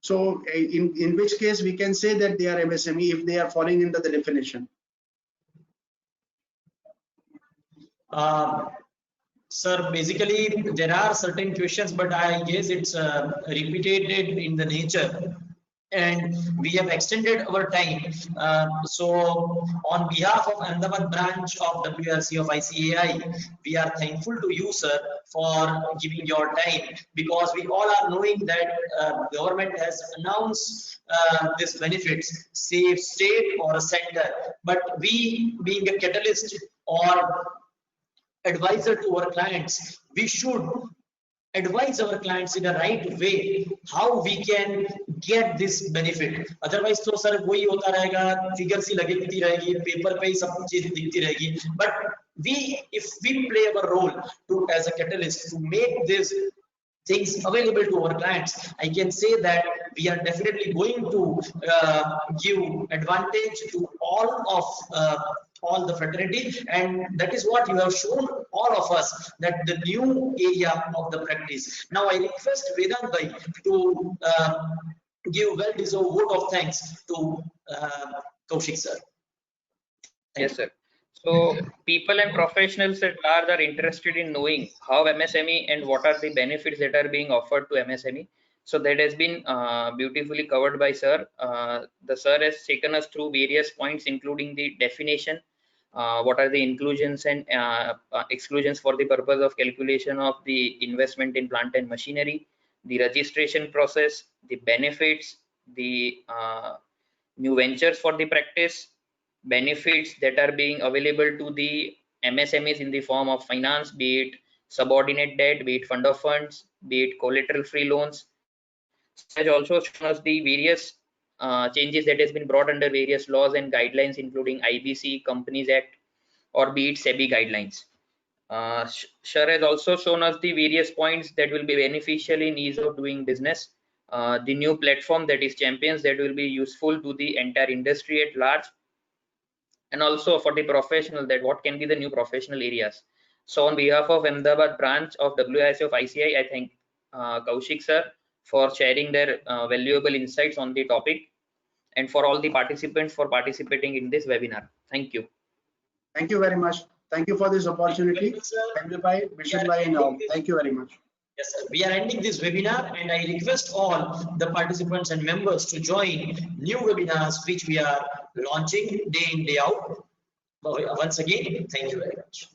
D: So in which case we can say that they are MSME if they are falling into the definition.
A: Sir, basically there are certain questions, but I guess it's repeated in the nature, and we have extended our time. So on behalf of Ahmedabad branch of WRC of ICAI, we are thankful to you, sir, for giving your time, because we all are knowing that government has announced this benefits, save state or a center, but we being a catalyst or advisor to our clients, we should advise our clients in the right way how we can get this benefit. Otherwise तो sir वही होता रहेगा, figures ही लगती रहेगी, paper पे ही सब चीज दिखती रहेगी. But if we play our role to as a catalyst to make this things available to our clients, I can say that we are definitely going to give advantage to all the fraternity, and that is what you have shown all of us, that the new area of the practice. Now I request Vedant bhai to give well-deserved vote of thanks to Kaushik sir.
C: Yes, sir. So people and professionals at large are interested in knowing how MSME and what are the benefits that are being offered to MSME. So that has been beautifully covered by sir. The sir has taken us through various points, including the definition, what are the inclusions and exclusions for the purpose of calculation of the investment in plant and machinery, the registration process, the benefits, the new ventures for the practice, benefits that are being available to the MSMEs in the form of finance, be it subordinate debt, be it fund of funds, be it collateral free loans. So has also shown us the various changes that has been brought under various laws and guidelines, including IBC, Companies Act, or be it SEBI guidelines. Sir has also shown us the various points that will be beneficial in ease of doing business, the new platform, that is Champions, that will be useful to the entire industry at large, and also for the professional, that what can be the new professional areas. So on behalf of Ahmedabad branch of WIC of ICAI, I thank Kaushik sir for sharing their valuable insights on the topic, and for all the participants for participating in this webinar. Thank you.
D: Thank you very much. Thank you for this opportunity. Bye, Bishop Bhai and all. Thank you very much.
A: Yes, sir. We are ending this webinar, and I request all the participants and members to join new webinars which we are launching day in, day out. Once again, thank you very much.